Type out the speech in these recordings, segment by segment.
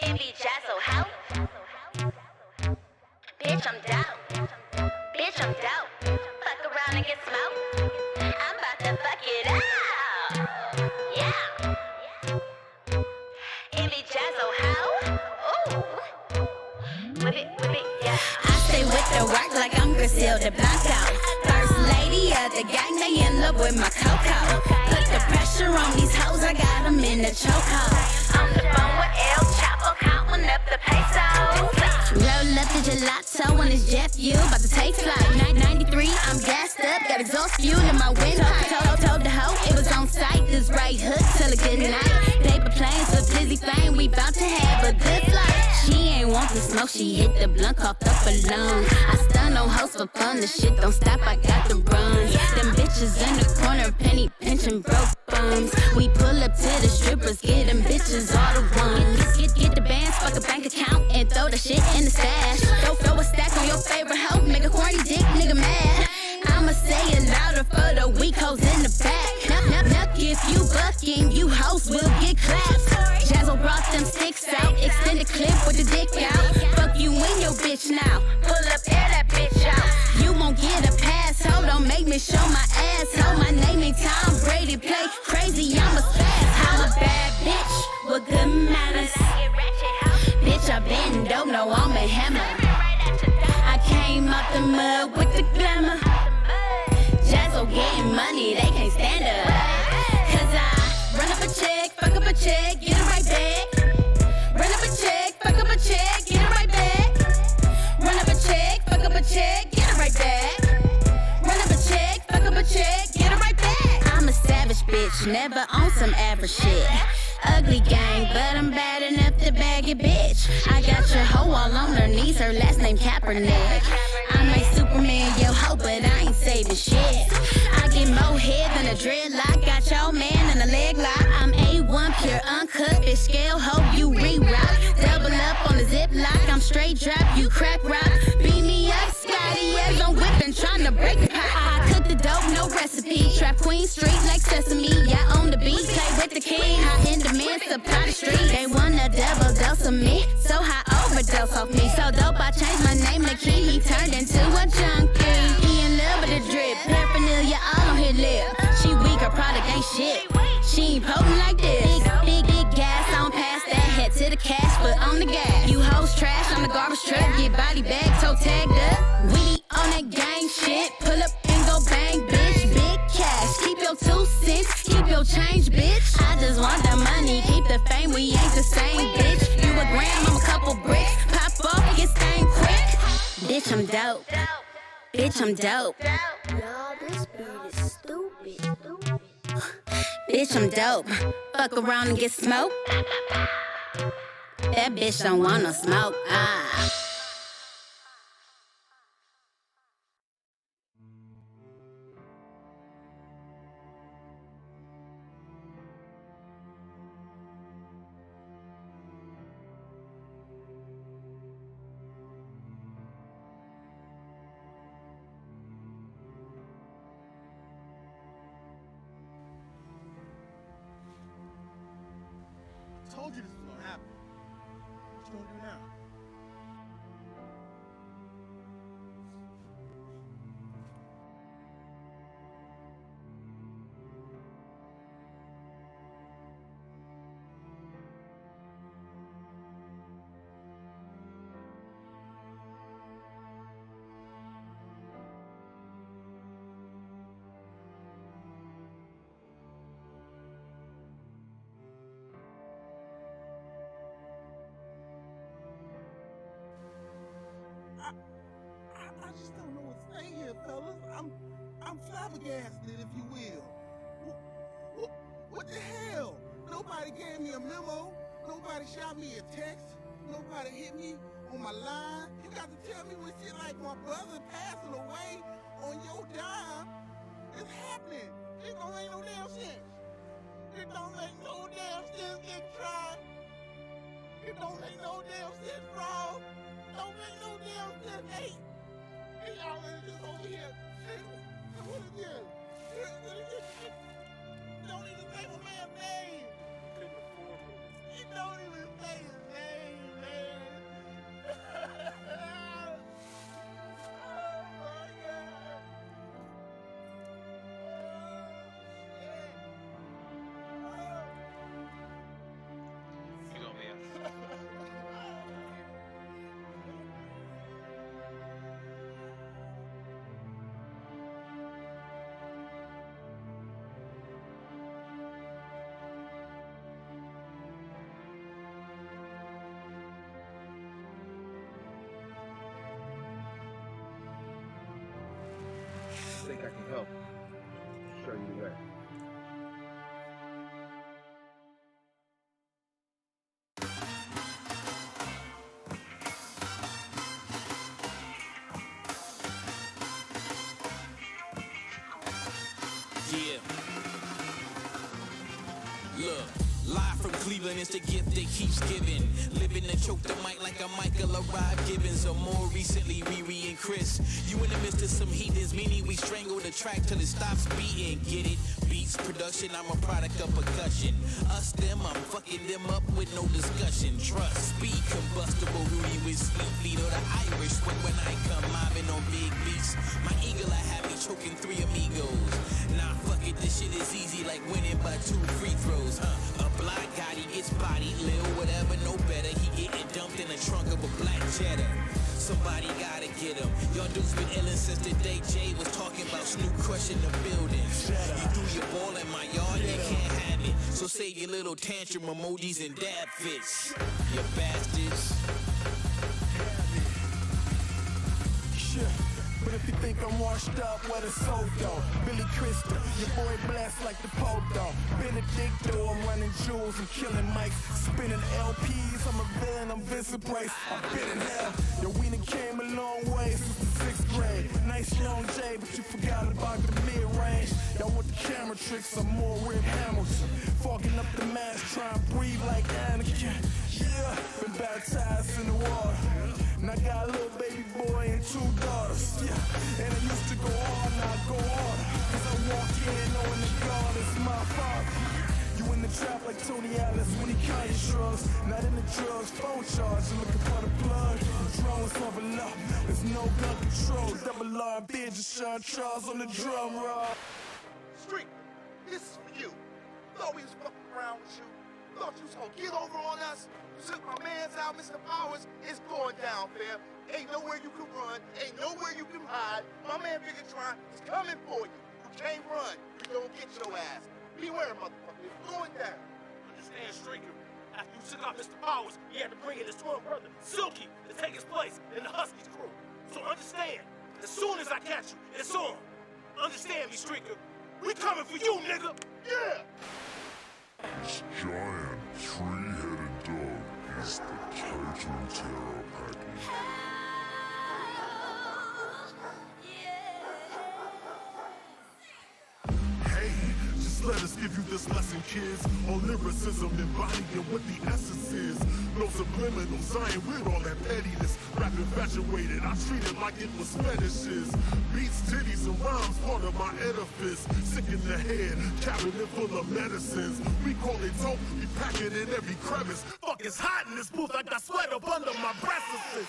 Envy Jazzo, how? Bitch, I'm dope. Bitch, I'm dope. Fuck around and get smoked. I'm about to fuck it up. Yeah. Envy Jazzo, how? Ooh. Whip it, yeah. I stay with the work like I'm Griselda Blanco. First lady of the gang, they in love with my cocoa. Put the pressure on these hoes, I got them in the chokehold. On the phone with El Chapo, counting up the pesos. Roll up the gelato when it's jet fuel, about to take flight. 93, I'm gassed up, got exhaust fuel in my windpipe. Told the hoe it was on sight, this right hook till a good night. Paper planes with Blizzy fame, we bout to have a good flight. She ain't want the smoke, she hit the blunt off the balloon. I stun on hoes for fun, the shit don't stop, I got the runs. Them bitches in the corner, penny pinching broke bums. We pull up to the strippers, get them bitches all the ones. Get the bands, fuck a bank account, and throw the shit in the stash. Throw a stack on your favorite hoe, make a corny dick nigga mad. I'ma say it louder for the weak hoes in the back. Nuck if you bucking, you hoes will get clapped. Jazzo brought them sticks out, extended clip with the dick out. Fuck you and your bitch now, pull up, air that bitch out. You won't get a pass, ho, don't make me show my ass, ho. My name ain't Tom Brady, play crazy, I'm a spaz. I'm a bad bitch with good manners. Bitch, I been dope, no, I'm a hammer. I came out the mud with the glamour. Jazzo getting money, they can't stand up. Cause I run up a check, fuck up a check, get it right back. Run up a check, fuck up a check, get it right back. Run up a check, fuck up a check, get it right back. Run up a check, fuck up a check, get it right back. I'm a savage bitch, never on some average shit. Ugly gang, but I'm bad enough to bag it, bitch. I got your hoe all on her knees, her last name Kaepernick. I'm like Superman, yo ho, but I ain't saving shit. I get more head than a dreadlock, got your man in a leg lock. I'm A1 pure uncut, bitch scale hoe, you re-rock. Double up on the zip lock, I'm straight drop, you crack rock. Beat me up, Scotty, yeah, I'm whipping, tryna break the pot. I cook the dope, no recipe. Trap Queen Street like Sesame, yeah, on the beat, play with the king. High in demand, supply the street. They want a double dose of me, so high overdose off me. So dope, I changed my name to Key. He turned into a junkie. He in love with the drip, paraphernalia all on his lip. She weak, her product ain't shit. She ain't potent like this. Big gas, on past that. Head to the cash, foot on the gas. You hoes trash on the garbage truck, get body bag, toe tagged up. We on that gang shit, pull up and go bang, bitch. Big cash, keep your 2 cents, keep your change, bitch. I just want the money, keep the fame, we ain't the same, bitch. You a gram, I'm a couple bricks, pop off, get stained quick. Bitch, I'm dope. Bitch, I'm dope. Y'all, this beat is stupid. Bitch, I'm dope. Fuck around and get smoked. That bitch don't want no smoke. I told you this was gonna happen. What you gonna do now? I just don't know what to say here, fellas. I'm flabbergasted, if you will. What the hell? Nobody gave me a memo. Nobody shot me a text. Nobody hit me on my line. You got to tell me when shit like my brother passing away on your dime is happening. It don't make no damn sense. It don't make no damn sense, Dick Try. It don't make no damn sense, bro. Don't make no damn sense. Hey, y'all is just over here. What is this? Don't even say my man's name. think I can help. Show you the way. Yeah. Look, live from Cleveland is the gift that keeps giving. Living and choke the mic like a Michael or Rod Gibbons, or more recently Riri and Chris. You in the midst of some heathens, meaning we strangle the track till it stops beating. Get it? Beats production, I'm a product of percussion. Us, them, I'm fucking them up with no discussion. Trust, speed, combustible, Rudy with sleep, lead or the Irish when I come mobbing on big beats. My eagle, I have me choking 3 amigos. Nah, fuck it, this shit is easy like winning by 2 free throws, huh? A blind guy, he gets bodied, lil, whatever, no better. He getting dumped in the trunk of a black Jetta. Somebody gotta get him. Y'all dudes been illin' since the day Jay was talking about Snoop crushing the building. You threw your ball in my yard, you can't have it. So save your little tantrum emojis and dab fits, you bastards. But if you think I'm washed up, well, it's so though. Billy Crystal, your boy blessed like the Poto. Benedicto, I'm running jewels, I'm killing mics. Spinning LPs, I'm a villain, I'm Vincent Price. I've been in hell. Yo, we done came a long way since the 6th grade. Nice long J, but you forgot about the mid-range. Y'all want the camera tricks, I'm more Rip Hamilton. Fogging up the mask, trying to breathe like Anakin. Yeah, been baptized in the water. And I got a little baby boy and 2 daughters. Yeah, and I used to go hard, now I go harder. Cause I walk in knowing that God is my father. You in the trap like Tony Atlas when he counted shrugs. Not in the drugs, phone charge, you're looking for the plug. Drones level up, there's no gun control. Double R, bitch, Sean Charles on the drum roll. Street, this is for you. Thought we was fucking around with you. Thought you was gonna get over on us. You took my mans out, Mr. Powers. It's going down, fam. Ain't nowhere you can run. Ain't nowhere you can hide. My man Bigatron is coming for you. You can't run. You don't get your ass. Beware, motherfucker. It's going down. Understand, Streaker? After you took out Mr. Powers, he had to bring in his twin brother, Silky, to take his place in the Huskies crew. So understand, as soon as I catch you, it's on. Understand me, Streaker? We coming for you, nigga. Yeah! This giant, 3-headed dog is the Total Terror package. Hey, just let us give you this lesson, kids. On lyricism, embodying what the essence is. No subliminals, I ain't with all that pettiness. Rap infatuated, I treat it like it was fetishes. Beats, titties, and rhymes, part of my edifice. Sick in the head, cabinet full of medicines. We call it dope, we pack it in every crevice. Fuck, it's hot in this booth, I got sweat up under my breasts.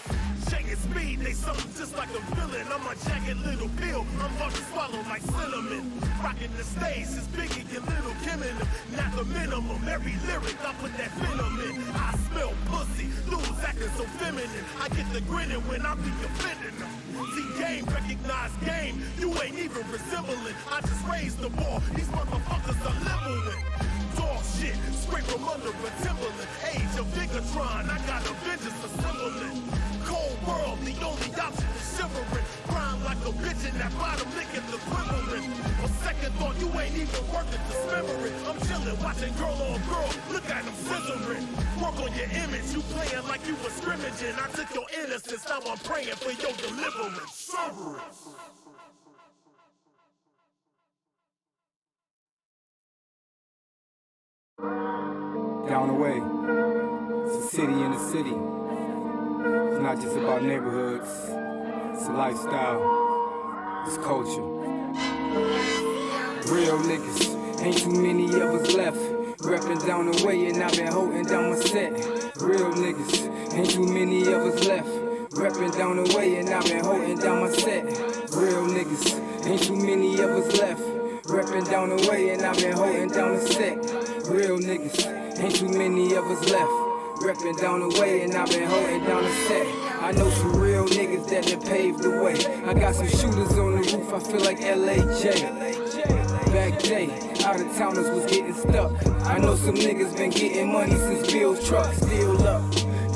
Shaking speed, they something just like a villain. I'm a jagged little pill, I'm about to swallow like cinnamon. Rocking the stage is Biggie and Little Kim in them. Not the minimum, every lyric I put that venom in. I smell pussy, dudes acting so feminine. I get the grinning when I be offending them. See, game, recognize game, you ain't even resembling. I just raised the ball, these motherfuckers are liberal. Dog shit, straight from under a Timberland. Age of Bigatron, I got a vengeance assembling. Cold world, the only option is shivering. Grind like a bitch in that bottom, licking the quivering. On second thought, you ain't even worth it, dismembering. I'm chilling, watching girl on girl, look at them scissoring. Work on your image, you playing like you was scrimmaging. I took your innocence, now I'm praying for your deliverance. Severance. Down the way, it's a city in the city. It's not just about neighborhoods, it's a lifestyle, it's culture. Real niggas, ain't too many of us left. Reppin' down the way and I've been holding down my set. Real niggas, ain't too many of us left. Reppin' down the way and I've been holding down my set. Real niggas, ain't too many of us left. Reppin' down the way and I've been holding down the set. Real niggas, ain't too many of us left. Reppin' down the way and I've been holding down the set. I know some real niggas that done paved the way. I got some shooters on the roof, I feel like LAJ. Back day, out of towners was getting stuck. I know some niggas been getting money since Bill's truck. Still up,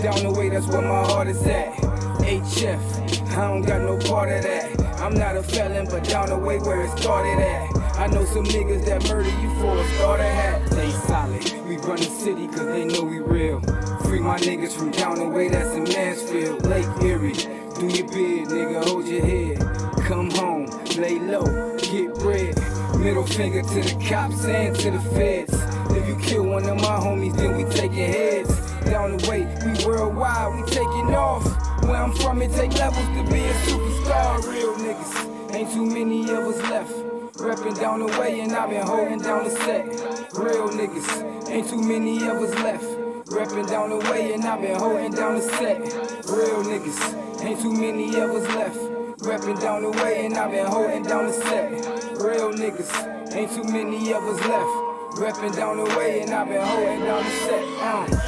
down the way, that's where my heart is at. HF, I don't got no part of that. I'm not a felon, but down the way where it started at. I know some niggas that murder you for a starter hat. Stay solid, we run the city cause they know we real. Free my niggas from down the way, that's in Mansfield, Lake Erie. Do your bid, nigga, hold your head. Come home, lay low, get bread. Middle finger to the cops and to the feds. If you kill one of my homies, then we taking heads. Down the way, we worldwide, we taking off. Where I'm from, it take levels to be a superstar. Real niggas, ain't too many of us left. Reppin' down the way and I've been holding down the set. Real niggas, ain't too many of us left. Reppin' down the way and I've been holding down the set. Real niggas, ain't too many of us left. Reppin' down the way and I've been holding down the set. Real niggas, ain't too many of us left. Reppin' down the way and I've been holding down the set.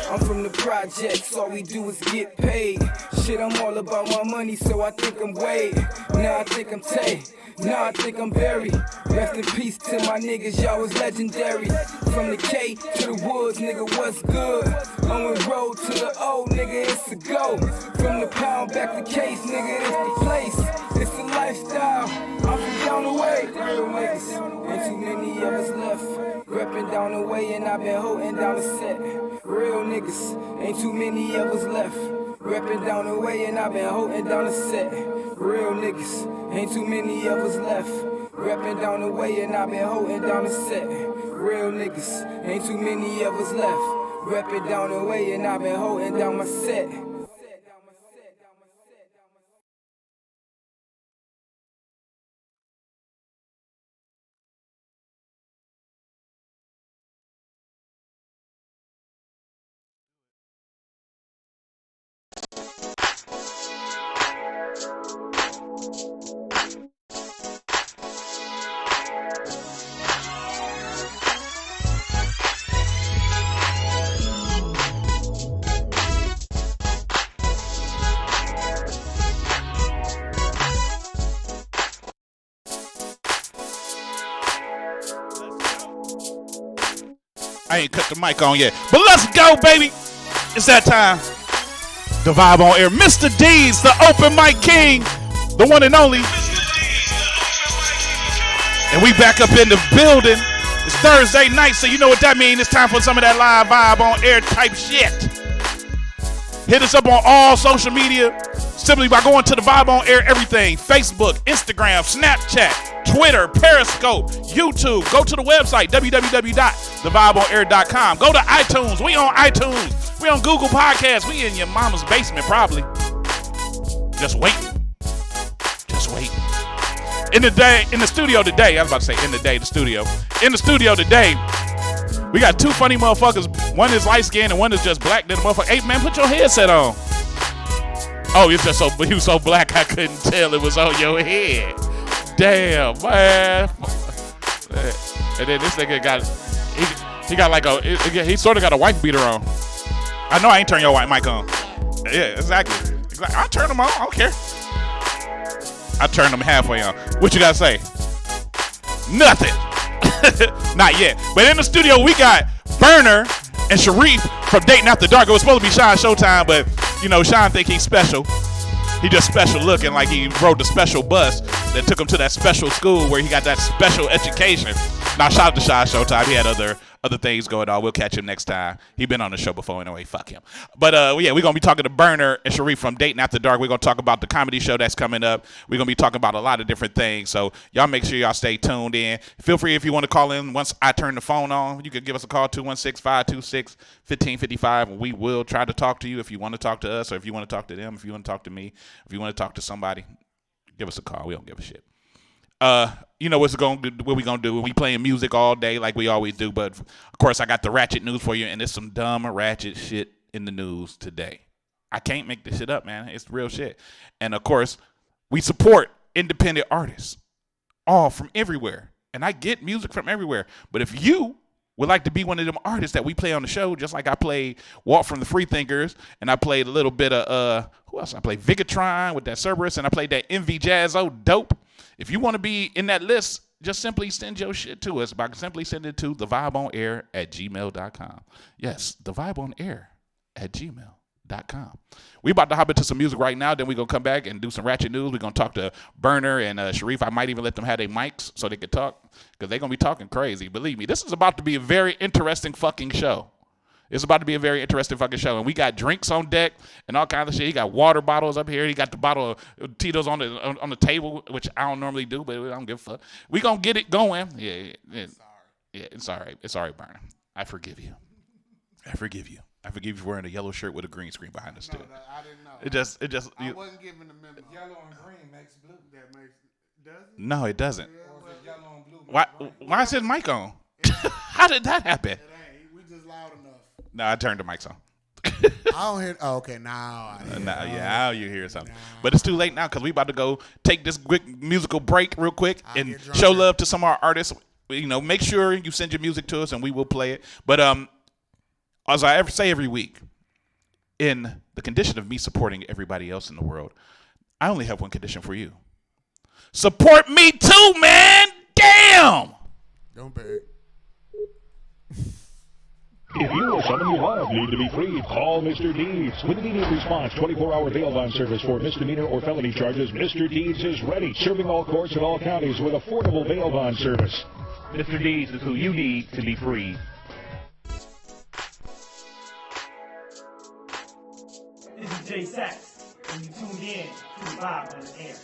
I'm from the projects, all we do is get paid. Shit, I'm all about my money, so I think I'm Wade. Now I think I'm Tay. Now I think I'm Barry. Rest in peace to my niggas, y'all was legendary. From the K to the woods, nigga, what's good? On the road to the O, nigga, it's a go. From the pound back to case, nigga, it's the place. It's the lifestyle. I'm from down the way. Real niggas, ain't too many of us left. Reppin' down the way and I've been holding down the set. Real niggas, ain't too many of us left. Reppin' down the way and I've been holding down the set. Real niggas, ain't too many of us left. Reppin' down the way and I've been holding down the set. Real niggas, ain't too many of us left. Reppin' down the way and I've been holding down my set. I ain't cut the mic on yet, but let's go, baby. It's that time. The Vibe on Air. Mr. D's, the open mic king, the one and only. And we back up in the building. It's Thursday night, so you know what that means. It's time for some of that live Vibe on Air type shit. Hit us up on all social media simply by going to the Vibe on Air everything. Facebook, Instagram, Snapchat, Twitter, Periscope, YouTube. Go to the website, www.thevibeonair.com. Go to iTunes. We on iTunes. We on Google Podcasts. We in your mama's basement probably. Just wait. Just wait. In the studio today, I was about to say in the studio today, we got two funny motherfuckers. One is light skinned and one is just black. Then the motherfucker, hey man, put your headset on. Oh, it's just he was so black I couldn't tell it was on your head. Damn, man. And then this nigga he got like he sort of got a wife beater on. I know I ain't turn your white mic on. Yeah, exactly. I turn them on. I don't care. I turned them halfway on. What you gotta say? Nothing. Not yet. But in the studio, we got Burner and Sharif from Dating After Dark. It was supposed to be Sean Showtime, but you know, Sean think he's special. He just special looking, like he rode the special bus that took him to that special school where he got that special education. Now, shout out to Sean Showtime. He had other things going on. We'll catch him next time. He been on the show before anyway. Fuck him. But yeah, we're gonna be talking to Burner and Sharif from Dating After Dark. We're gonna talk about the comedy show that's coming up. We're gonna be talking about a lot of different things. So y'all make sure y'all stay tuned in. Feel free if you want to call in once I turn the phone on. You can give us a call 216-526-1555, and we will try to talk to you if you want to talk to us or if you want to talk to them, if you want to talk to me, if you want to talk to somebody. Give us a call. We don't give a shit. You know what we gonna do? We playing music all day like we always do, but of course I got the ratchet news for you, and there's some dumb ratchet shit in the news today. I can't make this shit up, man. It's real shit. And of course, we support independent artists, all from everywhere. And I get music from everywhere. But if you would like to be one of them artists that we play on the show, just like I played Walk from the Freethinkers, and I played a little bit of who else? I played Vigatron with that Cerberus, and I played that MV Jazzo Dope. If you want to be in that list, just simply send your shit to us by simply sending it to thevibeonair@gmail.com. Yes, thevibeonair@gmail.com. gmail.com. We about to hop into some music right now. Then we're going to come back and do some ratchet news. We're going to talk to Burner and Sharif. I might even let them have their mics so they can talk because they're going to be talking crazy. Believe me, this is about to be a very interesting fucking show. It's about to be a very interesting fucking show. And we got drinks on deck and all kinds of shit. He got water bottles up here. He got the bottle of Tito's on the table, which I don't normally do, but I don't give a fuck. We going to get it going. Yeah, it's all right. It's all right, Burner. I forgive you. I forgive you for wearing a yellow shirt with a green screen behind us too. I didn't know. It just. I wasn't given the memo. Yellow and green makes blue. Does it? No, it doesn't. Or is it yellow and blue? Why is his mic on? How did that happen? It ain't. We just loud enough. No, I turned the mics on. I don't hear. Oh, okay, now I hear. Now you hear something. But it's too late now because we about to go take this quick musical break real quick and show love to some of our artists. You know, make sure you send your music to us and we will play it. But as I ever say every week, in the condition of me supporting everybody else in the world, I only have one condition for you. Support me too, man. Damn. Don't beg. If you or someone you love need to be freed, call Mr. Deeds. With immediate response, 24-hour bail bond service for misdemeanor or felony charges, Mr. Deeds is ready, serving all courts in all counties with affordable bail bond service. Mr. Deeds is who you need to be freed. This is Jay Sachs, and you tuned in to Live on the Air.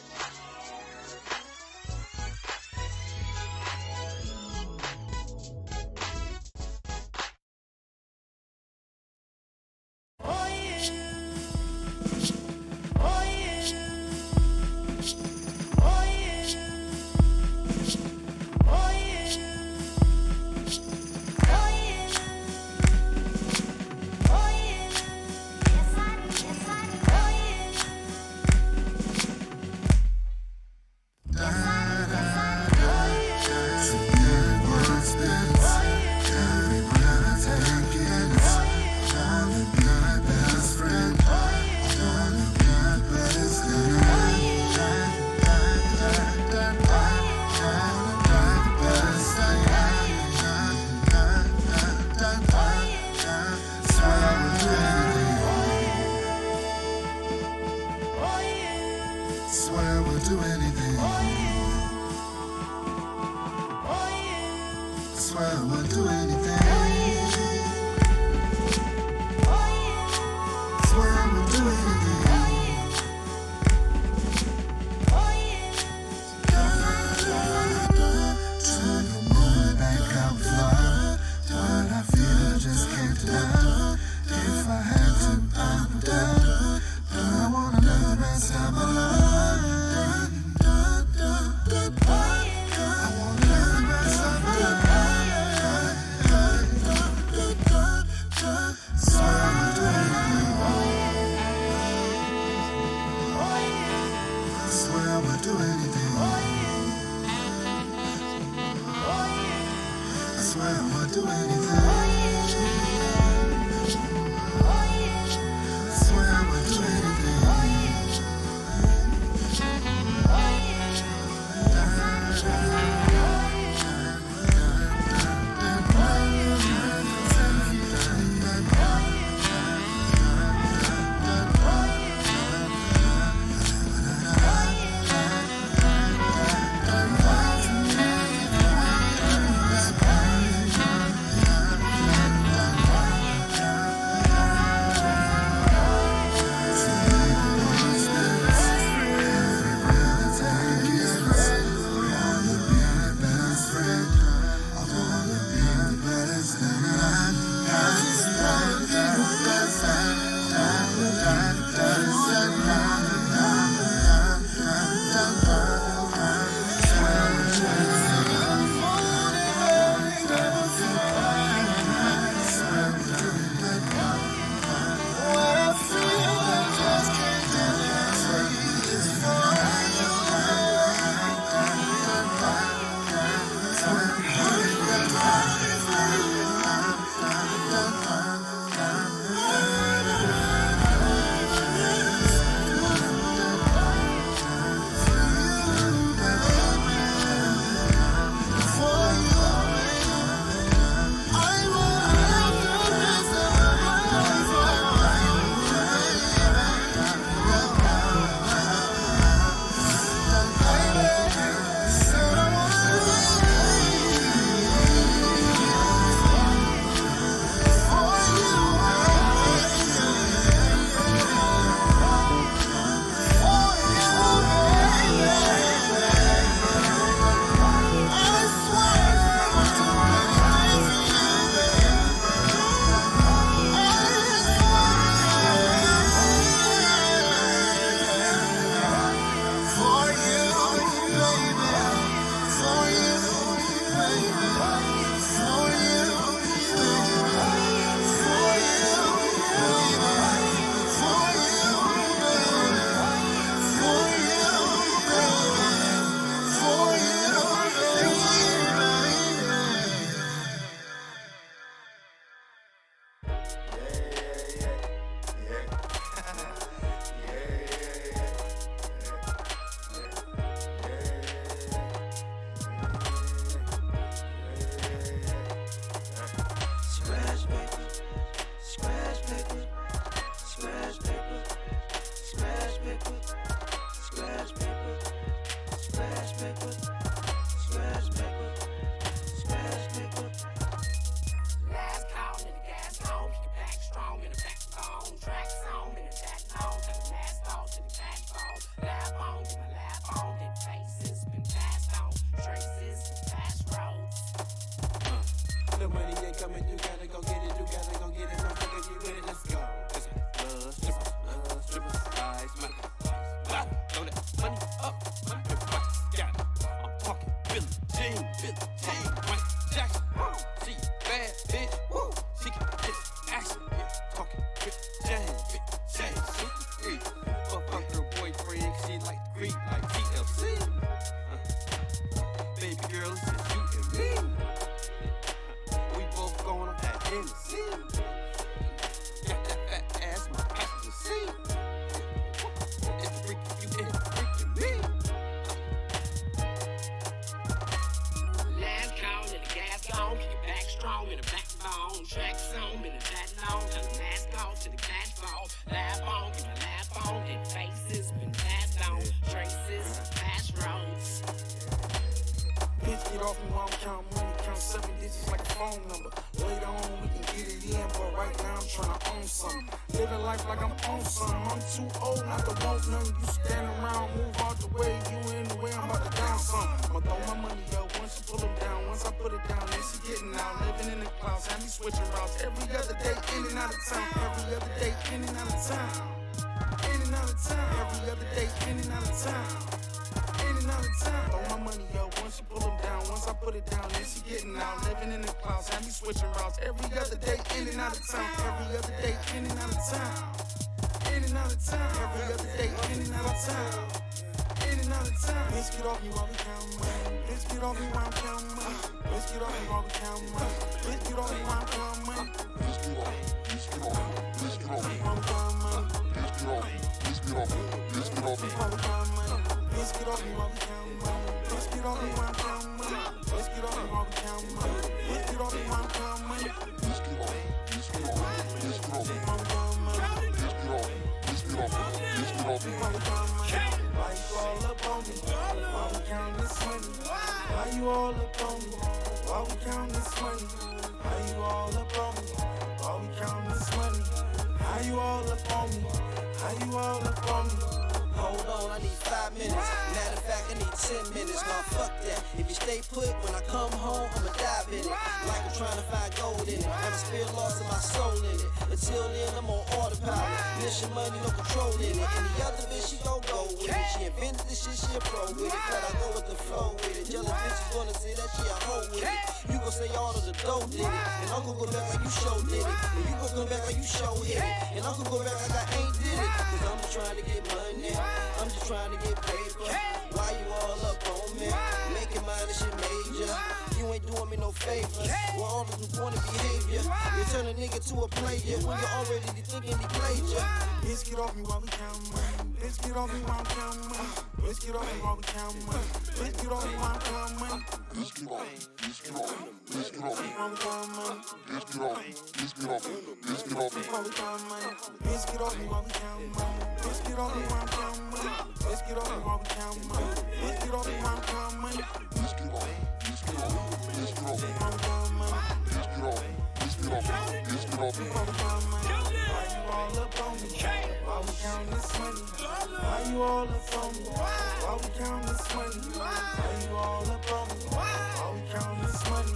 baby girl, it's just you and me. We both gonna have Hennessy. Got that fat ass, my passenger seat. It's freaking you and freaking me. Last call and the gas on, keep your back strong and the backbone. Track on and the fat long, turn the mask off to the cash fall. Laugh on, get my laugh on, and faces been passed on. Traces, fast roads. Bitch, get off me while I'm counting money. Count 7 digits like a phone number. Later on, we can get it in, but right now I'm trying to own something. Living life like I'm on something. I'm too old not to want nothing. You stand around, move out the way. You in the way, I'm about to down something. I'ma throw my money up once you pull them down. Once I put it down, then she getting out. Living in the clouds, have me switching routes. Every other day, in and out of town. Every other day, in and out of town. In and out of town. Every other day, in and out of town. In and out of town. Throw my money up once you pull them down. Once I put it down, then she getting out. Living in the clouds, have me switching routes. Every other day, in and out of town. Every other day, in and out of town. In and out of town. Every other day, in and out of town. In and out of town. Bitch, get off me while we counting money. Bitch, get off me while I'm counting money. Bitch, get off me while we counting money. Bitch, get off me while I'm counting money. Bitch, get off me. Bitch, get off me. Bitch, get off me while I'm counting money. Bitch, get off me. Bitch, get off me. Bitch, get off me while we counting money. Bitch, get off me while we counting money. Bitch, get off me while I'm counting money. Bitch, get off me while we counting money. Bitch, get off me while I'm counting money. Bitch, get off me. Bitch, get off me. Bitch, get off me while I'm counting money. Bitch, get off me. Bitch, get off me. Bitch, get off me while we counting money. Why you all up on me? Why we counting this money? Why you all up on me? Why we counting this money? Why you all up on me? Why we counting this money? How you all up on me? How you all up on me? Hold on, I need 5 minutes. Matter of fact, I need 10 minutes. Nah, fuck that. If you stay put, when I come home, I'ma dive in it. Like I'm trying to find gold in it. Have a spirit lost in my soul in it. Until then, I'm on autopilot. Mission money, no control in it. And the other bitch, she gon' go with it. She invented this shit, she a pro with it. But I go with the flow with it. Jealous bitches gonna say that she a hoe with it. You gon' say all of the dough did it. And I'm gon' go back like you show did it. And you gon' come back like you show hit it. And I'm gon' go back like I ain't did it. Cause I'm just trying to get money. I'm just trying to get paper. Why you all up on me? Making mine this shit major. You ain't doing me no favors. With all of the corny behavior, you turn a nigga to a player when you're already thinking he played ya. Bitch, get off me while we counting money. Bitch, get off me while I'm counting money. Bitch, get off me while we counting money. Bitch, get off me while I'm counting money. Bitch, get off me. Bitch, get off me. Bitch, get off me while we counting money. Bitch, get off me. Bitch, get off me. Bitch, get off me while we counting money. Bitch, get off me while we counting money. Bitch, get off me while I'm counting money. Bitch, get off me while we counting money. Bitch, get off me while I'm counting money. Bitch, get off me. Bitch, get off me. Bitch, get off me while I'm counting money. Bitch, get off me. Bitch, get off me. Bitch, get off me while we counting money. Why you all up on me? Why we counting this money? Why you all up on me? Why we counting this money? Why you all up on me? Why we counting this money?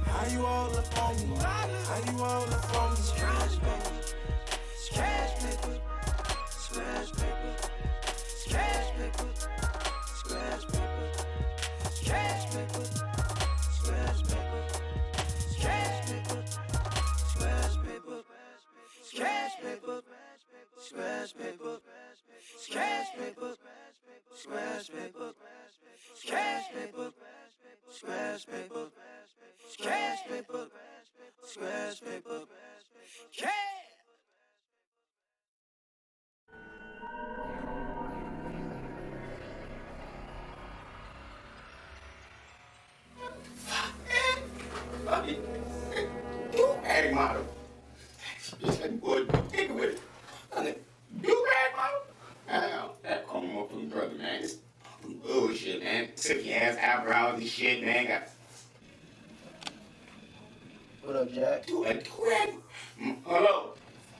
How you all up on me? How you all up on me? Scratch paper, scratch paper, scratch paper, scratch paper, scratch paper, scratch paper, scratch paper, scratch paper, scratch paper, scratch paper, scratch paper, scratch paper, scratch paper, scratch paper, scratch paper, scratch paper, scratch paper, scratch. Do-rag model. Just like boy, take it with it. Do-rag model? That call me motherfucking brother, man. This bullshit, man. Silky ass eyebrows and shit, man. Got... What up, Jack? Do-rag. Hello?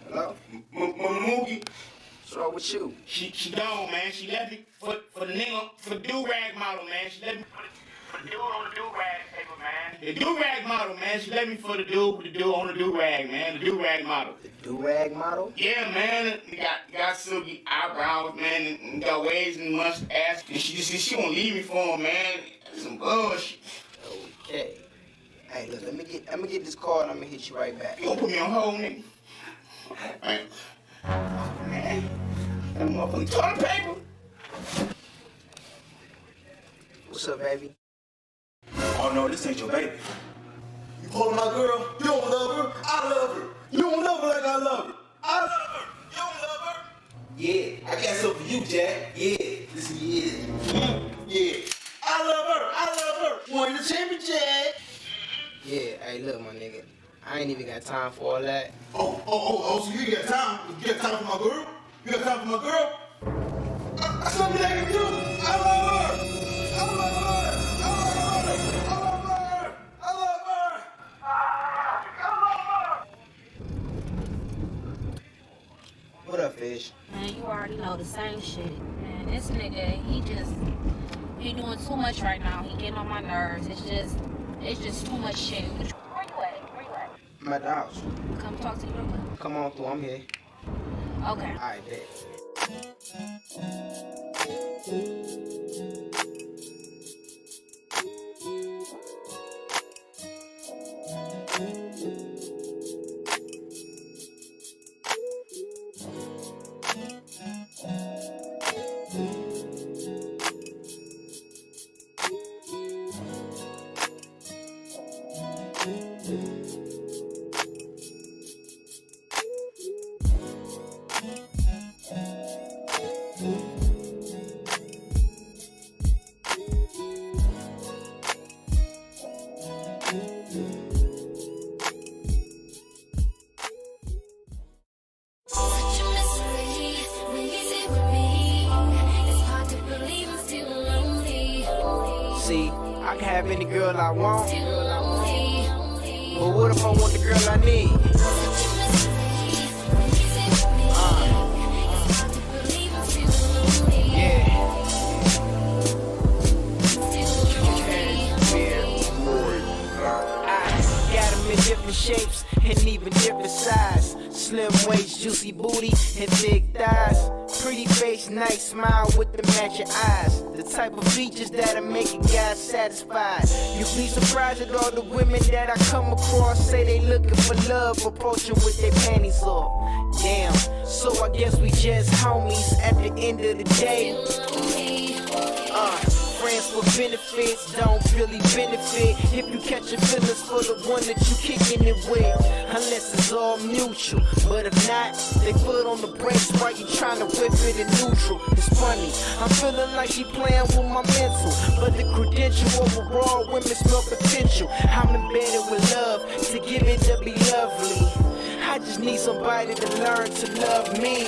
Hello? Moogie. What's wrong with you? She gone, man. She left me for the nigga, for the do-rag model, man. She left me for the dude on the do-rag paper, man. The do-rag model, man. She left me for the dude on the do-rag, man. The do-rag model. The do-rag model? Yeah, man. Got silky eyebrows, man, and got waves and mustache. And she won't leave me for him, man. That's some bullshit. Okay. Hey, look, let me get this card and I'm gonna hit you right back. You gonna put me on hold, nigga? Man. That motherfucking toilet paper. What's up, baby? no, this ain't your baby. You pulling my girl? You don't love her? I love her. You don't love her like I love her. I love her. You don't love her? Yeah, I got something for you, Jack. Yeah, listen, yeah. I love her. I love her. Won the champion, Jack. Yeah, hey, look, my nigga. I ain't even got time for all that. Oh, so you got time? You got time for my girl? You got time for my girl? That's something I can do. I love her. I love her. I love her. I love her. I love her. I love her. What up, Fish? Man, you already know the same shit. Man, this nigga, he doing too much right now. He getting on my nerves. It's just too much shit. Where you at? I'm at the house. Come talk to you real quick. Come on through, I'm here. Okay. All right, bet. See, I can have any girl I want, but what if I want the girl I need? I got them in different shapes and even different size. Slim waist, juicy booty, and thick thighs. Pretty face, nice smile with the matching eyes. The type of features that'll make a guy satisfied. You'd be surprised at all the women that I come across. Say they looking for love, approaching with their panties off. Damn, so I guess we just homies at the end of the day. Friends for benefits don't really benefit if you catch your feelings for the one that you kicking it with, unless it's all mutual. But if not, they foot on the brakes while you trying to whip it in neutral. It's funny, I'm feeling like she playing with my mental, but the credential overall, women smell potential. I'm embedded with love to give it to be lovely. I just need somebody to learn to love me.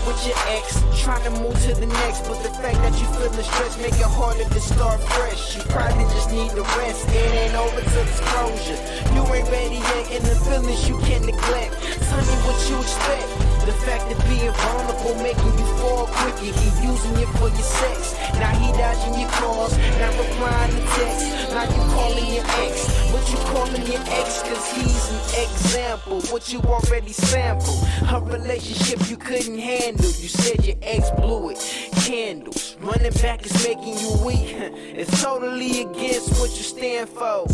With your ex, trying to move to the next, but the fact that you feeling stressed make it harder to start fresh. You probably just need the rest, it ain't over till it's closure. You ain't ready yet, and the feelings you can't neglect. Tell me what you expect. The fact that being vulnerable making you fall quicker. He using you for your sex. Now he dodging your calls, not replying to texts. Now you calling your ex, but you calling your ex cause he's an example. What you already sampled, a relationship you couldn't handle. You said your ex blew it. Candles, running back is making you weak. It's totally against what you stand for.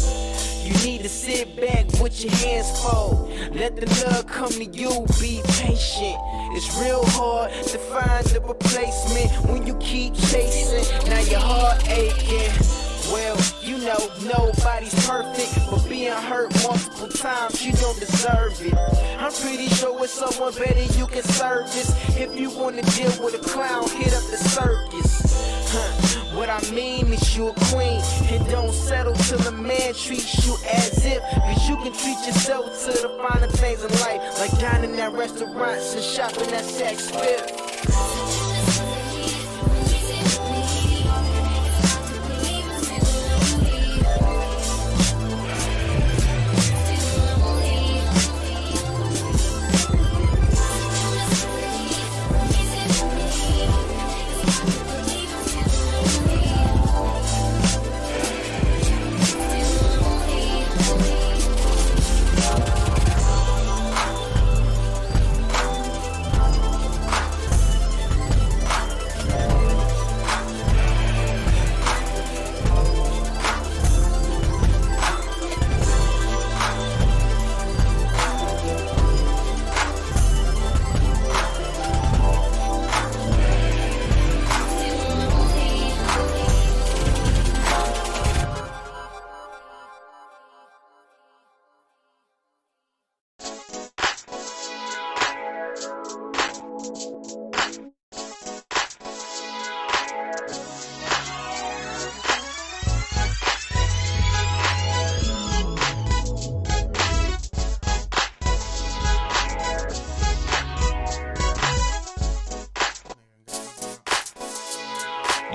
You need to sit back with your hands fold. Let the love come to you, be patient. It's real hard to find a replacement when you keep chasing. Now your heart aching. Well, you know nobody's perfect, but being hurt multiple times, you don't deserve it. I'm pretty sure with someone better you can service. If you wanna deal with a clown, hit up the circus. What I mean is you a queen, and don't settle till a man treats you as if. Cause you can treat yourself to the finer things in life, like dining at restaurants and shopping at Saks Fifth.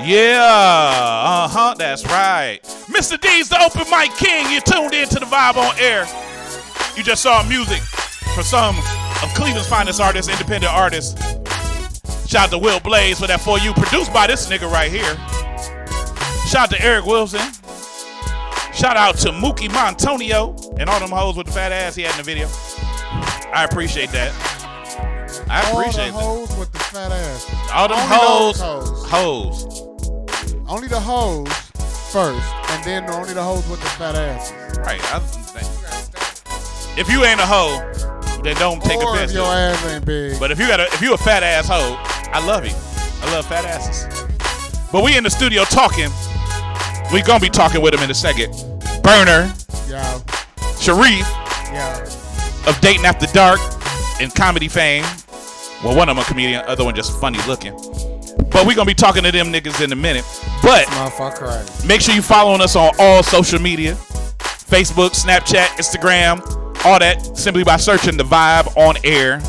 Yeah, that's right. Mr. D's the open mic king. You tuned in to the Vibe on Air. You just saw music for some of Cleveland's finest artists, independent artists. Shout out to Will Blaze for that For You, produced by this nigga right here. Shout out to Eric Wilson. Shout out to Mookie Montonio and all them hoes with the fat ass he had in the video. I appreciate that. I appreciate that. All the hoes with the fat ass. All them hoes. Only the hoes first, and then only the hoes with the fat ass. Right. If you ain't a hoe, then don't take or offense. If your ass ain't big. But if you a fat ass hoe, I love you. I love fat asses. But we in the studio talking. We gonna be talking with him in a second. Burner. Yeah. Sharif. Yeah. Of Dating After Dark and comedy fame. Well, one of them a comedian, other one just funny looking. But we gonna be talking to them niggas in a minute. But make sure you following us on all social media. Facebook, Snapchat, Instagram, all that, simply by searching The Vibe on Air.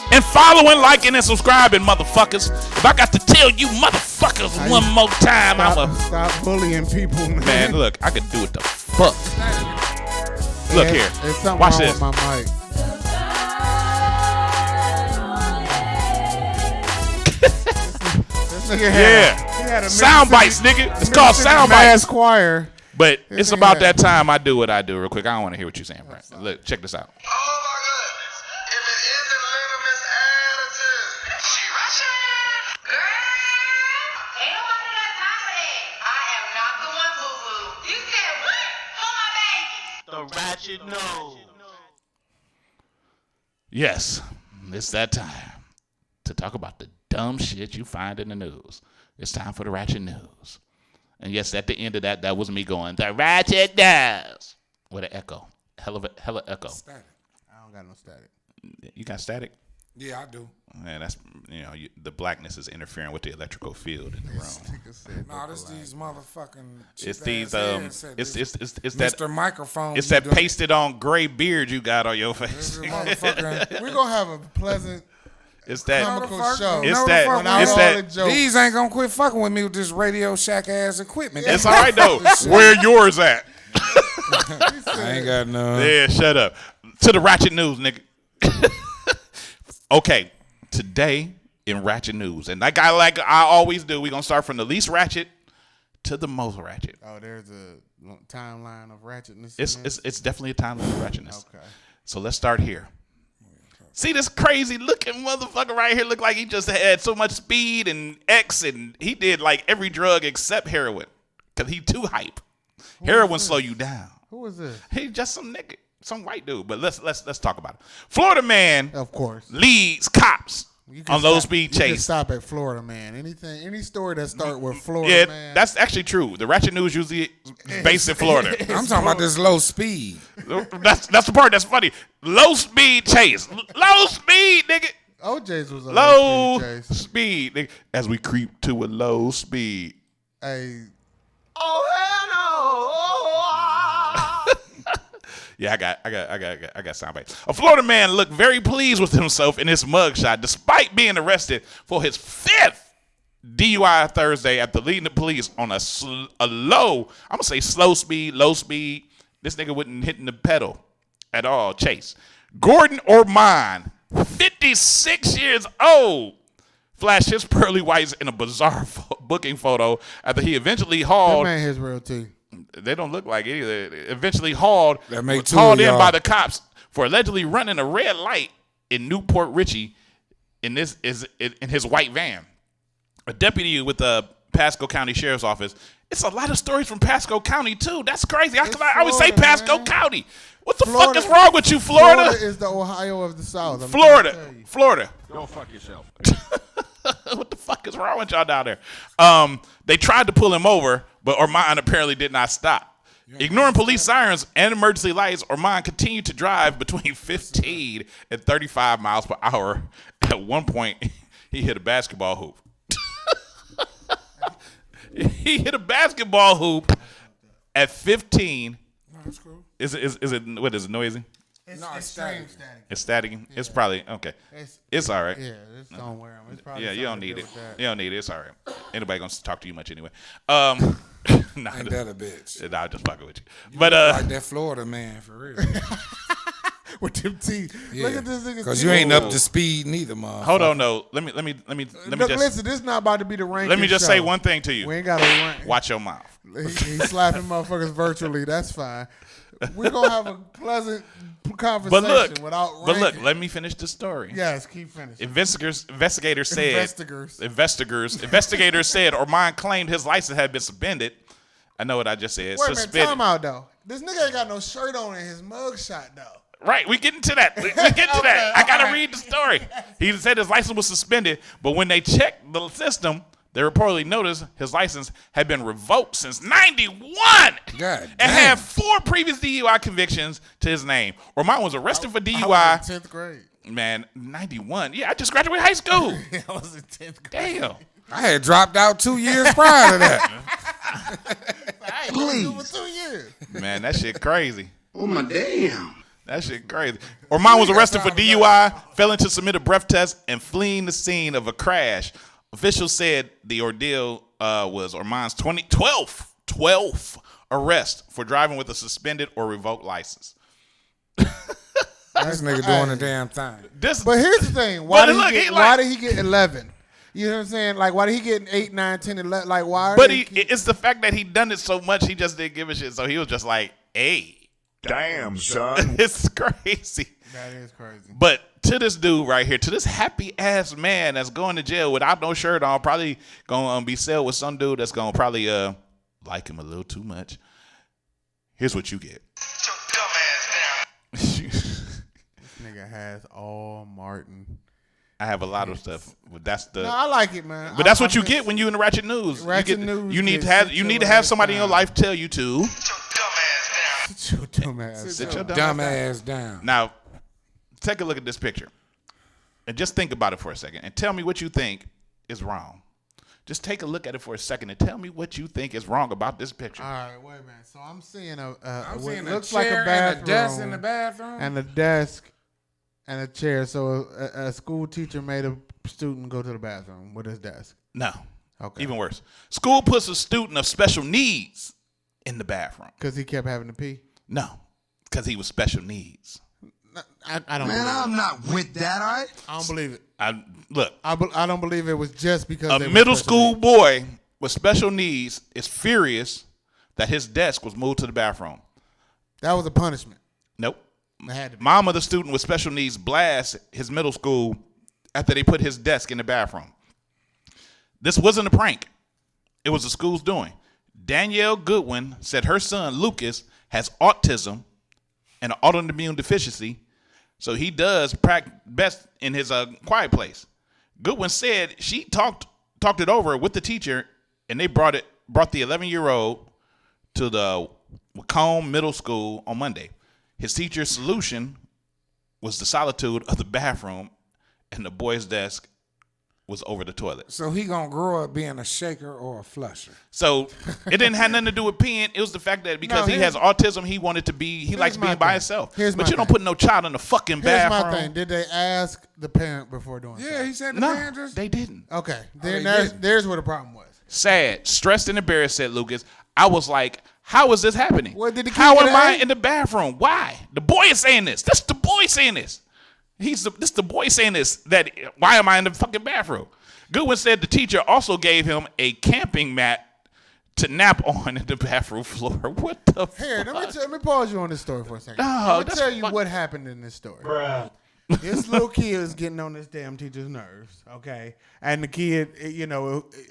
And following, liking, and subscribing, motherfuckers. If I got to tell you motherfuckers one more time, Stop bullying people, man. Man, look, I could do it the fuck. Look here. There's something Watch wrong this. with my mic. This nigga had a Sound bites, nigga. It's called sound bites. Choir. But it's about that time I do what I do real quick. I don't want to hear what you're saying, right? Look, check this out. The ratchet nose. Yes, it's that time to talk about the dumb shit you find in the news. It's time for the ratchet news. And yes, at the end of that was me going, the ratchet news. With an echo. Hella echo. Static. I don't got no static. You got static? Yeah, I do. Man, that's, the blackness is interfering with the electrical field in the room. Nah, this these motherfucking. It's these it's that Mr. Microphone. It's that pasted on gray beard you got on your face. We're gonna have a pleasant. It's that comical show. It's that. These ain't gonna quit fucking with me with this Radio Shack ass equipment. It's all right though. Where yours at? I ain't got none. Yeah, shut up. To the ratchet news, nigga. Okay, today in ratchet news, and like I always do, we're gonna start from the least ratchet to the most ratchet. Oh, there's a timeline of ratchetness. It's definitely a timeline of ratchetness. Okay. So let's start here. See this crazy looking motherfucker right here look like he just had so much speed and X, and he did like every drug except heroin because he too hype. Heroin slow you down. Who is this? He just some nigga, some white dude. But let's talk about it. Florida man, of course, leads cops on low speed chase. You can stop at Florida man. Any story that start with Florida man. That's actually true. The ratchet news usually is based in Florida. I'm talking about this low speed. That's the part that's funny. Low speed chase. Low speed, nigga. OJ's was a low speed chase. Speed, nigga. As we creep to a low speed. Hey. Oh hell no! Yeah, I got soundbites. A Florida man looked very pleased with himself in his mugshot, despite being arrested for his 5th DUI Thursday after leading the police on a low, I'm gonna say slow speed, low speed. This nigga wasn't hitting the pedal at all. Chase. Gordon Orman, 56 years old, flashed his pearly whites in a bizarre booking photo after he eventually hauled. That man his real teeth. They don't look like it either. Eventually hauled in by the cops for allegedly running a red light in Newport Richey in his white van. A deputy with the Pasco County Sheriff's Office. It's a lot of stories from Pasco County too. That's crazy. I always say Pasco County. What the fuck is wrong with you, Florida? Florida is the Ohio of the South. Florida. Go fuck yourself. What the fuck is wrong with y'all down there? They tried to pull him over, but Orman apparently did not stop. Ignoring police sirens and emergency lights, Orman continued to drive between 15 and 35 miles per hour. At one point, he hit a basketball hoop. He hit a basketball hoop at 15. No, that's cool. Is it what is it noisy? It's No, it's extreme static. static. It's static. It's probably okay. It's all right. Yeah, just don't wear them. It's probably Yeah, you don't something to need do it. with that. You don't need it. It's all right. Anybody gonna talk to you much anyway? Nah, Ain't that a bitch? Nah, I'm just fucking with you. You But look like that Florida man for real. With them teeth. Yeah. Look at this nigga. Because you ain't up to speed neither, motherfucker. hold on, no. Let me Look, just listen, this is not about to be the ranking let me just say show. one thing to you. We ain't got to rank. Watch your mouth. He's slapping motherfuckers virtually. That's fine. We're going to have a pleasant But conversation look, without ranking. but look, let me finish the story. Yes, keep finishing. Investigators said Investigors. investigators said Orman claimed his license had been suspended. I know what I just said. Wait a minute, Suspended. time out, though. This nigga ain't got no shirt on in his mugshot, though. Right, we getting to that. We getting to that. I gotta read the story. He said his license was suspended, but when they checked the system, they reportedly noticed his license had been revoked since '91 and had 4 previous DUI convictions to his name. Orman was arrested for DUI. I was in 10th grade. Man, 91. Yeah, I just graduated high school. I was in 10th grade. Damn. I had dropped out 2 years prior to that. I ain't been doing for 2 years. Man, that shit crazy. Oh my damn. That shit crazy. Orman was arrested for DUI, failing to submit a breath test, and fleeing the scene of a crash. Officials said the ordeal was Orman's 12th arrest for driving with a suspended or revoked license. This nigga doing the damn thing. But here's the thing. Why did he get 11? You know what I'm saying? Like, why did he get 8, 9, 10, 11? Like, why? But it's the fact that he done it so much, he just didn't give a shit. So he was just like, hey. Damn, son. It's crazy. That is crazy. But to this dude right here, to this happy ass man that's going to jail without no shirt on, probably gonna be cell with some dude that's gonna probably like him a little too much. Here's what you get. This nigga has all Martin. I have a lot of stuff, but that's the. No, I like it, man. But that's what you get when you in the Ratchet News. Ratchet News. You need to have somebody in your life tell you to. Sit your dumb ass. Sit your dumb ass down. Now, take a look at this picture, and just think about it for a second, and tell me what you think is wrong. Just take a look at it for a second and tell me what you think is wrong about this picture. All right, wait a minute. So I'm seeing I'm what seeing looks a like chair a bathroom and a desk in the bathroom. and a desk and a chair. So a school teacher made a student go to the bathroom with his desk. No. Okay. Even worse. School puts a student of special needs in the bathroom. Because he kept having to pee? No. Because he was special needs. I don't Man, believe I'm it. not with that, all right? I don't believe it. I don't believe it was just because a they were middle special school needs. boy with special needs is furious that his desk was moved to the bathroom. That was a punishment. Nope. It had to be. Mom of the student with special needs blasts his middle school after they put his desk in the bathroom. This wasn't a prank. It was the school's doing. Danielle Goodwin said her son, Lucas, has autism and an autoimmune deficiency, so he does practice best in his quiet place. Goodwin said she talked it over with the teacher, and they brought the 11-year-old to the Wacombe Middle School on Monday. His teacher's solution was the solitude of the bathroom, and the boy's desk was over the toilet. So he gonna grow up being a shaker or a flusher. So it didn't have nothing to do with peeing. It was the fact that because No, he has autism, he likes my being by thing. himself. Here's But my you don't thing. put no child in the fucking Here's bathroom. my thing. Did they ask the parent before doing Yeah, he said the No, parent just. they didn't. Okay. they Then didn't. there's where the problem was. Sad, stressed, and embarrassed, said Lucas. I was like, how is this happening? Well, did the kid How get am an I A? in the bathroom? Why? The boy is saying this. That's the boy saying this. This the boy saying this. That why am I in the fucking bathroom? Goodwin said the teacher also gave him a camping mat to nap on in the bathroom floor. What the Here, fuck? let me pause you on this story for a second. No, I'm going to that's tell you what happened in this story. This little kid is getting on this damn teacher's nerves, okay? And the kid,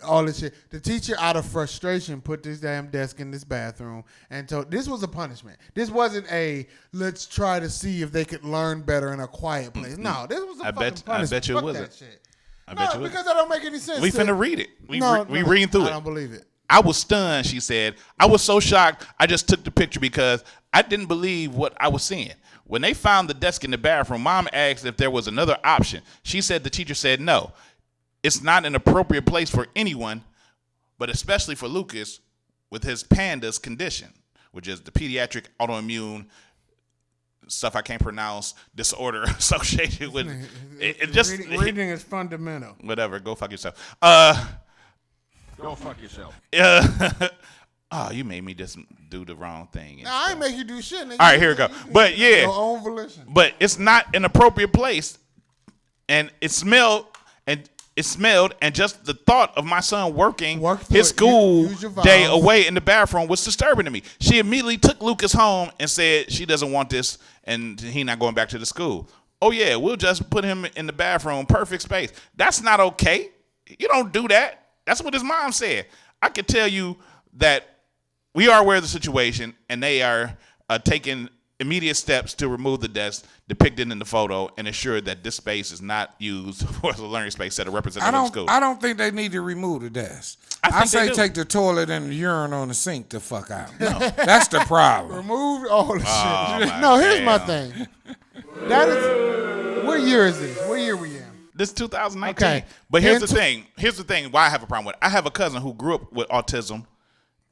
all this shit. The teacher, out of frustration, put this damn desk in this bathroom. And so this was a punishment. This wasn't a, let's try to see if they could learn better in a quiet place. No, this was a fucking punishment. I bet you it Fuck wasn't. that shit. I bet you it because that don't make any sense. We finna read it. We No, reading through it. I don't believe it. I was stunned, she said. I was so shocked, I just took the picture because I didn't believe what I was seeing. When they found the desk in the bathroom, Mom asked if there was another option. She said the teacher said no. It's not an appropriate place for anyone, but especially for Lucas with his PANDAS condition, which is the pediatric autoimmune stuff I can't pronounce, disorder associated with it. Just reading is fundamental. Whatever, go fuck yourself. Go fuck yourself. Oh, you made me just do the wrong thing. No, I ain't make you do shit. Nigga. All right, here we go. But yeah, your own volition. But it's not an appropriate place, and it smelled, and just the thought of my son working his school day away in the bathroom was disturbing to me. She immediately took Lucas home and said she doesn't want this, and he not going back to the school. Oh yeah, we'll just put him in the bathroom, perfect space. That's not okay. You don't do that. That's what his mom said. I can tell you that we are aware of the situation, and they are taking immediate steps to remove the desk depicted in the photo and ensure that this space is not used for the learning space at a representative of the school. I don't think they need to remove the desk. I say take the toilet and the urine on the sink the fuck out. No. That's the problem. Remove all the shit. No, here's my thing. That is, what year is this? What year we in? This is 2019. Okay. But here's the thing. Here's the thing why I have a problem with it. I have a cousin who grew up with autism.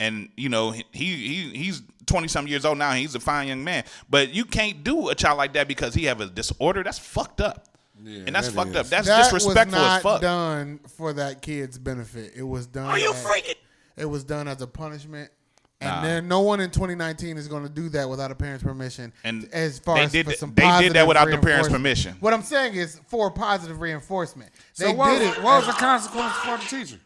And, you know, he's 20-something years old now. And he's a fine young man. But you can't do a child like that because he have a disorder. That's fucked up. Yeah, and that's fucked up. That's disrespectful as fuck. That was not done for that kid's benefit. It was done. Are you freaking? It was done as a punishment. And then no one in 2019 is going to do that without a parent's permission. And as far they as did, for some they did that without the parents' permission. What I'm saying is for positive reinforcement. So what was the consequence for the teacher?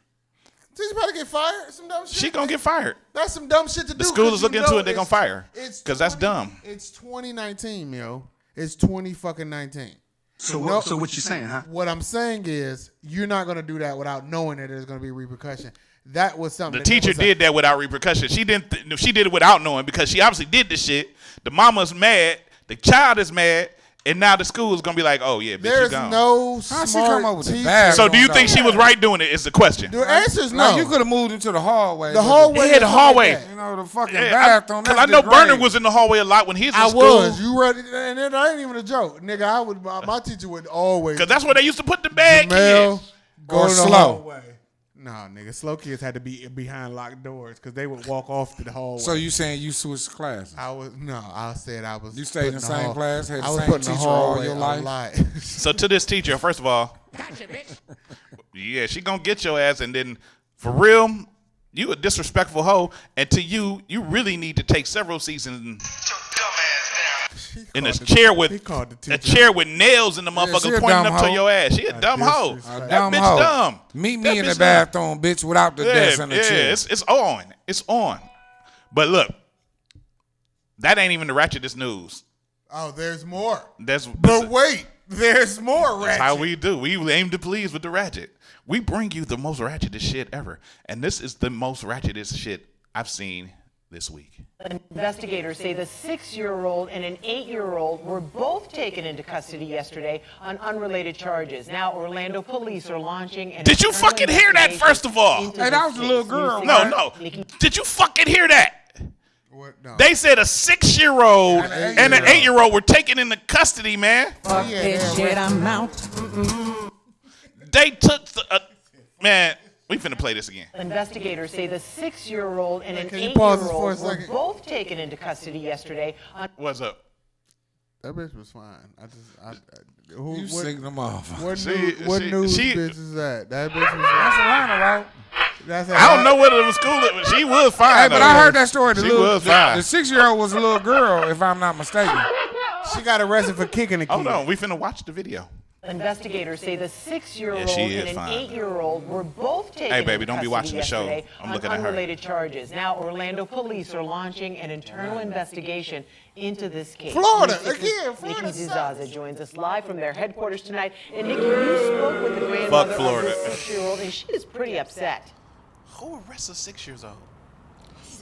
Teacher probably get fired. Some dumb shit. She gonna get fired. That's some dumb shit to do. The school is looking into it. They're gonna fire her because that's dumb. It's 2019, yo. It's 2019. So what you saying, huh? What I'm saying is you're not gonna do that without knowing that there's gonna be repercussion. That was something. The teacher did that without repercussion. She didn't. She did it without knowing because she obviously did this shit. The mama's mad. The child is mad. And now the school is gonna be like, oh yeah, bitch, there's you gone. No smart teacher. So do you think she was right doing it? Is the question. The answer is no. You could have moved into the hallway. The hallway. Yeah, the hallway. You know, the fucking bathroom. Because I know Bernard was in the hallway a lot when he was in school. I was. You ready? And it ain't even a joke, nigga. I would. My teacher would always. Because that's where they used to put the bag kids. Or slow. Nah, nigga. Slow kids had to be behind locked doors because they would walk off to the hallway. So you saying you switched classes? I said I was. You stayed in the same class, had the same same teacher all your life? So to this teacher, first of all, gotcha, bitch. Yeah, she gonna get your ass, and then for real, you a disrespectful hoe, and to you really need to take several seasons in a chair with nails in the motherfucker pointing up to your ass. She a dumb hoe. That bitch dumb. Meet me in the bathroom, bitch, without the desk and the chair. It's on. It's on. But look, that ain't even the ratchetest news. Oh, there's more. But wait, there's more ratchet. That's how we do. We aim to please with the ratchet. We bring you the most ratchetest shit ever. And this is the most ratchetest shit I've seen this week. Investigators say the 6-year-old and an 8-year-old were both taken into custody yesterday on unrelated charges. Now, Orlando police are launching an Did you fucking hear that, first of all? Hey, that was a little girl. No. Did you fucking hear that? What? No. They said a 6-year-old and an 8-year-old were taken into custody, man. Fuck this shit, I'm out. They took man. We finna play this again. Investigators say the 6-year-old and an 8-year-old were both taken into custody yesterday. What's up? That bitch was fine. You sing them off. What news bitch is that? That bitch was fine. That's Atlanta, right? I don't know whether it was cool, but she was fine. Hey, but I heard that story. She was fine. The 6-year-old was a little girl, if I'm not mistaken. She got arrested for kicking a kid. Hold on, we finna watch the video. Investigators say the 6-year-old and an 8-year-old were both taken Hey, baby, don't be watching the show. I'm looking at her. Unrelated charges. Now, Orlando police are launching an internal investigation into this case. Florida, again. Nikki Zizaza joins us live from their headquarters tonight. And Nikki, you spoke with the grandmother of the 6-year-old, and she is pretty upset. Who arrests a 6-year-old?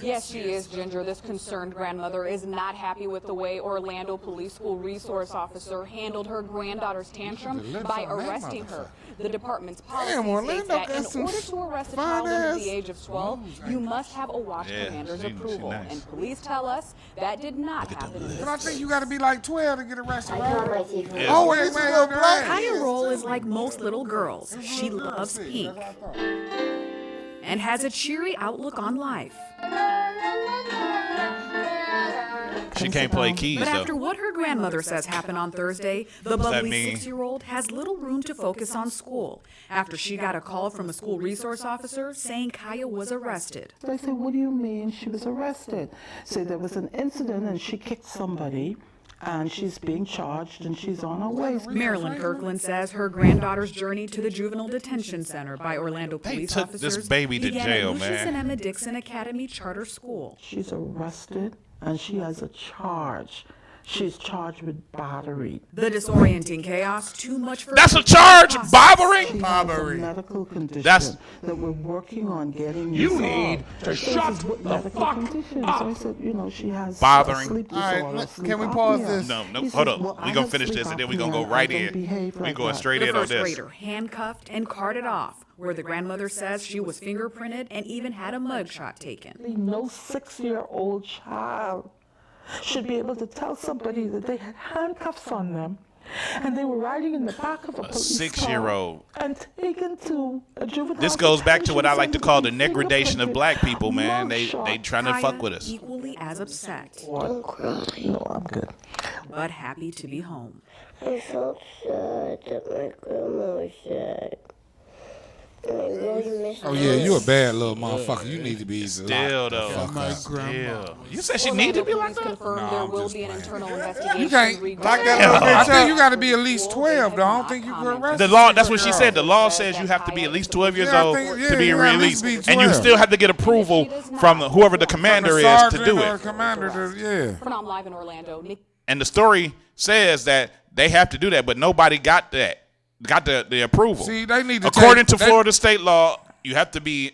Yes, she is, Ginger. This concerned grandmother is not happy with the way Orlando Police School resource officer handled her granddaughter's tantrum by arresting her. The department's policy states that in order to arrest a child under the age of 12, you must have a watch commander's approval. Nice. And police tell us that did not happen in this But I think you got to be like 12 to get arrested. Oh, wait, Kaya Roll is like most little girls. She loves pink and has a cheery outlook on life. She She can't play keys, But though. after what her grandmother says happened on Thursday, the What's that bubbly mean? 6-year-old has little room to focus on school after she got a call from a school resource officer saying Kaya was arrested. They said, what do you mean she was arrested? So there was an incident and she kicked somebody and she's being charged and she's on her way. Marilyn Kirkland says her granddaughter's journey to the juvenile detention center by Orlando police took officers this baby to began jail, at Lucius man. and Emma Dixon Academy Charter School. She's arrested and she has a charge. She's charged with battery. The disorienting chaos, too much for That's a charge, battery. She has a medical condition that we're working on getting You resolved. need to So shut this is what the medical fuck condition. up. So I said, you know, she has Bothering. sleep All right, disorder. sleep can we pause apnea. this? No, He hold said, up. well, We I gonna have finish sleep this and then we gonna apnea. go right I don't in. behave We like going that. straight The in on first this. grader handcuffed and carted off, where the grandmother says she was fingerprinted and even had a mugshot taken. No 6-year-old child should be able to tell somebody that they had handcuffs on them and they were riding in the back of a police 6-year-old. car and taken to a juvenile This goes back to what I like to call the detention degradation of black people, man. They mugshot. trying to fuck with us. Equally as upset, No, I'm good. but happy to be home. I'm so sad that my grandma was sad. I really miss Oh yeah, you a bad little motherfucker. You need to be Still though. Still. You said she need to be like that? Confirmed there will be an internal investigation. You can't regarding- I think you got to be at least 12 though. I don't think you can arrest. The law, that's what she said. The law says you have to be at least 12 years Yeah, I old think- yeah, to be you gotta at least released. be And you 12. still have to get approval from whoever the commander is to sergeant do or it. commander to, yeah. For now, I'm live in Orlando. Nick And the story says that they have to do that, but nobody got that. Got the approval. See, they need to According take- to Florida state law, you have to be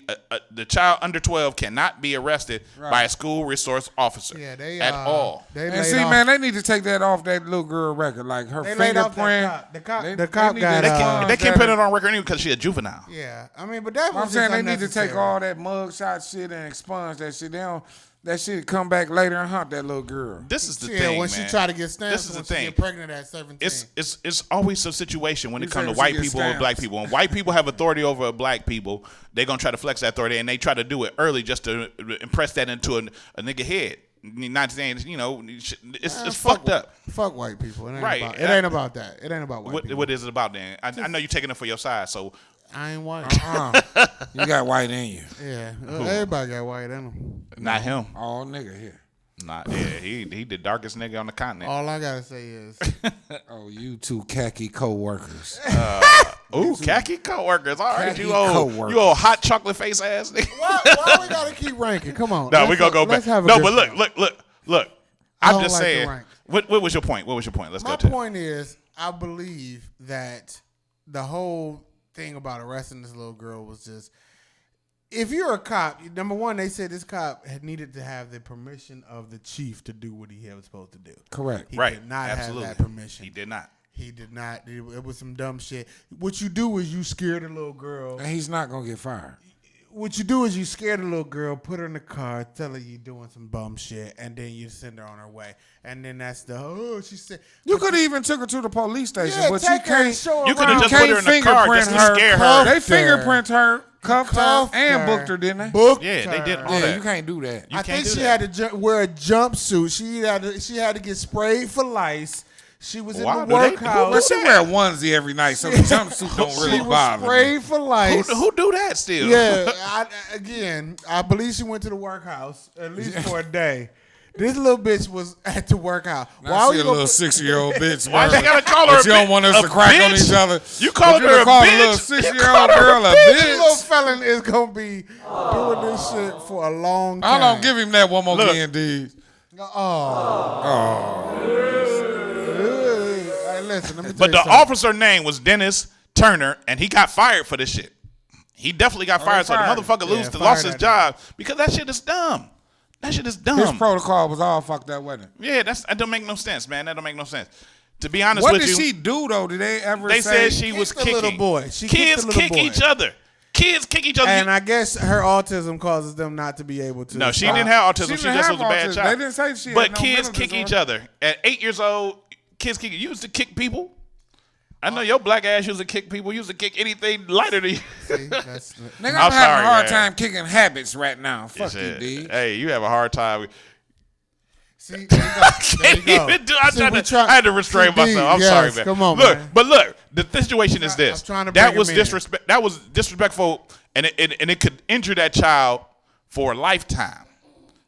the child under 12 cannot be arrested by a school resource officer at all. And see, man, they need to take that off that little girl record, like her They laid off that fingerprint. cop. They- The cop they got. need to- They can't put it on record anyway because she's a juvenile. Yeah, I mean, but that was I'm saying just they need to take unnecessary. all that mugshot shit and expunge that shit. They don't. That shit come back later and hunt that little girl. This is the Yeah, thing, when man. she try to get stamped, This is the when she thing. get pregnant at 17. It's always a situation when You it comes to say white she get people and stamped. black people. When white people have authority over black people, they're gonna try to flex that authority, and they try to do it early just to impress that into a nigga head. Not saying, you know, it's fucked up. Fuck white people. It ain't Right. About, it ain't about that. It ain't about white people. What is it about then? I know you're taking it for your side, so I ain't white. You got white in you. Yeah, Who? everybody got white in them. not him. All nigga here. Not yeah. He the darkest nigga on the continent. All I gotta say is, Oh, you two khaki co-workers. Ooh, khaki coworkers. All right, Khaki you old hot chocolate face ass nigga. why we gotta keep ranking? Come on. No, we gonna go back. Let's have a No, good but look. I I'm don't just like the saying. rank. What was your point? What was your point? Let's My go to it. point is, I believe that the whole thing about arresting this little girl was just, if you're a cop, number one, they said this cop had needed to have the permission of the chief to do what he was supposed to do. Correct. He Right. did not Absolutely. have that permission. He did not. He did not. It was some dumb shit. What you do is you scare the little girl. And he's not gonna get fired. What you do is you scare the little girl, put her in the car, tell her you're doing some bum shit, and then you send her on her way. And then that's she said. You could have even took her to the police station, Yeah, but you take her and can't. show her You coulda around. just put her in the car just to scare her. They fingerprint her, cuffed her, and her. booked her, didn't they? Booked Yeah, they did her. all Yeah, that. you can't do that. You I can't think do she that. had to wear a jumpsuit. She had to get sprayed for lice. She was Why in do the they- workhouse. But she wear a onesie every night, so the jumpsuit don't really She was bother me. sprayed for lice. Who do that still? Yeah, I believe she went to the workhouse at least for a day. This little bitch was at the workhouse. Now she a little 6-year-old bitch. Why man. you gotta call her But you a don't want us a to crack on bitch? each other. You calling But her a call bitch? little You 6-year-old called her girl a This little bitch. felon is gonna be doing this shit for a long time. Hold on, give him that one more Look. again, D. Hey, listen, let me tell But you the something. officer name was Dennis Turner, and he got fired for this shit. He definitely got fired, so the fired him. motherfucker Yeah, lost fired his that job because that shit is dumb. That shit is dumb. His protocol was all fucked up, wasn't it? Yeah, that don't make no sense, man. That don't make no sense. To be honest What with did you, she do though? Did they ever they say said she was Kicked the kicking. little boy. She Kids kicked the little kick boy. each other. Kids kick each other. And I guess her autism causes them not to be able to. No, she didn't have autism. She didn't just have was a bad autism. child. They didn't say she had But no kids mental kick each disorder. other. At 8 years old, kids kick. You used to kick people. I know your black ass used to kick people. You used to kick anything lighter than you. Nigga, I'm I'm having sorry, a hard man. time kicking habits right now. Fuck you, Shit. D. Hey, you have a hard time. See, there you go. I had to restrain myself. I'm sorry, man. Come on, look, man. But look, the situation is this. That was disrespect. That was disrespectful, and it could injure that child for a lifetime.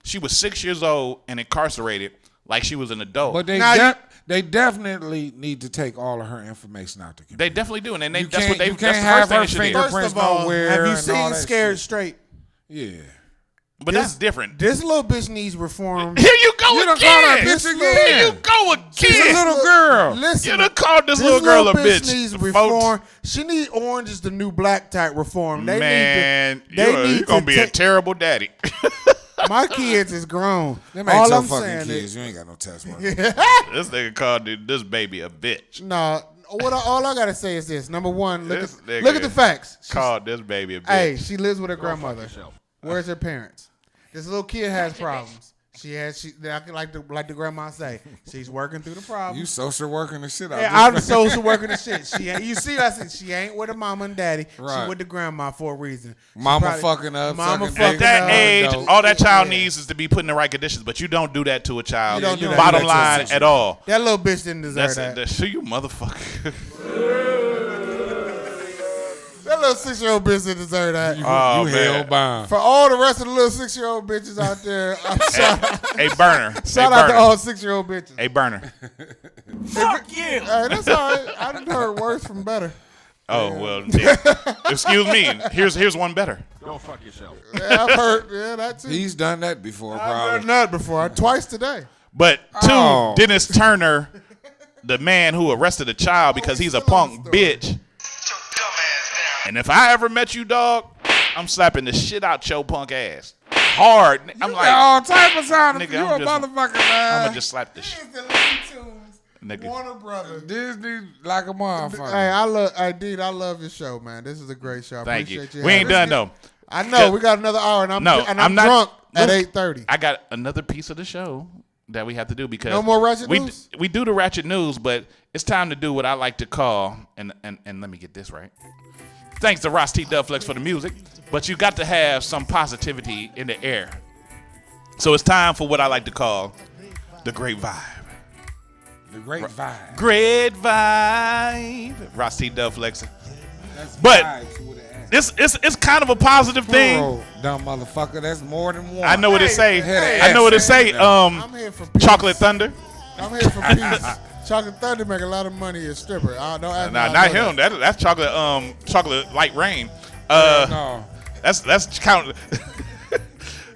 She was 6 years old and incarcerated like she was an adult. But they definitely need to take all of her information out the computer. They definitely do, and that's you what they. You That's can't the have first thing her they should do. fingerprints First of all, nowhere. have you and all seen that Scared shit. Straight? Yeah. But that's different. This little bitch needs reform. Here you go You done again. called her a bitch again. Here you go again. She's a little girl. Listen, You done called this little girl a bitch. Needs reform. She need Orange is the New Black type reform. They Man, need to, you're going to be a terrible daddy. My kids is grown. Them ain't All your I'm fucking saying kids. is, You ain't got no test work. This nigga called this baby a bitch. no. All I gotta say is this. Number one, look This at nigga the facts. Called this baby a bitch. Hey, she lives with her grandmother. Where's her parents? This little kid has problems. Like the grandma say, she's working through the problem. You social working the shit out. Yeah, I'm social working the shit. You see, I said she ain't with her mama and daddy. Right. She with the grandma for a reason. Mama fucking up. Mama sucking fucking At that up. age, dope. all that child needs is to be put in the right conditions, but you don't do that to a child. You don't do that. Bottom You do that to a line, 6-year-old. at all. That little bitch didn't deserve that. That's you motherfucker. That little 6-year-old bitch didn't deserve that. You Oh, hell man. bound. For all the rest of the little 6-year-old bitches out there, Hey, burner. shout Hey, out to burner. all 6-year-old bitches. Hey, burner. Fuck you! Hey, that's all right. I done heard worse from better. Oh well. Yeah. Excuse me. Here's one better. Go fuck yourself. Yeah, I've heard. Yeah, that too. He's done that before, I've probably. done that before. Twice today. But two, Oh. Dennis Turner, the man who arrested a child because he's a punk bitch. And if I ever met you, dog, I'm slapping the shit out your punk ass. Hard. I'm like, all type of sound. nigga, You I'm a just- motherfucker, I'm man. gonna just slap the shit. Nigga. Warner Brothers. Disney like a motherfucker. Hey, I love your show, man. This is a great show. I Thank you. appreciate We ain't done though. I know we got another hour, and I'm No, I'm not drunk at look, 8:30. I got another piece of the show that we have to do because No more Ratchet News? We do the Ratchet News, but it's time to do what I like to call and let me get this right. Thanks to Ross T. Dubflex for the music, but you got to have some positivity in the air. So it's time for what I like to call the great vibe. The great vibe. Great vibe. Ross T. Dubflex. That's But vibes with an ass. it's kind of a positive thing. Plural, dumb motherfucker. That's more than one. I know what it say. Hey, I know what it say. I'm here for peace. Chocolate Thunder. I'm here for peace. Chocolate Thunder make a lot of money as stripper. Don't ask me Nah, how I not know him. That's chocolate light rain. No. That's count.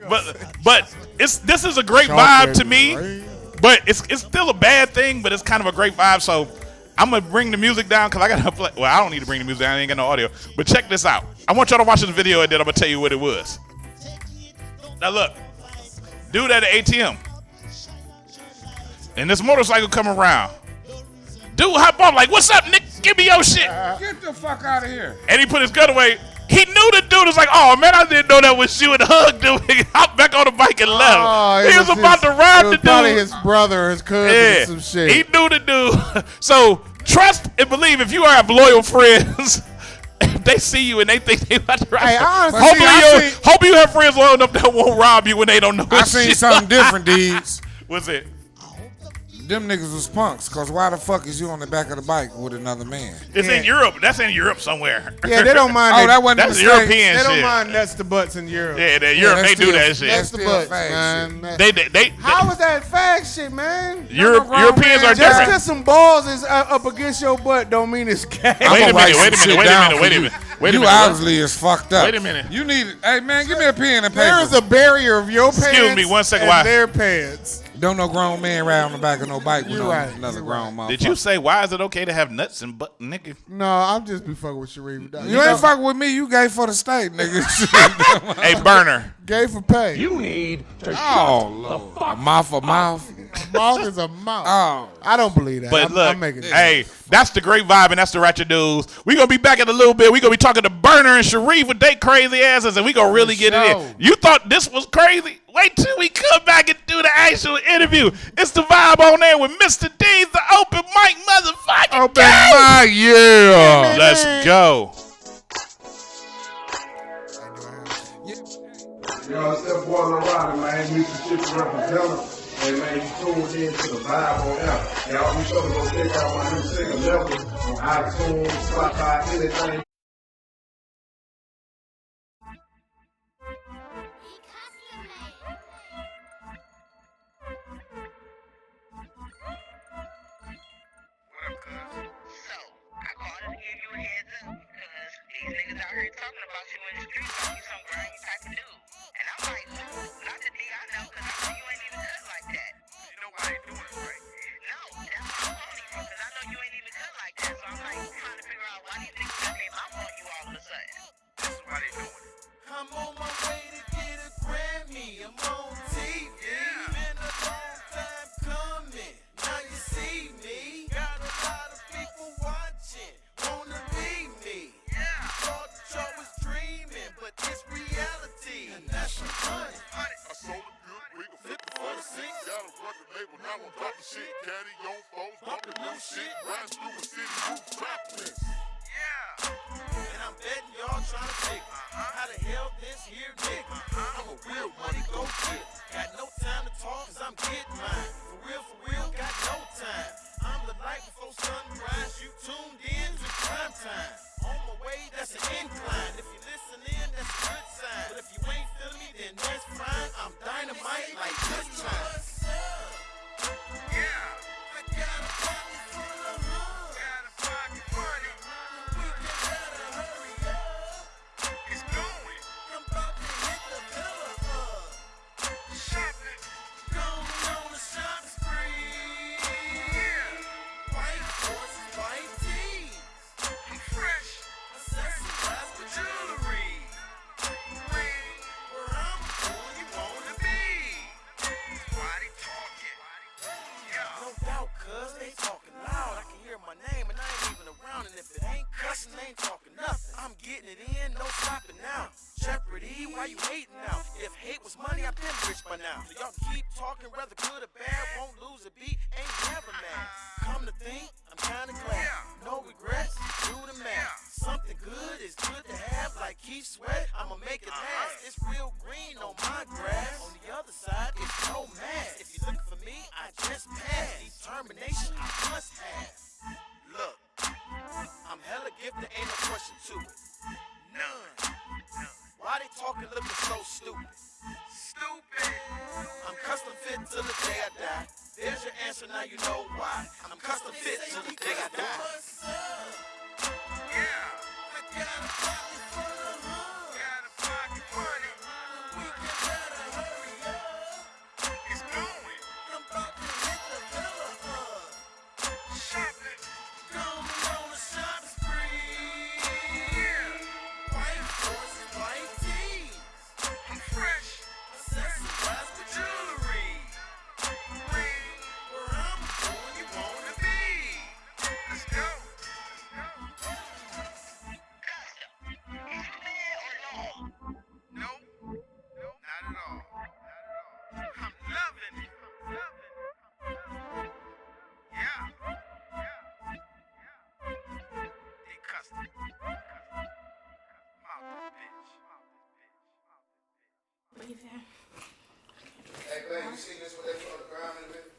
but this is a great vibe Chocolate to me. rain. But it's still a bad thing, but it's kind of a great vibe. So I'm gonna bring the music down because I gotta play. Well, I don't need to bring the music down. I ain't got no audio. But check this out. I want y'all to watch this video and then I'm gonna tell you what it was. Now look, dude at the ATM, and this motorcycle come around. Dude hop on like, "What's up, Nick? Give me your shit." Get the fuck out of here. And he put his gun away. He knew the dude was like, "Oh man, I didn't know that was you," and hugged him. He hopped back on the bike and left. Oh, He was about to ride the dude. Probably his brother or his cousin or some shit. He knew the dude. So trust and believe if you have loyal friends, if they see you and they think they about to ride. Hey, honestly, Hope you have friends loyal enough that won't rob you when they don't know. I what seen shit. something different, Deeds. What's it? Them niggas was punks, cause why the fuck is you on the back of the bike with another man? It's in Europe. That's in Europe somewhere. Yeah, they don't mind. Oh, that wasn't That's in the States. European They don't shit. mind nuts to butts in Europe. Yeah, Europe they do that shit. Nuts to still butts, fag man. They How is that fag shit, man? Europeans are Just different. because some balls is up against your butt don't mean it's gay. Wait a minute. You obviously is fucked up. Wait a minute. You need, hey man, give me a pen and paper. There is a barrier of your pants Excuse me, 1 second, and why? their pants. Don't no grown man ride on the back of no bike with You no, right, another you grown motherfucker. Did you say why is it okay to have nuts and butt, nigga? No, I'm just be fucking with Sharif. You ain't fucking with me. You gay for the state, nigga. Hey, burner. Gay for pay. You need to Oh Lord, a mouth for mouth. Mouth is a mouth. Oh, I don't believe that. But look, I'm making it. hey, that's the great vibe and that's the Ratchet News. We gonna be back in a little bit. We gonna be talking to Burner and Sharif with they crazy asses, and we gonna really get it in. You thought this was crazy? Wait till we come back and do the actual interview. It's the vibe on there with Mr. D's, the open mic motherfucker. Open mic, yeah. Let's go. Yo, it's that boy Loretta, man. Mr. Chief representative. Hey man, you tuned in to the Vibe on air. Y'all be sure to go check out my new single Level on iTunes, Spotify, anything. These niggas out here talking about you in the streets like you some grimy type of dude. And I'm like, not the D I know, cause I know you ain't even cut like that. You know why they doing it, right? No, that's why I'm calling you from, cause I know you ain't even cut like that. So I'm like trying to figure out why these niggas got their mouth on you all of a sudden. This is why they doing it. I'm on my way to get a Grammy. I'm on TV. Been a long time coming. Now you see me. Got a lot of people watching. Wanna be me. Thought that y'all was dreaming, but it's reality. And that's some money. I sold a good rig of 50 for the six. Got a record label, now I'm dropping shit. Caddy on foes, bumping new shit. Riding through the city, roof trapping. And I'm betting y'all trying to figure how the hell this here nigga. I'm a real money go get. Got no time to talk, cause I'm getting mine. For real, got no time. I'm the light before sunrise. You tuned in to prime time. On my way, that's an incline. If you listen in, that's a good sign. But if you ain't feeling me, then that's fine. I'm dynamite like good time. I got a pocket full of love. Got a pocket money. We can better hurry up. It's going. I'm about to hit the pillar up. Shopping. Going on a shopping spree. White horses, white tees. I'm fresh. Accessorized with jewelry. Where I'm going, you wanna be. Why they talking? No doubt, cuz they talking loud. I can hear my name and I ain't even around. And if it ain't cussing, they ain't talking nothing. I'm getting it in, no stopping now. Jeopardy, why you hating now? If hate was money, I've been rich by now. So y'all keep talking, whether good or bad, won't lose a beat, ain't never mad. Come to think, I'm kinda glad. No regrets, do the math. Something good is good to have, like Keith Sweat, I'ma make it last. It's real green on my grass. On the other side, it's no mad. If you're looking for me, I just passed. Determination, I must have. Look, I'm hella gifted, ain't no question to it. None. Why they talking looking so stupid? Stupid. I'm custom fit till the day I die. There's your answer, now you know why. I'm custom fit till the day I die. I got a pocket full of love. Got a pocket money. We can better hurry up. It's going. I'm about to hit the pillar up. Shopping. Going on a shopping spree. White horses, white tees. I'm fresh. Accessorized with jewelry. Where I'm going, you wanna be. Let's go. Nope. Not at all. I'm loving it. Yeah. They custom. Mouth this bitch. Hey, babe, you see this what they put on the ground in a minute?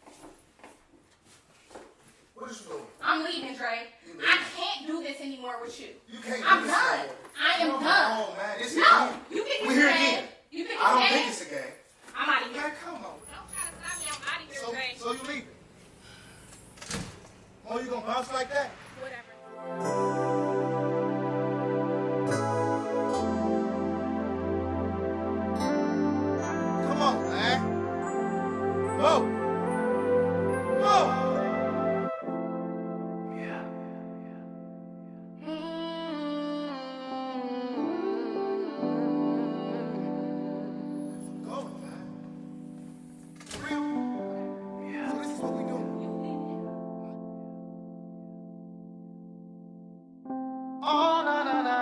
What is you doing? I'm leaving, Dre. I can't do this anymore with you. You can't I'm do this done. anymore. I am Come done. on, man. This is No, a game. you think We're it's here a game? again. You think I don't it's a think game? it's a game. I'm out of here. Man, come on. Don't try to stop me. I'm out of here, Dre. So you leaving? Oh, you gonna bounce like that? Whatever. Come on, man. Go. Go. Oh, na na na.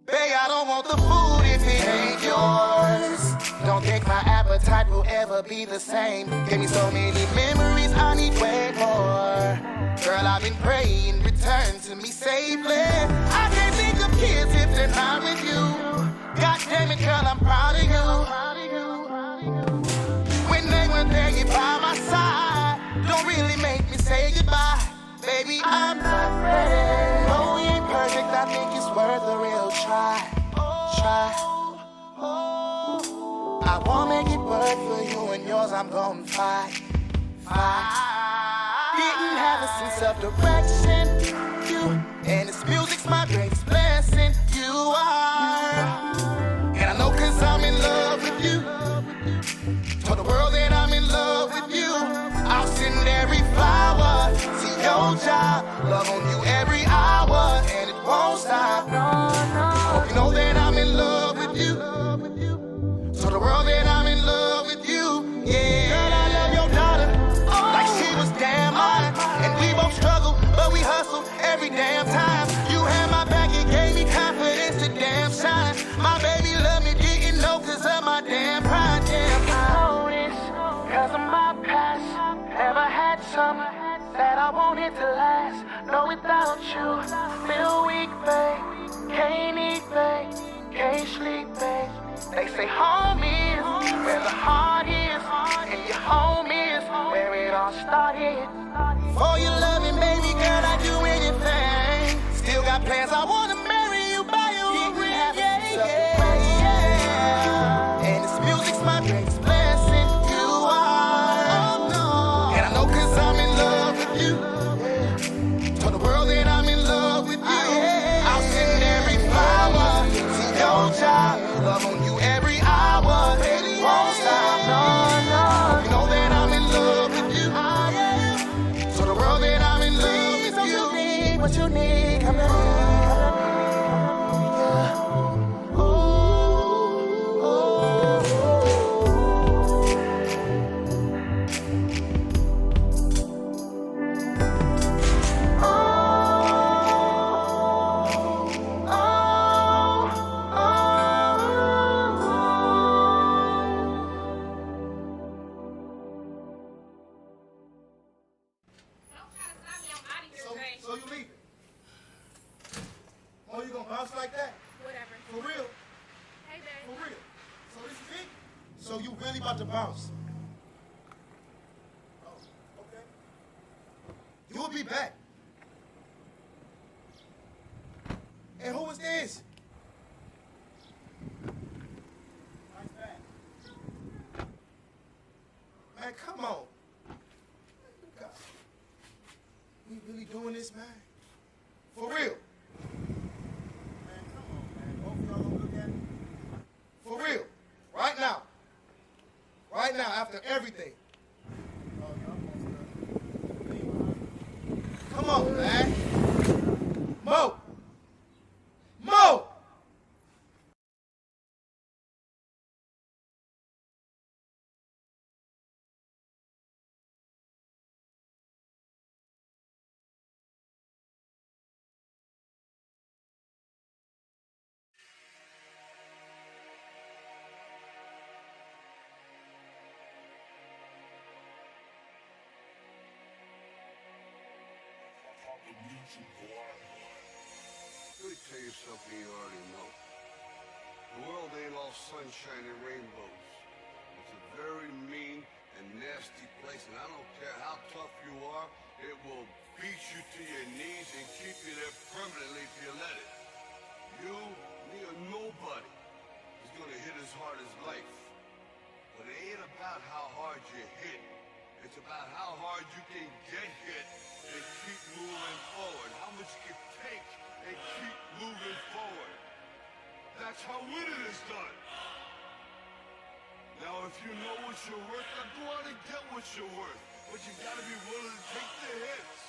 Babe, I don't want the food if it ain't yours. Don't think my appetite will ever be the same. Gave me so many memories, I need way more. Girl, I've been praying, return to me safely. I can't think of kids if they're not with you. Got damn it, girl, I'm proud of you. When they were there, you by my side. Don't really make me say goodbye. Baby, I'm not ready. No, we ain't perfect, I think it's worth a real try. I won't make it work for you and yours, I'm gonna fight. Didn't have a sense of direction, you, and this music's my greatest blessing, you are. And I know 'cause I'm in love with you. Told the world that I'm in love with you. I'll send every flower to your job. Love on you every hour, and it won't stop. Hope you know that I'm in love with you. Told the world that I'm in love with you. Yeah. Girl, I love your daughter like she was damn mine. And we both struggle, but we hustle every damn time. You had my back, it gave me confidence to damn shine. My baby love me, didn't know 'cause of my damn pride, damn pride. Cause of my past, never had something that I wanted to last. No, without you, feel weak, babe. Can't eat, babe. Can't sleep, babe. They say home is where the heart is, and your home is where it all started. For your loving, baby girl, I'd do anything. Still got plans, I wanna marry you by your ring. And this music's my greatest blessing. You are. And I know 'cause I'm in love with you. Told the world that I'm in love with you. I'll send every flower to your job. Love on you every hour, and it won't stop. No. You know that I'm in love with you. Told the world that I'm in love with you. What you need, come to me. So you leaving? Oh, you gonna bounce like that? Whatever. For real? Hey, babe. For real? So this is it? So you really about to bounce? Oh, okay. You'll be back. And who is this? Nice bag. Man, come on. God. We really doing this, man? For real? Man, come on, man. Both of y'all gonna look at me? For real? Right now. Right now, after everything. Oh, y'all gonna come on, man. Mo! Mo! Let me tell you something you already know. The world ain't all sunshine and rainbows. It's a very mean and nasty place, and I don't care how tough you are, it will beat you to your knees and keep you there permanently if you let it. You, me, or nobody is gonna hit as hard as life. But it ain't about how hard you hit. It's about how hard you can get hit and keep moving forward. How much you can take and keep moving forward. That's how winning is done. Now, if you know what you're worth, then go out and get what you're worth. But you gotta be willing to take the hits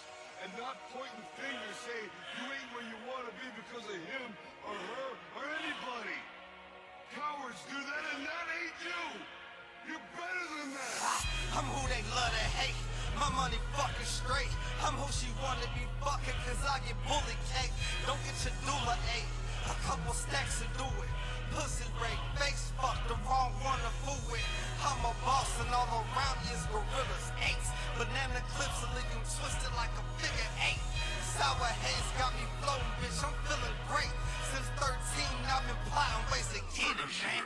and not pointing fingers saying you ain't where you want to be because of him or her or anybody. Cowards do that, and that ain't you. You're better than that. I'm who they love to hate. My money fucking straight. I'm who she wanna be fucking, cause I get bully cake. Don't get your doula ate. A couple stacks to do it. Pussy rape, face fuck, the wrong one to fool with. I'm a boss and all around me is gorillas, apes. Banana clips will leave you twisted like a figure eight. sour haze got me floating, bitch. I'm feeling great. Since 13, I've been plotting ways to get it, man.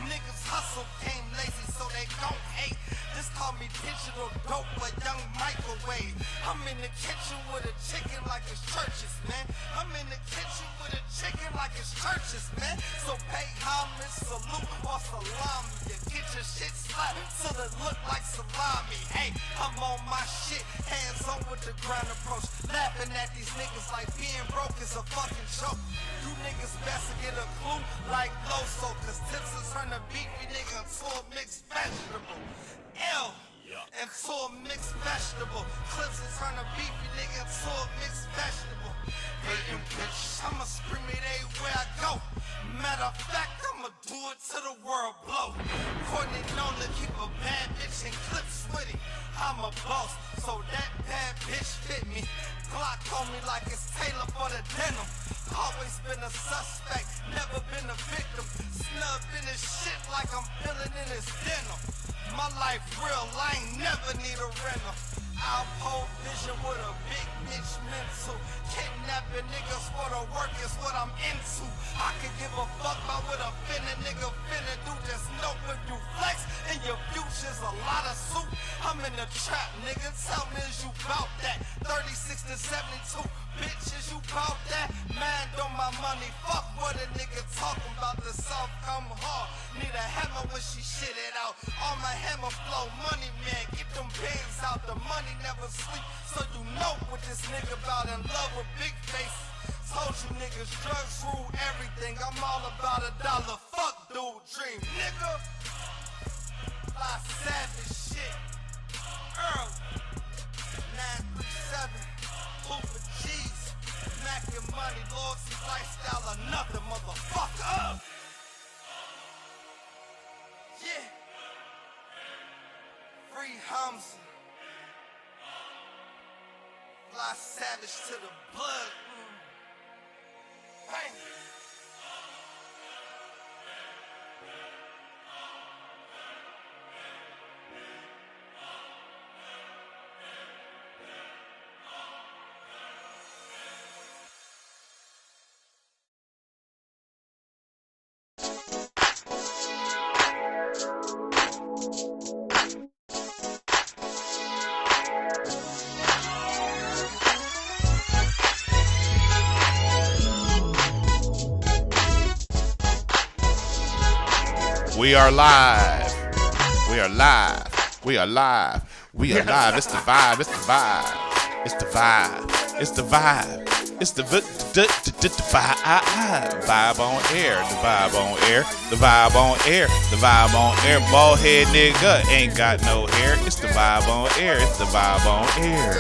Niggas hustle, came lazy, so they don't hate. This call me digital dope, but young microwave. I'm in the kitchen with a chicken like it's churches, man. I'm in the kitchen with a chicken like it's churches, man. So pay homage, salute, or salami. You get your shit slapped till it look like salami. Hey, I'm on my shit, hands on with the ground approach. Laughing at these niggas like being broke is a fucking joke. You niggas best to get a clue like Loso, cause tips is turn a beefy nigga into a mixed vegetable. L into a mixed vegetable. Clips is turn a beefy nigga into a mixed vegetable. Hating bitch, I'ma scream it everywhere I go. Matter of fact, I'ma do it till the world blow. Courtney known to keep a bad bitch in clips with it. I'm a boss, so that bad bitch fit me. Glock on me like it's Taylor for the denim. Always been a suspect, never been a victim. Snub in his shit like I'm feeling in his denim. My life real, I ain't never need a rental. I'll hold vision with a big bitch mental. Kidnapping niggas for the work is what I'm into. I can give a fuck about what a finna nigga finna do. Just know if you flex and your future's a lot of soup. I'm in the trap, nigga. Tell me is you bout that? 36 to 72, bitch, is you bout that? Mind on my money, fuck what a nigga talking about. The South come hard. Need a hammer when she shit it out. All my hammer flow, money man, get them bands out. The money never sleep, so you know what this nigga about. In love with big faces. Told you niggas drugs rule everything. I'm all about a dollar. Fuck dude dream, nigga. Fly savage shit. Earl 937. Hooper G's. Mackin' money, loyalty, lifestyle, another motherfucker. Yeah. Free Hamza. Fly savage to the blood. Bang. We are live. We are live. We are live. We are live. It's the vibe. It's the vibe. It's the vibe. It's the vibe. It's the vibe. Vibe on air. The vibe on air. The vibe on air. The vibe on air. Bald head nigga ain't got no hair. It's the vibe on air. It's the vibe on air.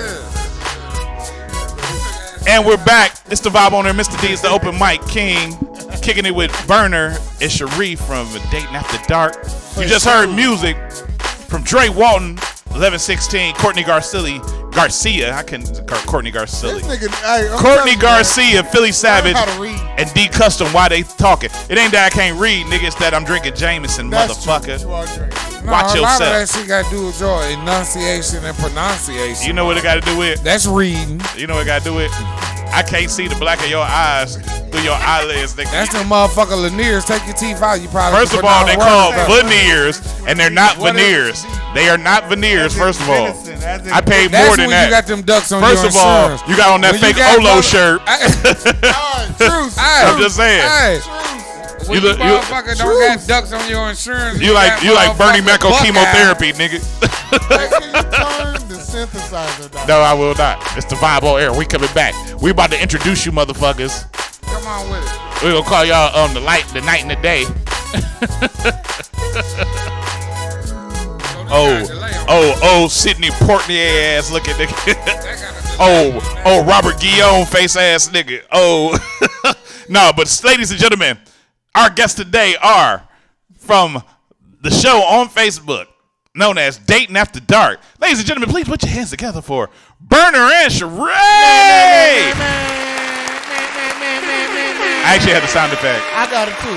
And we're back. It's the vibe on air. Mr. D is the open mic king. Kicking it with Burner and Sharif from Dating After Dark. You just heard music from Dre Walton, 1116, Courtney Garcia. Courtney Garcia. Courtney Garcia, Philly Savage, and D Custom. Why they talking? It ain't that I can't read, nigga. It's that I'm drinking Jameson, motherfucker. Watch yourself. A lot of that shit got to do with your enunciation and pronunciation. You know what it got to do with? That's reading. You know what it got to do with? I can't see the black of your eyes through your eyelids. That's the motherfucker veneers. Take your teeth out. You probably. First of all, they call veneers, and they're not veneers. They are not veneers. First of all, I paid more than that. You got them ducks on First your of all, insurance. you got on that fake Olo shirt. I'm just saying. You motherfucker don't got ducks on your insurance. You like Bernie Mac on chemotherapy, nigga. Turn the synthesizer down. No, I will not. It's the vibe on air. We coming back. We about to introduce you, motherfuckers. Come on with it. We gonna call y'all on the night and the day. Sidney Portnier ass looking nigga. Robert Guillaume face ass nigga. No, but ladies and gentlemen, our guests today are from the show on Facebook known as Dating After Dark. Ladies and gentlemen, please put your hands together for Burner and Sheree. I actually had the sound effect. I got it too.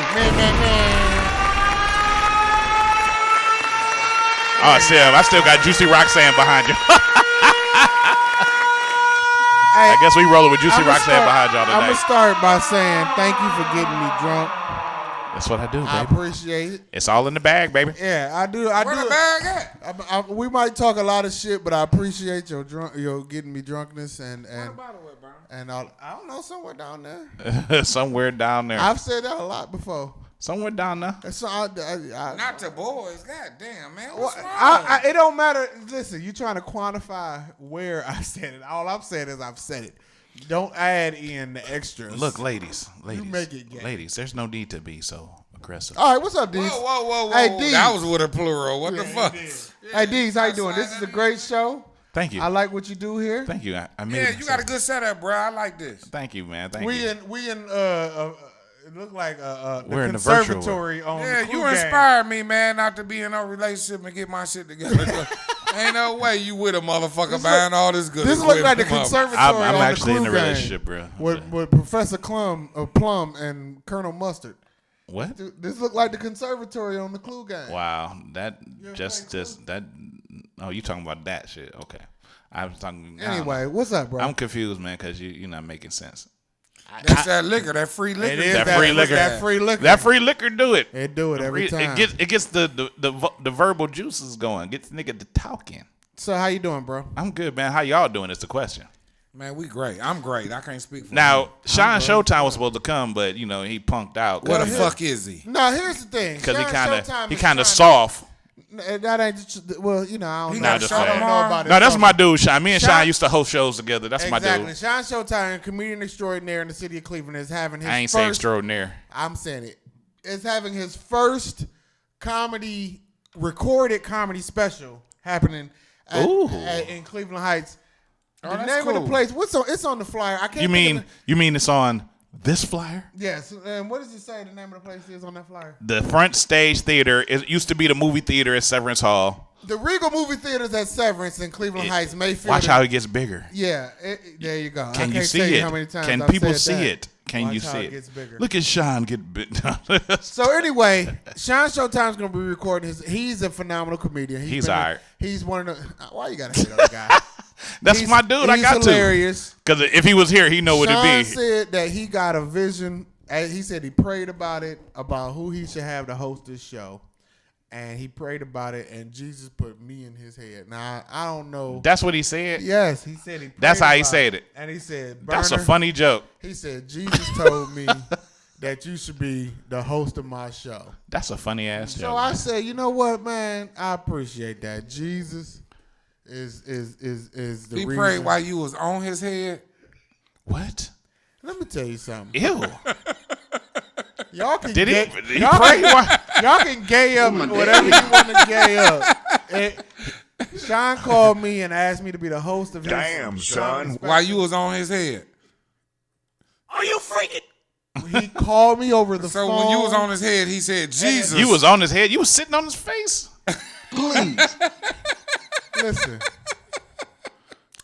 Oh, Sam, I still got Juicy Roxanne behind you. I guess we rolling with Juicy Roxanne behind y'all today. I'm going to start by saying thank you for getting me drunk. That's what I do, baby. I appreciate it. It's all in the bag, baby. Yeah, I do. Where the bag at? We might talk a lot of shit, but I appreciate your getting me drunkenness and all. I don't know, somewhere down there. Somewhere down there. I've said that a lot before. Somewhere down there. Not to boys. God damn, man. What's wrong? It don't matter. Listen, you trying to quantify where I said it. All I'm saying is I've said it. Don't add in the extras. Look, ladies, You make it gay. ladies, there's no need to be so aggressive. All right, what's up, Deez? Whoa. Hey, Deez. That was with a plural. What the fuck? Hey, Deez, how you doing? This is a great show. Thank you. I like what you do here. Thank you. I made Yeah, it you got a good setup, bro. I like this. Thank you, man. Thank We you. in it looked like the We're in the virtual conservatory on Yeah, the Clue you Gang. inspired me, man, not to be in a relationship and get my shit together. Ain't no way you with a motherfucker buying all this good. This looks like the equipment. conservatory I'm on actually the in Clue a Gang relationship, bro. with Professor Plum and Colonel Mustard. What? This look like the conservatory on the Clue Gang. Wow, that just that. Oh, you talking about that shit? Okay, I was talking. Anyway, what's up, bro? I'm confused, man, because you're not making sense. That's that liquor, that free liquor. It is that free liquor. That free liquor. That free liquor do it. It do it every time. It gets the verbal juices going. Gets nigga to talking. So how you doing, bro? I'm good, man. How y'all doing? Is the question. Man, we great. I'm great. I can't speak for Now, him. Sean Showtime was supposed to come, but he punked out. Where the fuck is he? No, here's the thing. Because Showtime he is kind of trying soft. That ain't well, I don't He know. got a just show saying. tomorrow? about it. No, that's my dude, Sean. Me and Sean- Sean used to host shows together. That's my Exactly. dude. Sean Showtime, comedian extraordinaire in the city of Cleveland, is having his I ain't first. saying extraordinaire. I'm saying it. Is having his first recorded comedy special happening in Cleveland Heights. The that's name of cool. the place. It's on the flyer. I can't. You think of mean it's on this flyer? Yes. And what does it say? The name of the place is on that flyer. The Front Stage Theater. It used to be the movie theater at Severance Hall. The Regal Movie Theaters at Severance in Cleveland Heights, Mayfield. Watch how it gets bigger. Yeah, there you go. Can I you can't see tell you it? how many times Can I've people said see that. it? Can Watch you how see it it? gets bigger. Look at Sean get bit. So anyway, Sean Showtime's gonna be recording he's a phenomenal comedian. He's all right. He's one of the. Why you gotta hate on the guy? That's my dude. I He's got hilarious. Because if he was here, he know what Sean it'd be. said that he got a vision. He said he prayed about it, about who he should have to host this show. And he prayed about it, and Jesus put me in his head. Now, I don't know. That's what he said? Yes, he said he prayed That's how he about said it. And he said, That's a Burner, funny joke. He said, Jesus told me that you should be the host of my show. That's a funny ass So joke. I said, you know what, man? I appreciate that. Jesus is the He reason. prayed while you was on his head. What? Let me tell you something. Ew. Y'all can Did he? gay, Did he y'all, pray? y'all can gay up whatever you want to gay up. Sean called me and asked me to be the host of his. Damn, son. While you was on his head. Are you freaking? He called me over the So phone. when you was on his head, he said, Jesus. You was on his head. You was sitting on his face. Please. Listen.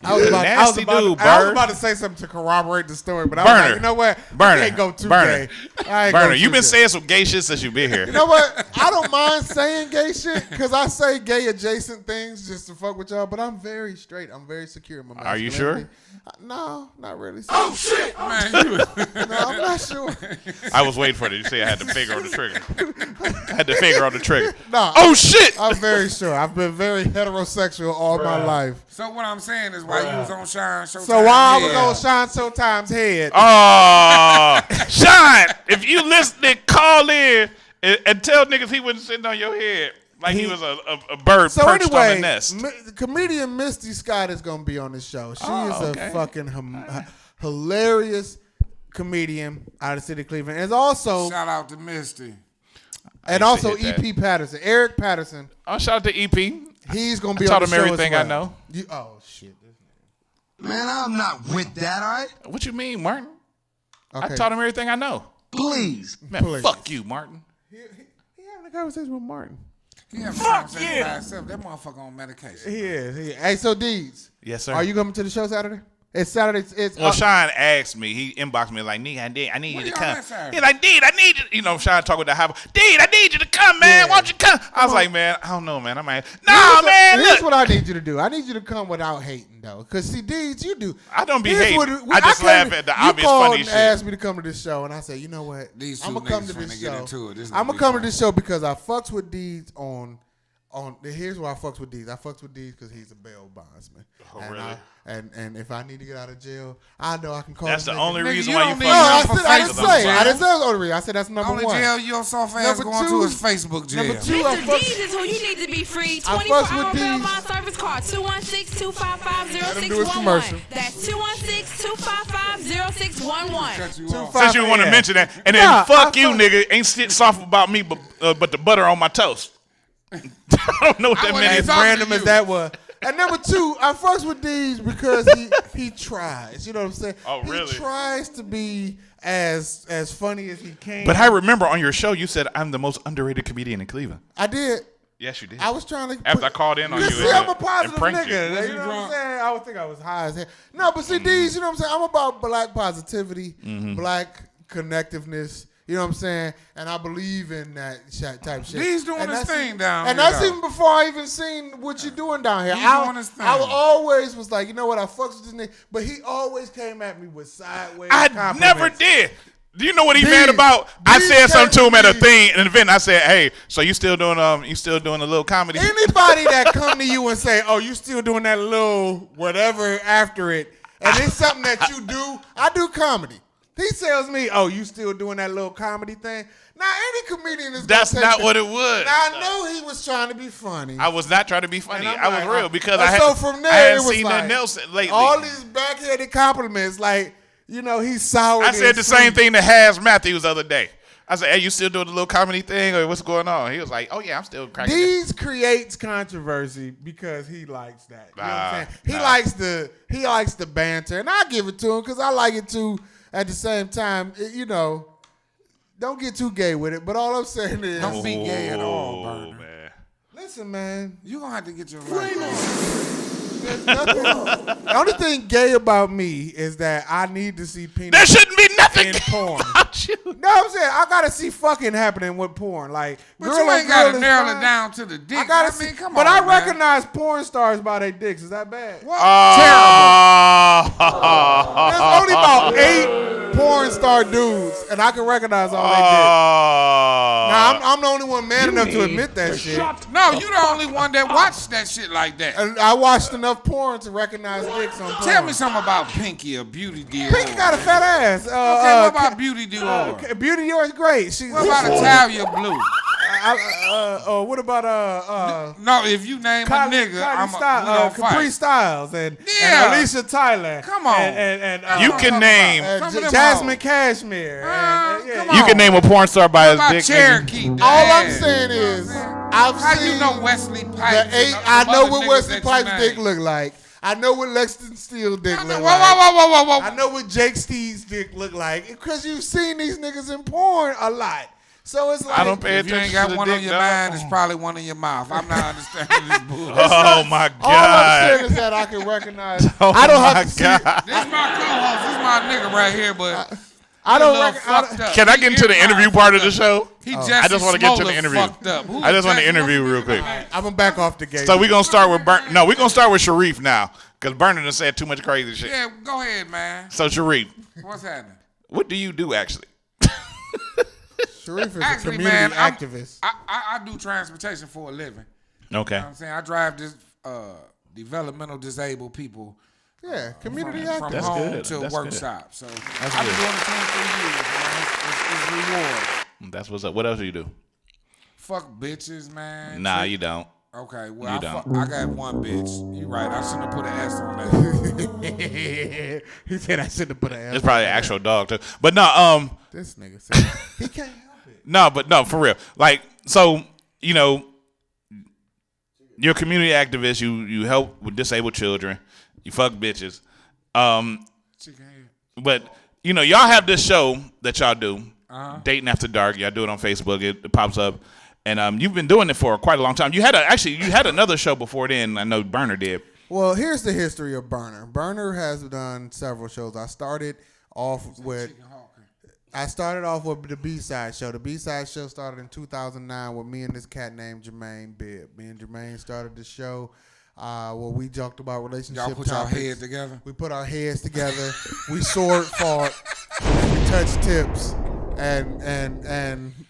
You a nasty dude, I was Bird. about to say something to corroborate the story, but I Burner. was like, you know what? Burner. I can't go too Burner. gay. I ain't Burner, go you too been gay. saying some gay shit since you been here. You know what? I don't mind saying gay shit because I say gay adjacent things just to fuck with y'all, but I'm very straight. I'm very secure in my Are you masculinity. sure? No, not really. Oh, shit. Man, you. No, I'm not sure. I was waiting for it. You say I had the finger on the trigger. I had the finger on the trigger. No. Oh, shit. I'm very sure. I've been very heterosexual all my life. So what I'm saying is while you was on Sean Showtime. So while I was on Sean Showtime's head. Oh, Sean, if you listening, call in and tell niggas he wasn't sitting on your head like he was a bird So perched anyway, on a nest. Comedian Misty Scott is going to be on this show. She is okay. a fucking hilarious comedian out of the city of Cleveland. And also, Shout out to Misty. and also EP Patterson, Eric Patterson. Oh, shout out to EP. He's going to be I on taught the him show everything as I well. know. Oh shit! Man, I'm not with that, all right? What you mean, Martin? I Okay. taught him everything I know. Please. Man, Please. fuck you, Martin. He having a conversation with Martin. He having a conversation by himself. That motherfucker on medication. He is. Hey, so Deeds. Yes, sir. Are you coming to the show Saturday? It's Saturday. It's Well, Sean asked me. He inboxed me like, "Nigga, I need you to come." Saturday? He's like, "Deed, I need you." You know, Sean talk with the high. "Deed, I need you to come, man. Why don't you come?" I was like, "Man, I don't know, man. I might." No, man. Here's Look, what I need you to do. I need you to come without hating, though. Because, see, Deeds, you do. I don't be Here's hating. what I just laugh at the obvious you called funny and shit. asked me to come to this show, and I said, you know what? These I'm two gonna come to niggas this finna get show. into it. This I'm gonna gonna be come fun. to this show because I fucks with Deeds on. Here's why I fucks with Deeds. I fucks with Deeds because he's a bail bondsman. Oh, and really? And if I need to get out of jail, I know I can call. That's this the nigga. only Nigga, reason you why don't you need No, fucking. I didn't say. I didn't say that's the only reason. I said that's number Only one. jail your soft ass Number going two- to is Facebook jail. Number two, I Mr. fucks. Deeds is who you need to be free. I 24 fucks with hour bail Deeds. bond service call 216-255-0611. do his commercial. That's 216-255-0611. Since you want to mention that, and then Nah, fuck I you, fuck- nigga. Ain't shit soft about me, but the butter on my toast. I don't know what that wasn't meant. As talking random to as you. that was. And number two, I fucks with Deeds because he tries. You know what I'm saying? Oh, really? He tries to be as funny as he can. But I remember on your show you said I'm the most underrated comedian in Cleveland. I did. Yes, you did. I was trying to. After I called in on you, See, I'm a and positive pranked you. nigga. Was You he know what I'm drunk? saying? I would think I was high as hell. No, but see, Deeds, you know what I'm saying? I'm about black positivity, Mm-hmm. black connectiveness. You know what I'm saying? And I believe in that type shit. He's doing And his that's- thing down And here, that's though. even before I even seen what you're doing down here. He's doing his thing. I always was like, you know what? I fucks with this nigga. But he always came at me with sideways I compliments. never did. Do you know what he Deeds- mad about? I Deeds said something to him at a Deeds. thing, an event. I said, "Hey, so you still doing a little comedy?" Anybody that come to you and say, "Oh, you still doing that little whatever after it," and it's something that you do, I do comedy. He tells me, "Oh, you still doing that little comedy thing?" Now, any comedian is. That's gonna take not that. what it was. Now, I know he was trying to be funny. I was not trying to be funny. And I'm I was like, real because and I had. so from there, I hadn't it was seen like, nothing else lately. all these backhanded compliments, like he's sour. I said the same thing to Has Matthews the other day. I said, "Hey, you still doing the little comedy thing, or what's going on?" He was like, "Oh yeah, I'm still cracking." Deeds creates controversy because he likes that. You know what I'm saying? He likes the banter, and I give it to him because I like it too. At the same time, don't get too gay with it. But all I'm saying is, Don't be gay at all, Burner. Man. Listen, man. You gonna have to get your life. There's nothing. The only thing gay about me is that I need to see penis. There shouldn't be nothing in gay porn. about you. No, I'm saying I gotta see fucking happening with porn. Like, But girl you on ain't gotta girl is narrow fine. it down to the dick. I gotta I see. mean, come but on, I man. recognize porn stars by their dicks. Is that bad? What? There's only about 8 porn star dudes, and I can recognize all their dicks. Now, I'm the only one man enough to admit that shit. No, you the only one that watched that shit like that. And I watched enough porn to recognize dicks on porn. Tell me something about Pinky or Beauty Dior. Pinky got a fat ass. Okay, what about Beauty Dior? Beauty Dior is great. What about Italia Blue? What about No, if you name a nigga, we gonna Capri fight. Styles and Yeah. Alicia Tyler. Come on. And You can name. Some of them Jasmine hoes. Cashmere. Come You on. can name a porn star by What his about dick. nigga. Cherokee? All I'm Dad? saying is, I've How seen you know Wesley Pipes? the and 8. them I know other what niggas Wesley that you Pipes' named? dick look like. I know what Lexington Steele dick Whoa, look whoa, like. whoa. I know what Jake Steve's dick look like because you've seen these niggas in porn a lot. So it's like I don't pay If you ain't attention got to the one on dick, your dog. mind, it's probably one in your mouth. I'm not understanding this bullshit. Oh my God! all I'm saying is that I can recognize. Oh I don't my have to see. God. This my co-host. This my nigga right here, but I he a don't little recognize. fucked up. Can I He get into the is interview fucked part of up. the show? He I just want to get to the interview. Fucked up. Who I just want the Jesse interview Smollett real quick. I'm gonna back off the gate. So we're gonna start with No, we're gonna start with Sharif now, because Burner done said too much crazy shit. Yeah, go ahead, man. So Sharif, What's happening? what do you do actually? Sharif is Actually, a community man, activist. I do transportation for a living. Okay. You know what I'm saying? I drive this developmental disabled people Yeah, community from activist. That's home good. to That's workshop. So That's I've been good. doing it 23 years, man. It's reward. That's what's up. What else do you do? Fuck bitches, man. Nah, Trick- you don't. Okay, well, You don't. I got one bitch. You right. I shouldn't have put an S on that. He said I shouldn't have put an L. It's probably an actual dog too. But no, This nigga said he can't help it. no, for real. Like, so, you know, you're a community activist. You help with disabled children. You fuck bitches. But you know, y'all have this show that y'all do, Dating After Dark. Y'all do it on Facebook. It pops up, and you've been doing it for quite a long time. You had another show before then. I know Burner did. Well, here's the history of Burner. Burner has done several shows. I started off with the B-Side show. The B-Side show started in 2009 with me and this cat named Jermaine Bibb. Me and Jermaine started the show where we joked about relationship Y'all put topics. y'all heads together? We put our heads together. We sword fought. We touched tips. And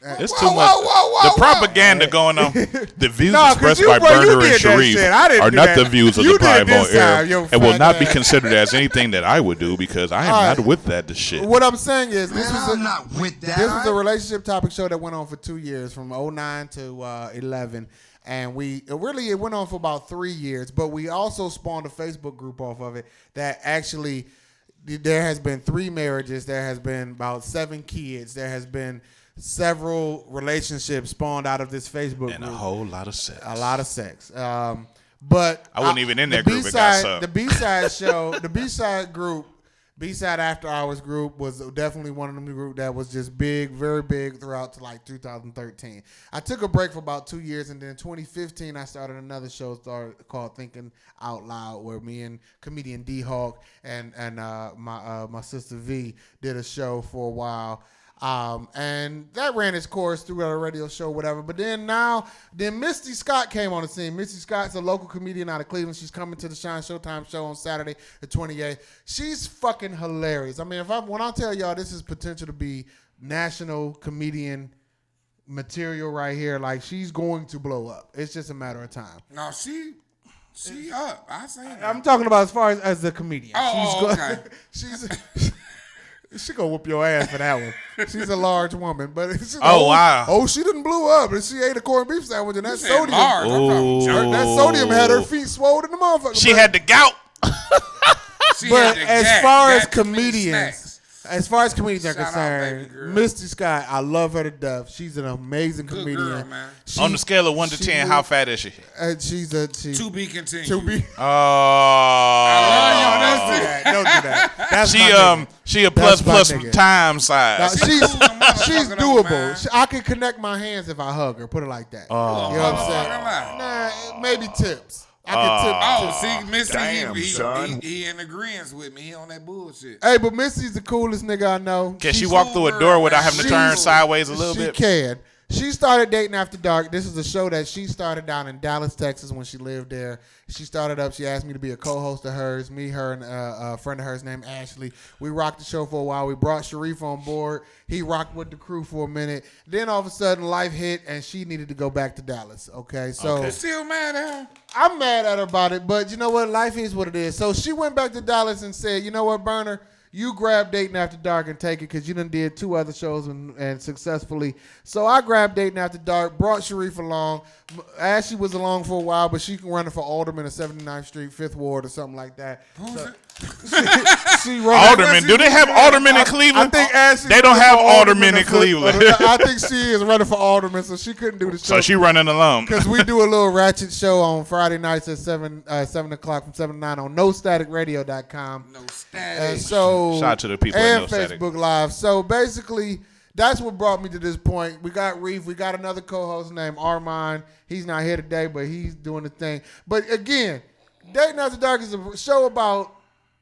it's too much. The propaganda going on. The views expressed by Burner and Sharif are not the views of the Piebald Air and will not be considered as anything that I would do because I am not with that shit. What I'm saying is this was a relationship topic show that went on for 2 years, from 2009 to 11. And it went on for about 3 years, but we also spawned a Facebook group off of it that actually. There has been 3 marriages. There has been about 7 kids. There has been several relationships spawned out of this Facebook and group. a whole lot of sex. A lot of sex. But I wasn't even in that group. It got sucked. The B-Side show, the B-Side group, B-Side After Hours group was definitely one of them group that was just big, very big throughout to like 2013. I took a break for about 2 years, and then in 2015 I started another show called Thinking Out Loud, where me and comedian D-Hawk and my sister V did a show for a while. And that ran its course through a radio show, whatever. But then Misty Scott came on the scene. Misty Scott's a local comedian out of Cleveland. She's coming to the Shine Showtime show on Saturday, the 28th. She's fucking hilarious. I mean, when I tell y'all this is potential to be national comedian material right here, like she's going to blow up. It's just a matter of time. No, she up. I say that. I'm talking about as far as the comedian. Okay. She gonna whoop your ass for that one. She's a large woman, but wow. Oh, she didn't blew up, and she ate a corned beef sandwich, and that sodium, that sodium had her feet swollen in the motherfucker. She had the gout. But as far as comedians are concerned, Misty Scott, I love her to death. She's an amazing comedian. Girl, man. On the scale of 1 to 10, how fat is she? She's to be continued. To be. Don't do that. That's she a plus time size. She's doable. I can connect my hands if I hug her. Put it like that. You know what I'm saying? Nah, maybe tips. See, Missy, he in agreement with me. He on that bullshit. Hey, but Missy's the coolest nigga I know. Can she walk through a door without having to turn sideways a little bit? She can. She started Dating After Dark. This is a show that she started down in Dallas, Texas when she lived there. She started up. She asked me to be a co-host of hers. Me, her, and a friend of hers named Ashley. We rocked the show for a while. We brought Sharif on board. He rocked with the crew for a minute. Then all of a sudden, life hit, and she needed to go back to Dallas. Okay, so You still mad at her? I'm mad at her about it, but you know what? Life is what it is. So she went back to Dallas and said, you know what, Burner? You grab Dating After Dark and take it because you done did 2 other shows and successfully. So I grabbed Dating After Dark, brought Sharif along. Ashley was along for a while, but she can run it for alderman of 79th Street, 5th Ward, or something like that. Alderman? Do they have aldermen in Cleveland? I think Ashley. They don't have aldermen in Cleveland. I think she is running for alderman, so she couldn't do the show. So she running alone. Because we do a little ratchet show on Friday nights at 7 o'clock from 7 to 9 on NoStaticRadio.com. No static. And so, shout out to the people and at No Static. Facebook Live. So basically, that's what brought me to this point. We got Reef. We got another co-host named Armand. He's not here today, but he's doing the thing. But again, Dating After Dark is a show about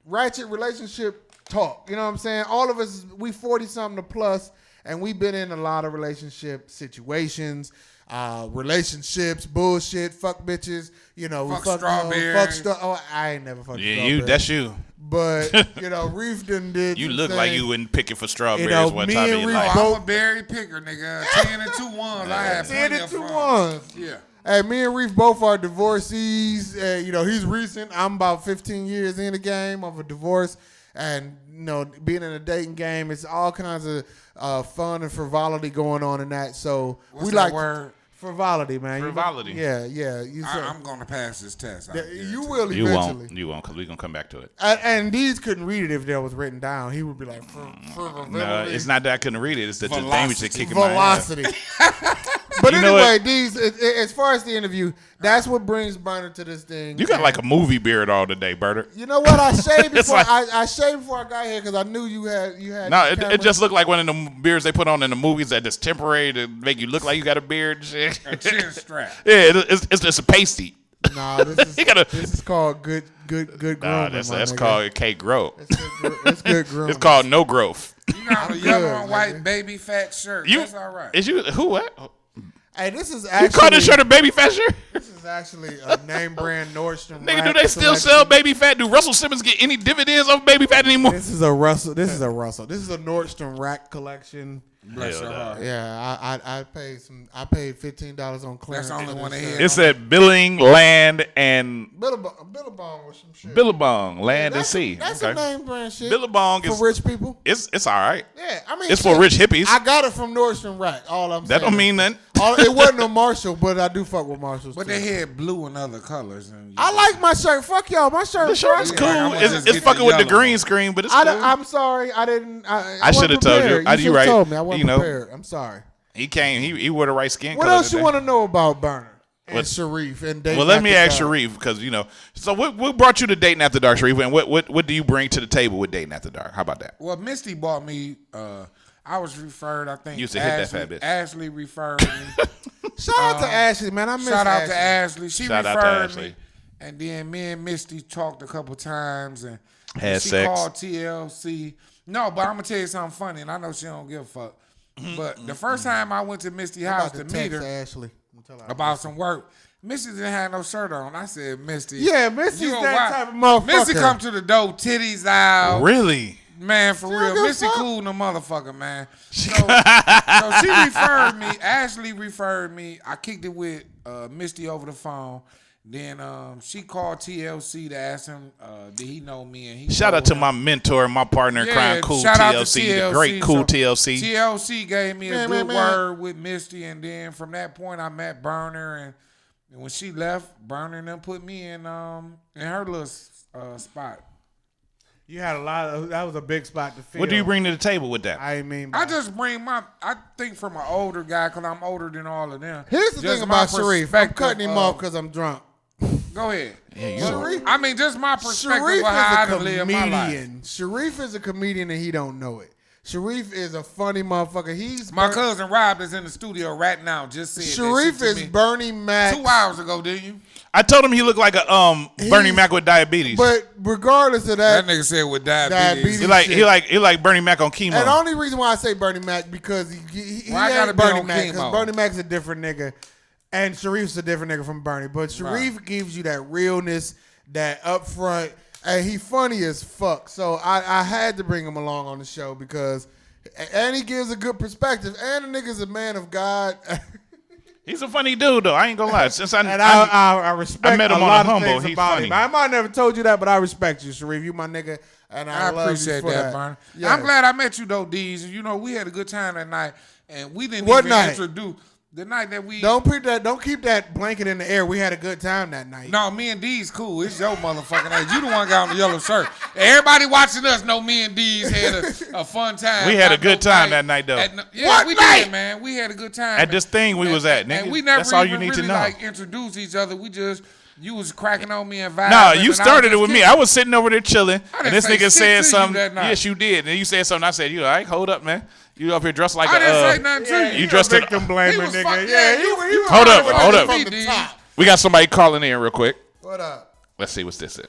ratchet relationship talk. You know what I'm saying? All of us, we 40-something to plus, and we've been in a lot of relationship situations, relationships, bullshit, fuck bitches. You know, fuck we fuck strawberries. I ain't never fucked Yeah, strawberries. that's you. But, you know, Reef done did You some look like things. you wouldn't pick it for strawberries You know, one me time in and your Reef life. both- I'm a berry picker, nigga. 10 and 2 ones. I have 10 plenty and of 2 fun. ones. Yeah. Hey, me and Reef both are divorcees. You know, he's recent. I'm about 15 years in the game of a divorce. And, you know, being in a dating game, it's all kinds of fun and frivolity going on in that. So What's we that like word? Frivolity, man. Frivolity. Yeah. You say, I'm going to pass this test. you will You eventually. won't, because we're going to come back to it. And these couldn't read it if that was written down. He would be like, frivolity. No, it's not that I couldn't read it. It's that the language that kicking my ass. Velocity. But You know anyway, what? these as far as the interview, that's what brings Burner to this thing. You got like a movie beard all today, Berter. You know what? I shaved It's before like- I shaved before I got here because I knew you had. No, the it camera. just looked like one of the beards they put on in the movies that just temporary to make you look like you got a beard and shit. A chin strap. Yeah, it's just a pasty. No, this is called good grooming. Nah, that's called K growth. It's good grooming. It's called no growth. You got a yellow and white baby fat shirt. That's all right. Is you who what? Hey, this is You actually. call this shirt a baby fat shirt? This is actually a name brand Nordstrom. Nigga, do rack they still selection. sell baby fat? Do Russell Simmons get any dividends off baby fat anymore? This is a Russell. This is a Nordstrom rack collection. Bless your heart. Yeah, I paid $15 on clearance. That's the only one they had. It said Billing, Land, and Billabong was some shit. Billabong, Land and Sea. That's a name brand shit. Billabong for is rich people. It's all right. Yeah, I mean it's for rich hippies. I got it from Nordstrom Rack. All I'm saying. That don't mean nothing. It wasn't a Marshall, but I do fuck with Marshalls. But too. they had blue and other colors. And I like my shirt. Fuck y'all. My shirt. The shirt is cool. It's fucking with the green screen, but it's cool. I'm sorry. I didn't. I should have told you. You right. told me. I wasn't prepared. I'm sorry. He came. He wore the right skin what color. What else you want to know about Burner and What? Sharif and Dayton? Well, let me ask Dark? Sharif because So what brought you to Dayton After Dark, Sharif, and what do you bring to the table with Dayton After Dark? How about that? Well, Misty bought me. I was referred. I think You used to hit that fat bitch. Ashley referred me. Shout out to Ashley, man. I miss Shout out Ashley. to Ashley. She Shout out to referred Ashley. me, and then me and Misty talked a couple times, and Had she sex. called TLC. No, but I'm gonna tell you something funny, and I know she don't give a fuck. But the first time I went to Misty I'm house about to meet text her Ashley. about some work, Misty didn't have no shirt on. I said, Misty, Yeah, Misty's you a that wild- type of motherfucker. Misty come to the door, titties out. Really? Man, for She don't real. give a Misty fuck. cool no motherfucker, man. So she referred me. Ashley referred me. I kicked it with Misty over the phone. Then she called TLC to ask him, did he know me? And he Shout out told to him. my mentor and my partner in crime, Cool shout out to TLC, the great Cool So TLC. TLC gave me a Man, good man. word with Misty, and then from that point I met Burner, and when she left, Burner and them put me in her little spot. You had a lot of. That was a big spot to fill. What do you bring to the table with that? I mean, I just bring I think from an older guy, because I'm older than all of them. here's the Just thing my about Sharif. I'm perspective cutting him of- off because I'm drunk. Go ahead. Sharif, I mean, just my perspective Sharif of how I is a done live my life. comedian. Sharif is a comedian and he don't know it. Sharif is a funny motherfucker. He's My cousin Rob is in the studio right now. Just said Sharif that shit is to me Bernie Mac. 2 hours ago, didn't you? I told him he looked like a Bernie Mac with diabetes. But regardless of That that, nigga said with diabetes. He like Bernie Mac on chemo. and the only reason why I say Bernie Mac because he Why I gotta ain't be Bernie on Mac because chemo? Bernie Mac's a different nigga, and Sharif's a different nigga from Bernie. But Sharif gives you that realness, that upfront, and he funny as fuck. So I had to bring him along on the show because, and he gives a good perspective, and the nigga's a man of God. He's a funny dude though. I ain't gonna lie. Since I respect I met him a on lot a of humble. things He's about funny. him. I might never told you that, but I respect you, Sharif. You my nigga, and I love appreciate you for that, Burner. Yeah. I'm glad I met you though, D's. You know, we had a good time that night, and we didn't What even night? introduce the night that we. Don't keep that blanket in the air. We had a good time that night. No, me and D's cool. It's your motherfucking night. You the one got on the yellow shirt. Everybody watching us know me and D's had a fun time. We had a Not good no time night- that night though. Yeah, we did, man. We had a good time At this thing we was at, nigga. And we never That's all even you need to really know. like introduced each other. We just you was cracking on me and vibing. No, and I you was started it just with me. kicking. I was sitting over there chilling, I and didn't this say nigga shit to said you something. that night. Yes, you did. And then you said something. I said, "You all right? Hold up, man. You up here dressed like I a." didn't say nothing to you. You dressed in. victim blaming was nigga. fuck- Yeah, yeah, he you- was. you Hold up, From hold the up. from the top. We got somebody calling in real quick. What up? Let's see what's this. Is.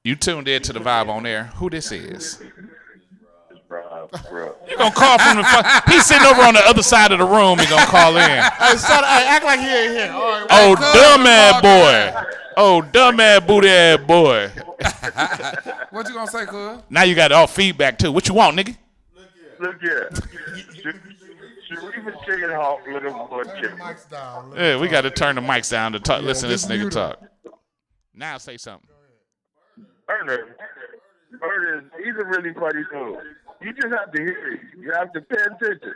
You tuned in to the vibe on air. Who this is? You gonna call from the? He's sitting over on the other side of the room. He gonna call in. Hey, act like he ain't here. All right, Oh, dumb ass boy. Oh, dumb ass booty ass boy. What you gonna say, cuz? Now you got all feedback too. What you want, nigga? Look here. Sharif and Chicken Hawk, little boy chicken. Yeah, we got to turn the mics down to talk. Listen to this nigga talk. Now say something. Burner, he's a really funny dude. You just have to hear it. You have to pay attention.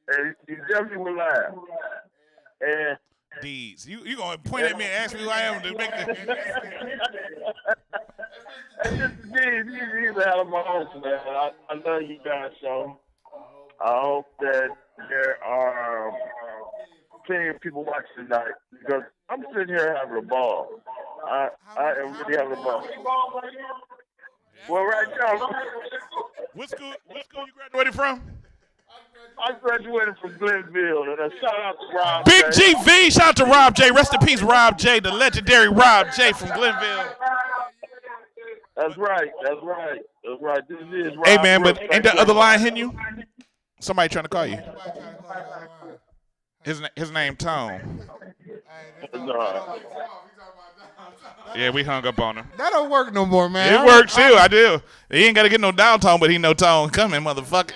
And you definitely will laugh. And Deeds. You gonna point at me and ask me who I am to make the he's a hell of a host, man. I love you guys, so I hope that there are plenty of people watching tonight because I'm sitting here having a ball. I am really having a ball. Well, right now, what school you graduated from? I graduated from Glenville, and a shout out to Rob Big J. GV, shout out to Rob J. Rest in peace, Rob J, the legendary Rob J from Glenville. That's right. This is Rob. Hey, man, but Brooks. ain't that other line hitting you? Somebody trying to call you. His name Tone. Yeah, we hung up on him. That don't work no more, man. It works too. I do. He ain't got to get no downtown, but he know tone coming, motherfucker.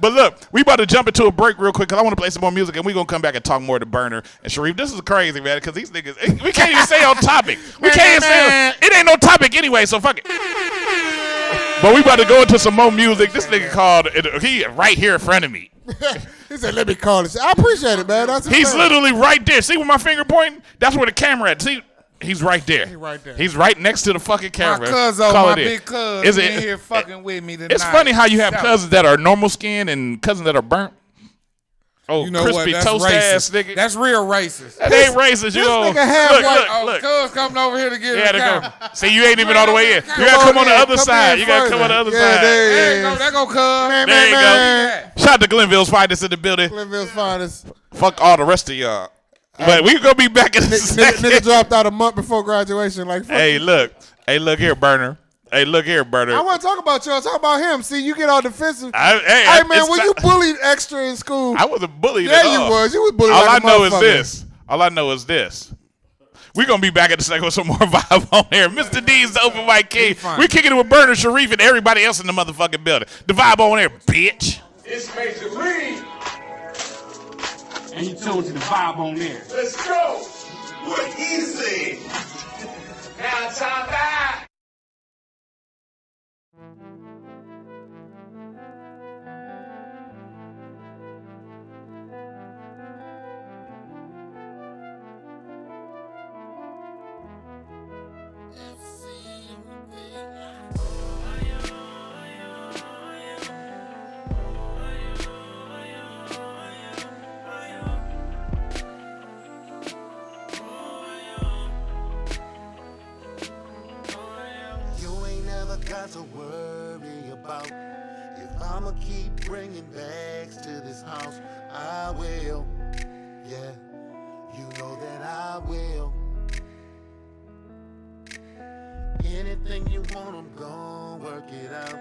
But look, we about to jump into a break real quick because I want to play some more music, and we going to come back and talk more to Burner and Sharif. This is crazy, man, because these niggas, we can't even stay on topic. We can't even stay on, it ain't no topic anyway, so fuck it. But we about to go into some more music. This nigga called, he right here in front of me. He said, let me call this. I appreciate it, man. That's He's literally right there. See where my finger pointing? That's where the camera at. See? He's right there. He's right there. He's right next to the fucking camera. My big cuz, in here fucking with me tonight. It's funny how you have cousins that are normal skin and cousins that are burnt. Oh, you know crispy what? That's toast racist. ass nigga. That's real racist. That ain't racist. You know, look. Cuz coming over here to get Yeah, the camera. See, you ain't even all the way in. You gotta come on the other side. You gotta come on the other side. There you go. There go cuz. There you go. Shout out to Glenville's finest in the building. Glenville's finest. Fuck all the rest of y'all. But we gonna be back in a second. Nigga dropped out a month before graduation. Like, fuck Hey, you. look here, Burner. Hey, look here, Burner. I want to talk about y'all. Talk about him. See, you get all defensive. Hey, man, were you bullied extra in school? I wasn't bullied Yeah, at all. you was. You was bullied All like I a know is motherfucker. this. All I know is this. We're going to be back in a second with some more vibe on here. Mr. D's the open mic king. We kicking it with Burner, Sharif, and everybody else in the motherfucking building. The vibe on here, bitch. It's Major Lee. And you told you the vibe on there. Let's go. What he said. Now time back. You ain't never got to worry about if I'ma keep bringing bags to this house. I will, yeah, you know that I will. Anything you want, I'm gon' work it out.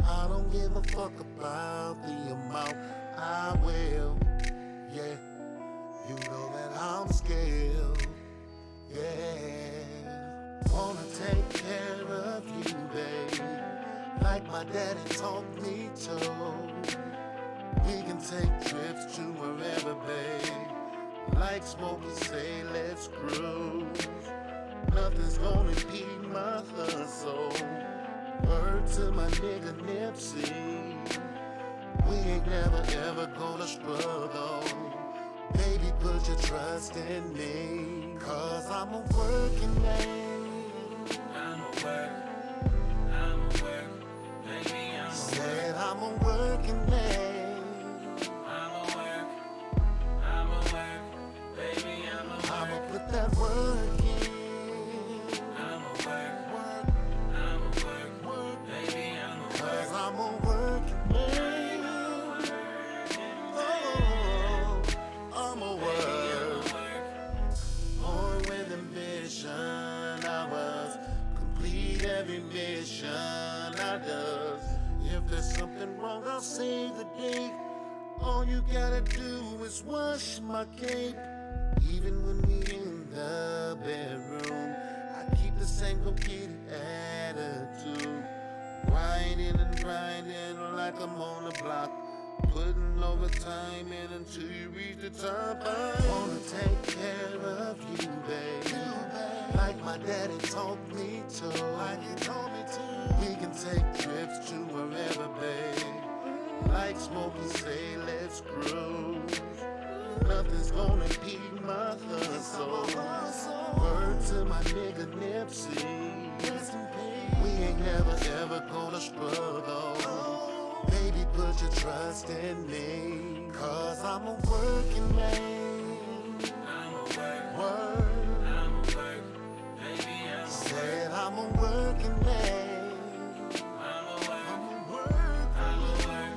I don't give a fuck about the amount. I will, yeah, you know that I'm scared, yeah. Wanna take care of you, babe, like my daddy taught me to. We can take trips to wherever, babe, like Smokey say, let's cruise. Nothing's gonna impede my hustle. Word to my nigga Nipsey, we ain't never ever gonna struggle. Baby, put your trust in me, cause I'm a working man. Said I'm a working man. I'ma put that work in. Cause I'm a working man. Oh, I'm a work. Born with ambition, I was complete every mission I does. If there's something wrong, I'll save the day. All you gotta do is wash my cape. Even when we in the bedroom, I keep the same go-get attitude. Grinding and grinding like I'm on the block. Putting overtime in until you reach the top. I wanna take care of you, babe, like my daddy taught me to. Like he told me to. We can take trips to wherever, babe, like Smokey say, let's cruise. Nothing's gonna impede my hustle. Word to my nigga Nipsey, we ain't never ever gonna struggle. Baby, put your trust in me, cause I'm a working man. Word. Said I'm a working man. I'm a working man.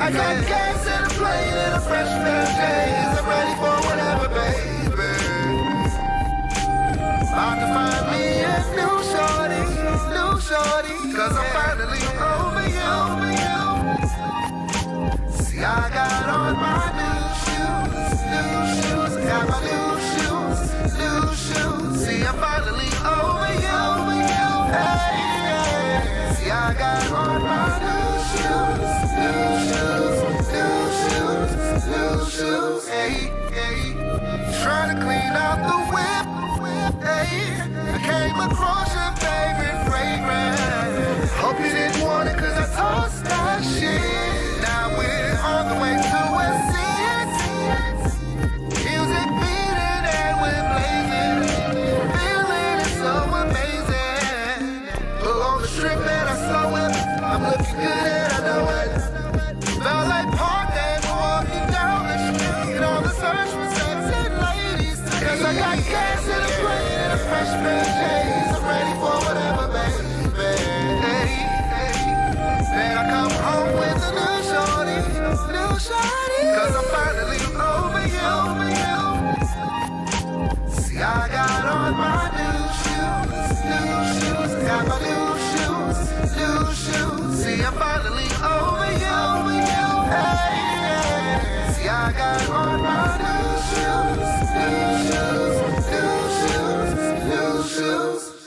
I got gas in a plane and a fresh pair of J's. I'm ready for whatever, baby. About to find me a new shorty, cause I'm finally over you. See, I got on my new shoes, got my new shoes. See, I'm finally over you. Hey, see, I got on my new shoes. Hey, trying to clean out the whip. Hey, I came across your favorite fragrance. Hope you didn't want it 'cause I tossed that shit. Now we're on the way to a scene. Music beating and we're blazing. Feeling is so amazing. But on the strip that I saw it, I'm looking good and I know it. Felt like Park and walking down the street on the search for sexy ladies. 'Cause I got gas in a plane and a fresh pair of J's. I'm ready for whatever, baby. Then I come home with a new shorty. 'Cause I'm finally over you. See, I got on my new shoes, got my new shoes. See, I'm finally over you. Hey, see, I got on my new shoes.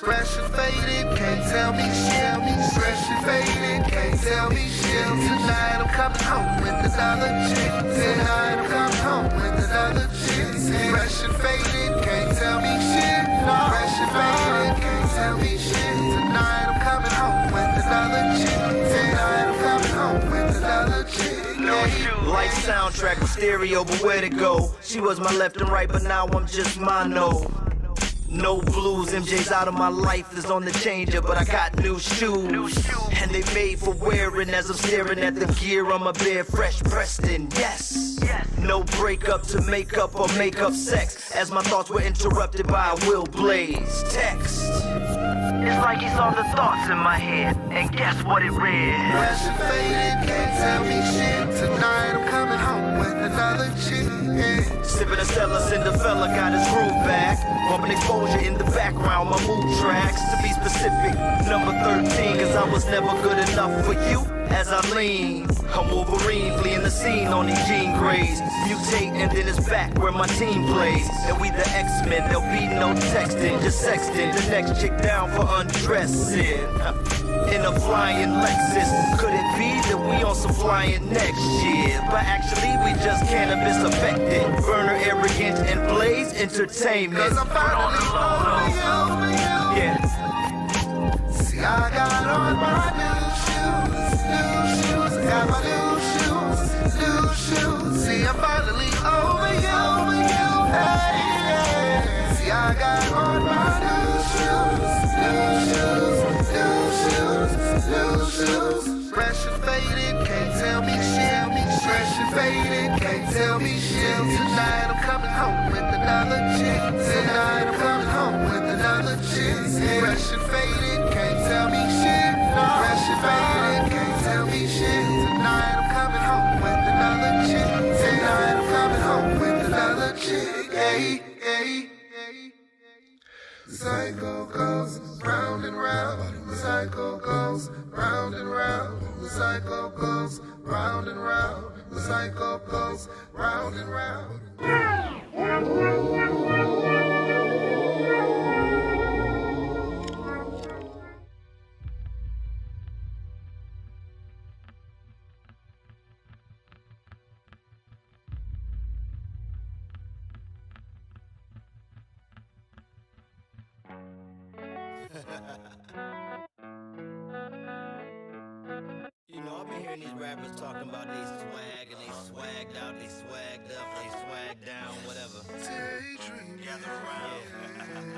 Fresh and faded, can't tell me shit. Fresh and faded, can't tell me shit. Tonight I'm coming home with another chick. Fresh and faded, can't tell me shit. Fresh and faded, can't tell me shit. Tonight I'm coming home with another chick. Life soundtrack with stereo, but where'd it go? She was my left and right, but now I'm just mono. No blues, MJ's out of my life is on the changer, but I got new shoes. And they made for wearing as I'm staring at the gear on my bed, fresh Preston, yes. No breakup to make up or make up sex, as my thoughts were interrupted by a Will Blaze text. It's like he saw the thoughts in my head, and guess what it read? Fresh and faded, can't tell me shit. Tonight I'm coming home with another chick. Sipping a Stella, Cinderella got his groove back. Bumping exposure in the background, my mood tracks. To be specific, number 13, 'cause I was never good enough for you. As I lean, I'm Wolverine, fleeing the scene on these jean grays. Mutate and then it's back where my team plays. And we the X-Men, there'll be no texting, just sexting. The next chick down for undressing. In a flying Lexus, could it be that we on some flying next year? But actually we just cannabis affected. Burner arrogant and Blaze entertainment. 'Cause I'm finally over you. Yeah. See, I got on my new shoes, got my new shoes. See, I'm finally over you. Hey, see, I got on my new shoes. Fresh and faded, can't tell me shit. Fresh and faded, can't tell me shit. Tonight I'm coming home with another chick. Fresh and faded, can't tell me shit. Fresh and faded, can't tell me shit. Tonight I'm coming home with another chick. Hey. The cycle goes round and round. The cycle goes round and round. The cycle goes round and round. The cycle goes round and round. You know, I've been hearing these rappers talking about they swag and they swagged out, they swagged up, they swagged down, whatever. Gather around.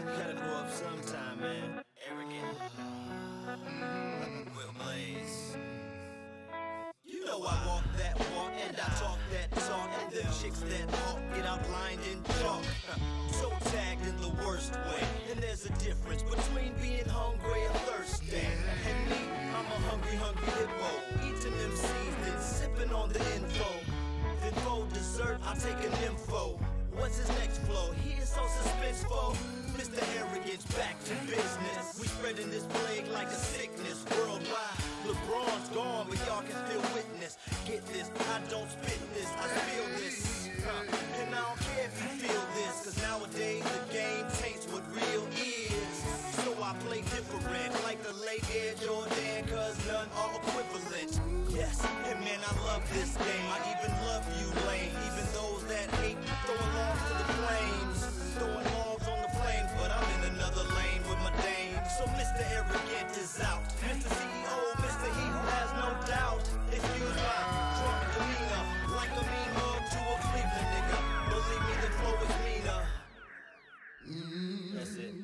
You gotta grow up sometime, man. Arrogant. Will Blaze. You know I walk that walk and I talk that talk, and them chicks that walk get outlined in chalk. So tagged in the worst way, and there's a difference between being hungry and thirsty. And me, I'm a hungry hippo, eating them seeds, then sipping on the like a sickness worldwide. LeBron's gone, but y'all can still witness. Get this, I don't spit this, I feel this. And I don't care if you feel this, cause nowadays the game taints what real is. So I play different, like the late Air Jordan, cause none are equivalent. Yes, and man, I love this game. I even love you, Lane. Even those that hate throwing logs to the flames. Throwing logs on the flames, but I'm in another lane with my dame. So Mr. Arrogant is out. Mr. CEO, Mr. He who has no doubt. Excuse my drunk demeanor, like a mean mug to a Cleveland nigga. Believe me, the flow is meaner. That's it.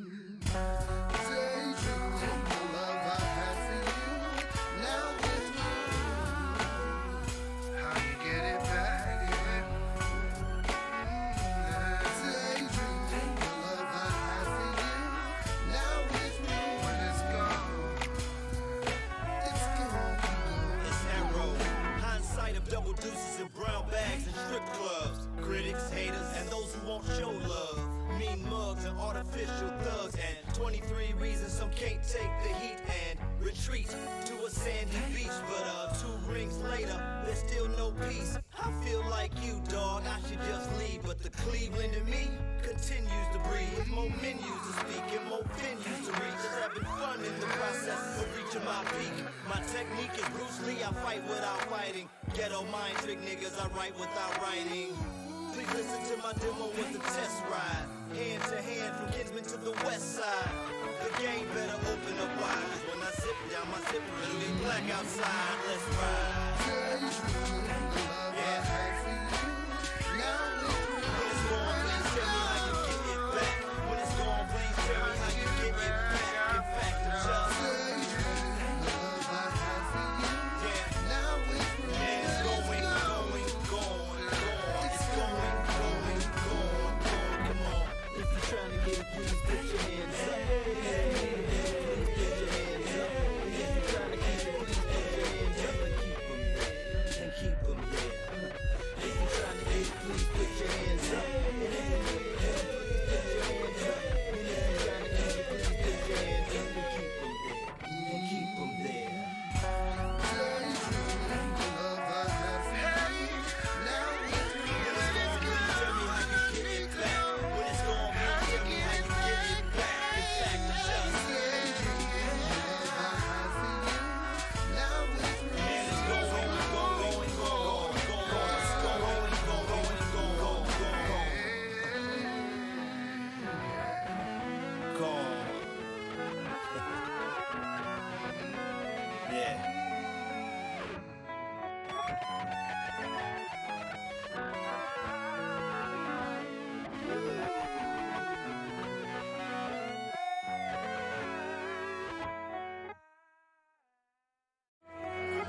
Double deuces and brown bags and strip clubs. Critics, haters, and those who won't show love. Mean mugs and artificial thugs. And 23 reasons some can't take the heat and retreat to a sandy beach. But 2 rings later, there's still no peace. I feel like you, dog, I should just leave. But the Cleveland in me continues to breathe. More menus to speak and more venues to reach. Just having fun in the process of reaching my peak. My technique is Bruce Lee, I fight without fighting. Ghetto mind trick niggas, I write without writing. Please listen to my demo with the test ride. Hand to hand from Kinsman to the west side. The game better open up wide. Cause when I zip down my zipper, it'll be black outside. Let's ride. Yeah. When it's gone, please tell me how you get it back. When it's gone, please tell me how you get it back. In fact, it's just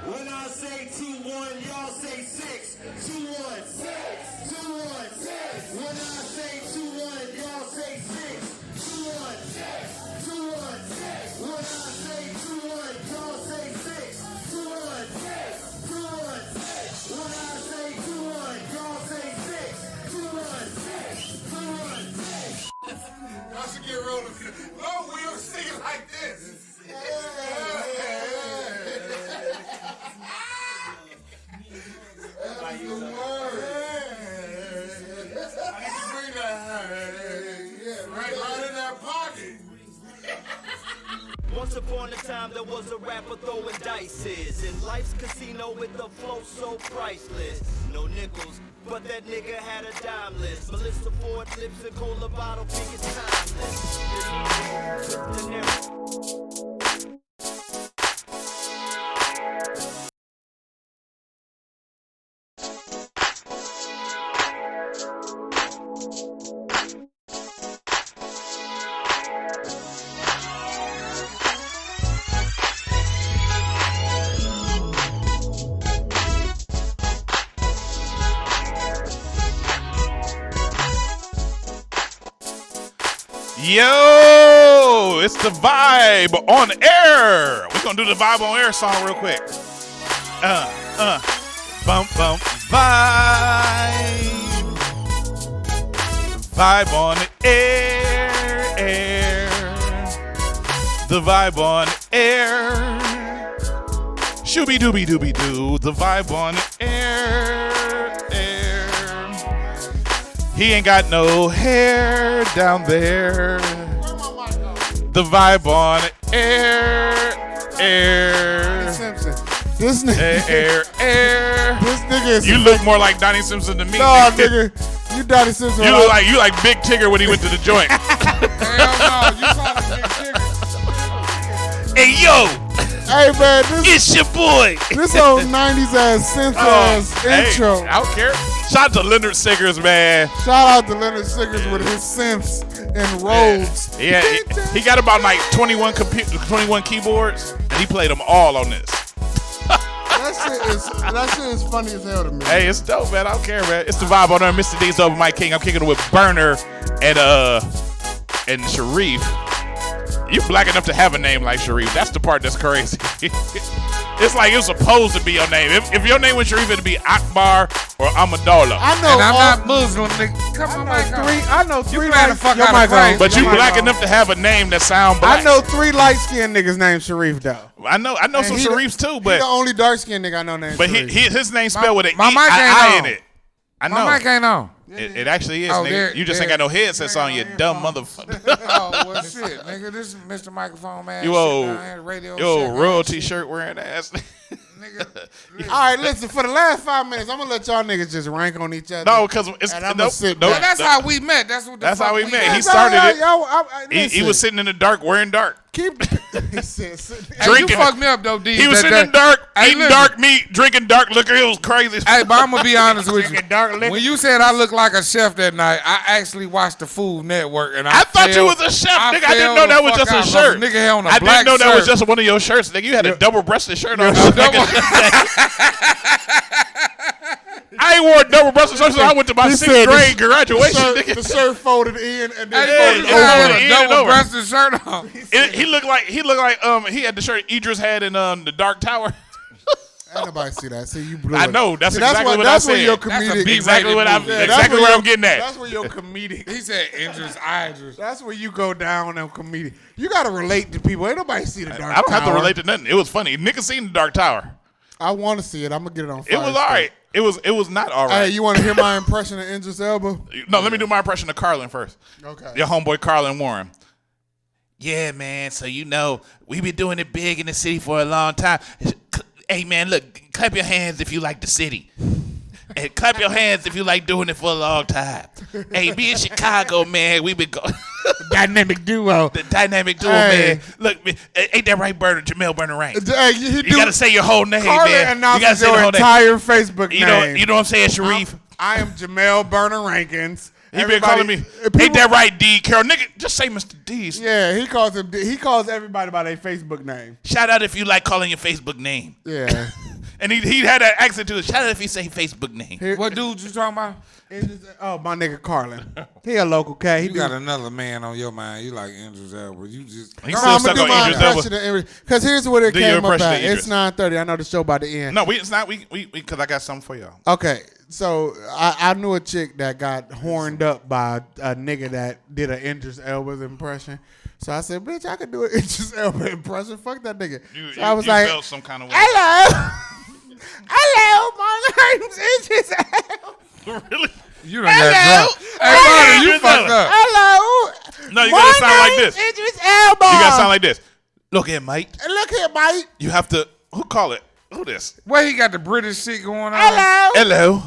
When I say 2-1, y'all say 6. 2-1, 6. 2-1, 6. When I say 2-1, y'all say 6. 2-1, 6. 2-1, 6. When I say 2-1, y'all say 6. 2-1, 6. 2-1, 6. When I say 2-1, y'all say 6. 2-1, 6. 2-1, 6. Y'all should get rolling. No, we don't sing it like this. That's the word. Bring that right in that pocket. Once upon a time there was a rapper throwing dices in life's casino with the flow so priceless. No nickels, but that nigga had a dime list. Melissa Ford lips and cola bottle, think it's timeless. The narrative. Yo, it's the Vibe on Air. We're gonna do the Vibe on Air song real quick. Bump, bump, vibe. Vibe on the air. The vibe on air. Shooby dooby dooby doo. The vibe on air. He ain't got no hair down there. The vibe on air. Simpson. This nigga. Air. This nigga is. You look more like Donnie Simpson than me. No, nigga. You Donnie Simpson. You look like Big Tigger when he went to the joint. Hell no, you call him Big Tigger. Hey yo. Hey man, it's your boy. This old 90s ass synth ass intro. I don't care. Shout out to Leonard Siggers, man. Shout out to Leonard Siggers with his synths and Rhodes. Yeah, he got about like 21 keyboards, and he played them all on this. That shit is funny as hell to me. Hey, it's dope, man. I don't care, man. It's the vibe on there. Mr. D's over Mike King. I'm kicking it with Burner and Sharif. You black enough to have a name like Sharif. That's the part that's crazy. It's like it's supposed to be your name. If your name was Sharif, it'd be Akbar or Amadullah. I know. And I'm not Muslim, nigga. Come on, Mike. I know three playing the fuck your out of mic crazy. on. But you Your mic black on. enough to have a name that sound black. I know 3 light-skinned niggas named Sharif though. I know some Sharifs too, He but the only dark-skinned nigga I know named but Sharif. his name spelled with an my mic ain't I on. in it. I know. My mic ain't on. It actually is, Oh, nigga. there- You just ain't got no headsets on, you dumb motherfucker. Oh, well, shit, nigga. This is Mr. Microphone Man. You shit old, down here, radio you old shit, royalty shirt wearing ass. All right, listen. For the last 5 minutes, I'm gonna let y'all niggas just rank on each other. No, because it's and I'm gonna sit nope, back. That's how we met. That's what. That's how we met. He That's started how it. He was sitting in the dark wearing dark. Keep. He said, Hey, you fucked me up though, D. He was That- sitting in dark, Hey, eating listen. dark meat, drinking dark liquor. It was crazy. Hey, but I'm gonna be honest with you. Drinking dark liquor. When you said I looked like a chef that night, I actually watched the Food Network, and I thought you fell- was a chef, nigga. I didn't fell know the that was fuck just a out. shirt. Nigga had on a I black didn't know that was shirt. just one of your shirts, nigga. You had a double-breasted shirt on. I ain't wore a double-breasted shirt since I went to my He 6th said grade graduation, the nigga. shirt, the shirt folded in and then Hey, folded he had over. a in and over. double-breasted shirt on. He looked like he had the shirt Idris had in the Dark Tower. Ain't nobody see that. See, you blew I it. know. That's See, exactly what I that's said. where your That's a comedic. B-rated Exactly what I'm. movie. Yeah, that's exactly where where your- I'm getting at. That's where your comedic. He said Idris. That's where you go down on comedic. You gotta relate to people. Ain't nobody see the Dark Tower. I don't have to relate to nothing. It was funny. Niggas seen the Dark Tower. I want to see it. I'm gonna get it on. It was all right. It was not all Hey, right. you want to hear my impression of Idris Elba? No, let me do my impression of Carlin first. Okay. Your homeboy Carlin Warren. Yeah, man. So you know we been doing it big in the city for a long time. Hey, man, look, clap your hands if you like the city. And clap your hands if you like doing it for a long time. Hey, me in Chicago, man, we been going. Dynamic duo. The dynamic duo, Hey. man. Look, man, ain't that right, Jamel Burner Rank? Hey, You gotta say your whole name, Carlin man. You gotta announces say the your whole name. entire Facebook name. You know what I'm saying, Sharif? I am Jamel Burner Rankins. He been calling me. Ain't that right, D? Carol, nigga, just say Mr. D's. Yeah, he calls everybody by their Facebook name. Shout out if you like calling your Facebook name. Yeah. And he had that accent to it. Shout out if you say Facebook name. What dude you talking about? Oh, my nigga Carlin. He a local cat. He You got another man on your mind. You like Idris Elba. You just. He No, still I'm stuck gonna do on my Idris Elba. impression of because here's what it Do your came up impression at. of Idris. It's 9:30. I know the show about to end. No, it's not. We because I got something for y'all. Okay, so I knew a chick that got horned up by a nigga that did an Idris Elba's impression. So I said, bitch, I could do an Idris Elba impression. Fuck that nigga. So I was you like, felt some kind of way. hello. Hello, my name's Idris Elba. Really? You done got drunk. Hey, Marty, you fucked up. Hello. No, you My gotta sound like name's this. Idris Elba. You gotta sound like this. Look here, mate. And look here, mate. You have to. Who call it? Who this? Where he got the British shit going on? Hello. Hello.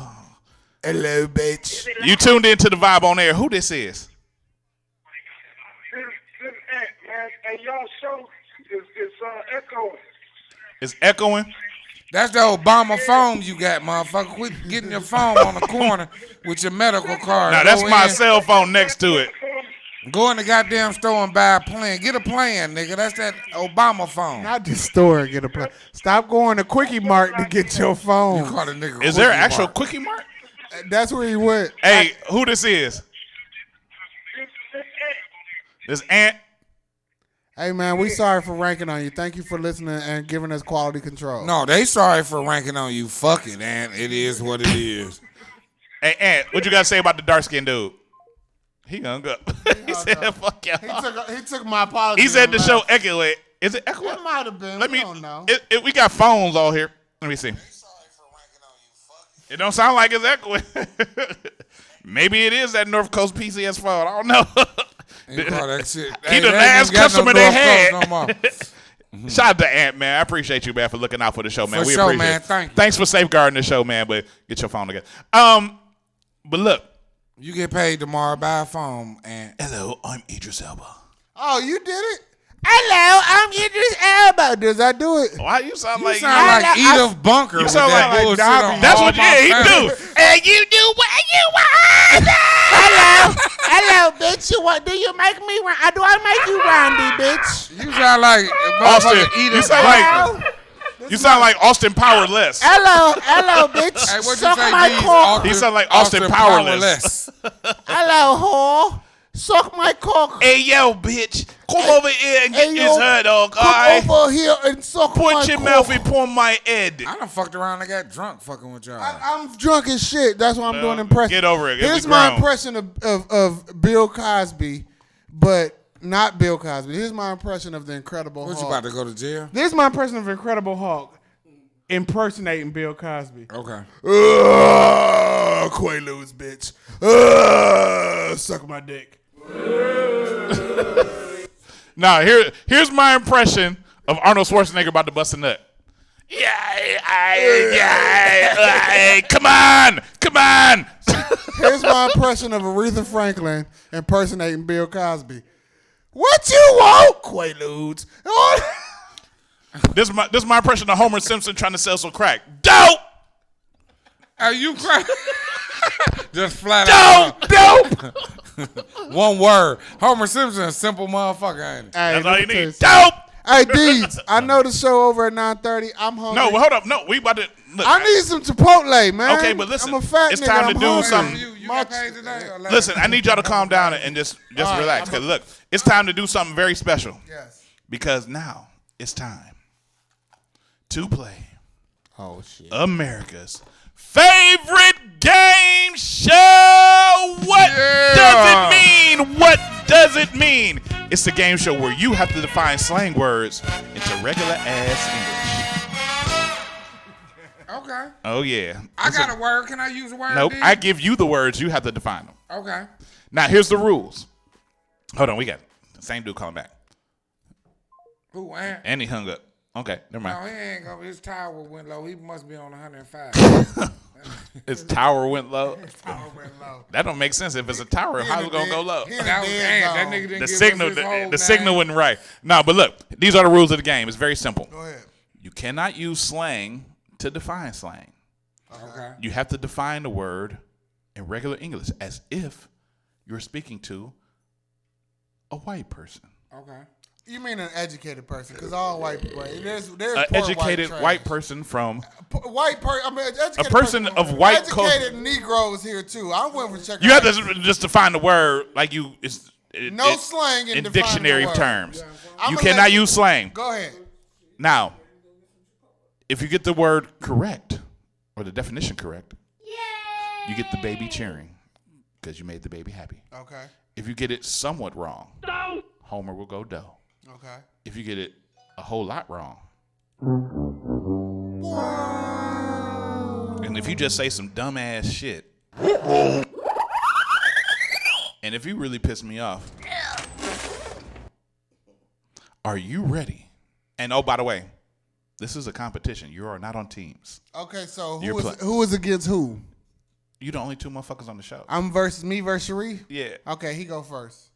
Hello, bitch. You tuned into the vibe on air. Who this is? Hey, y'all show is echoing. It's echoing. That's the Obama phone you got, motherfucker. Quit getting your phone on the corner with your medical card. Now that's Go my in, cell phone next to it. Go in the goddamn store and buy a plan. Get a plan, nigga. That's that Obama phone. Not the store. Get a plan. Stop going to Quickie Mart to get your phone. You call the nigga Is there an Quickie actual Mart. Quickie Mart? That's where he went. Hey, who this is? This Ant. Hey, man, we sorry for ranking on you. Thank you for listening and giving us quality control. No, they sorry for ranking on you. Fuck it, and it is what it is. Hey, Ant, what you got to say about the dark skinned dude? He hung up. He said, "Fuck y'all." He took my apology. He said the on show last- echoed. Is it echoing? It might have been. Let we me. don't know. We got phones all here. Let me see. It don't sound like it's echoing. Maybe it is that North Coast PCS fault. I don't know. He call that shit. He Hey, the they last ain't got customer no they North had. Coast no more. Shout out to Ant, man. I appreciate you, man, for looking out for the show, man. For We sure, appreciate man. it. Thank you. Thanks for safeguarding the show, man. But get your phone together. But look. You get paid tomorrow by phone. And hello, I'm Idris Elba. Oh, you did it? Hello, I'm Idris Elba. Does that do it? Why you sound you sound like Edith Bunker You with sound that like bullshit Dobby. on That's All what My he Family. do. And you do what you want. Hello, bitch. Do you make me? Do I make you Randy, bitch? You sound like Austin. Edith You sound Bunker. like you sound like Austin Powerless. Hello, bitch. Hey, what you Suck say, my D's? cock. He sound like Austin Powerless. Hello, whore. Suck my cock. Hey, yo, bitch. Come over here and get Hey, this yo, hot dog, all Come right? over here and suck my Put your cock. mouth upon my head. I done fucked around and got drunk fucking with y'all. I'm drunk as shit. That's why I'm Well, doing impression. get over it. Here's We my grown. impression of Bill Cosby, but not Bill Cosby. Here's my impression of the Incredible What, Hulk. you about to go to jail? This is my impression of Incredible Hulk impersonating Bill Cosby. Okay. Quaaludes, bitch. Suck my dick. Now, here's my impression of Arnold Schwarzenegger about to bust a nut. Yeah, come on. Here's my impression of Aretha Franklin impersonating Bill Cosby. What you want, Quaaludes? This is my impression of Homer Simpson trying to sell some crack. Dope. Are you crying? Just flat out. Dope. One word. Homer Simpson, a simple motherfucker, ain't he? That's all you need. listen. Dope. Hey, Deeds, I know the show over at 9:30. I'm hungry. No, well, hold up. No, we about to. Look, I need some Chipotle, man. Okay, but listen, I'm a fat it's nigga. time to I'm do hungry. something. You got paid today? Or last? Listen, I need y'all to calm down and just All right, relax. Because look, it's time to do something very special. Yes. Because now it's time to play Oh, shit. America's favorite game show. What does it mean? What does it mean? It's the game show where you have to define slang words into regular ass English. Okay. Oh, yeah. I got a word. Can I use a word? Nope. D? I give you the words. You have to define them. Okay. Now, here's the rules. Hold on. We got the same dude calling back. Who, Ant? And he hung up. Okay. Never No, mind. he ain't going. His tower went low. He must be on 105. His tower went low. Tower went low. That don't make sense. If it's a tower, how's it going to go low? He in That was dead Ant. That zone. nigga didn't The give signal, us his whole the signal name. wasn't right. No, but look, these are the rules of the game. It's very simple. Go ahead. You cannot use slang to define slang. Okay. You have to define the word in regular English as if you're speaking to a white person. Okay. You mean an educated person? Because all white people. There's An poor educated white, white person from white person. I mean, educated a person of white educated Negroes here too. I went for checking. you have to just define the word like you. No slang in defining dictionary the word. terms. I'ma You let cannot use slang. Go ahead. Now, if you get the word correct or the definition correct, you get the baby cheering because you made the baby happy. Okay. If you get it somewhat wrong, Homer will go dough. Okay. If you get it a whole lot wrong, and if you just say some dumbass shit, and if you really piss me off, are you ready? And oh, by the way, this is a competition. You are not on teams. Okay, so You're who is against who? You the only two motherfuckers on the show. I'm versus me versus Sharif? Yeah. Okay, he go first.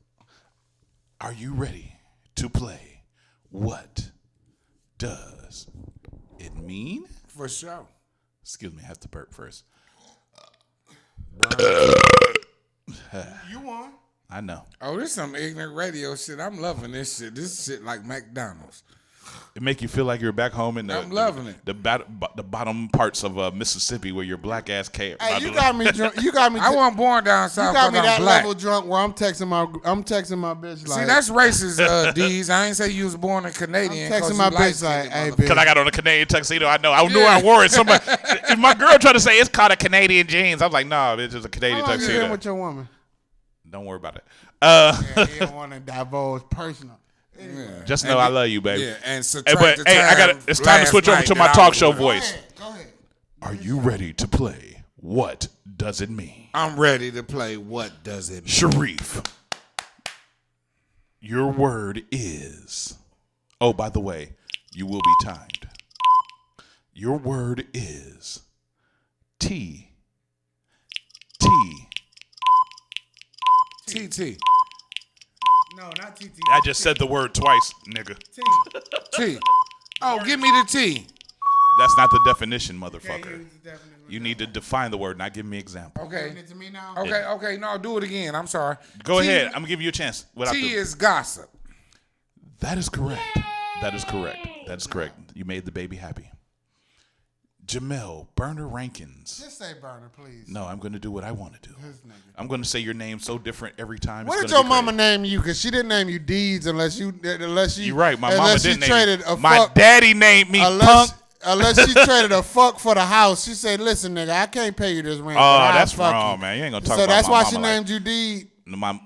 Are you ready to play? What does it mean? For sure. Excuse me, I have to burp first. You won. I know. Oh, this some ignorant radio shit. I'm loving this shit. This shit like McDonald's. It make you feel like you're back home in I'm loving it. the bottom parts of Mississippi where your black ass came. Hey, you got me drunk. You got me. I wasn't born down south. You got me 'cause that I'm black. level drunk where I'm texting my bitch like. See, that's racist, D's. I ain't say you was born a Canadian. I'm texting 'cause my you bitch light-skinned, like, hey, motherfucker. bitch. Because I got on a Canadian tuxedo. I knew Yeah. I wore it. Somebody, if my girl tried to say it's called a Canadian jeans, I was like, no, bitch, it's a Canadian How long you been tuxedo. with your woman? Don't worry about it. Yeah, he don't want to divulge personal. Yeah. Just know I love you, baby. Yeah, and Hey, subtract but the time it's time to switch over last to night my that I talk was show with her. voice. Go ahead. Are you ready to play What Does It Mean? I'm ready to play What Does It Mean? Sharif, your word is. Oh, by the way, you will be timed. Your word is T. TT. No, not TT. I just said the word twice, nigga. T. Oh, give me the T. That's not the definition, motherfucker. You need to define the word, not give me an example. Okay. Giving it to me now? Okay. No, do it again. I'm sorry. Go T- ahead. I'm going to give you a chance. T is gossip. That is correct. That is correct. That is correct. You made the baby happy. Jamel Burner Rankins. Just say Burner, please. No, I'm going to do what I want to do. I'm going to say your name so different every time. What it's did gonna your be mama crazy. name you? Because she didn't name you Deeds unless you. You're right. My mama unless didn't she name traded me. a My fuck, daddy named me Punk. Unless she traded a fuck for the house. She said, "Listen, nigga, I can't pay you this rent." Oh, that's wrong, man. You ain't going to talk So about that's my why mama she like- named you Deed.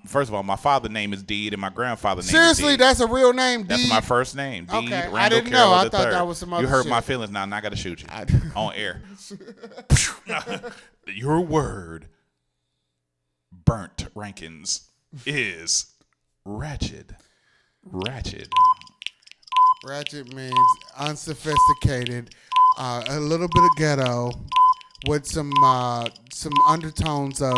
First of all, my father's name is Deed and my grandfather's name Seriously, is Deed. that's a real name, Deed. That's my first name, Deed Okay, Randall I didn't Carroll know. I III. thought that was some other You hurt shit. my feelings now, and I got to shoot you on air. Your word, burnt Rankins, is ratchet. Ratchet. Ratchet means unsophisticated, a little bit of ghetto, with some undertones of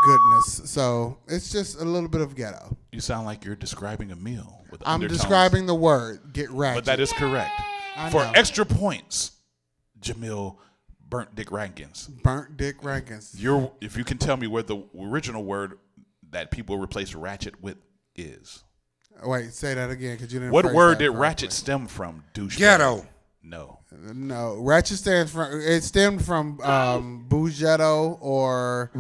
goodness. So it's just a little bit of ghetto. You sound like you're describing a meal with I'm undertones. describing the word. Get ratchet. But that is correct. I For know. extra points, Jamil Burnt Dick Rankins. Burnt Dick Rankins. If you can tell me where the original word that people replace ratchet with is. Wait, say that again because you didn't. What phrase word that did correctly. ratchet stem from? Douchebag. Ghetto. No. No, ratchet stands from. It stemmed from Bougetto, or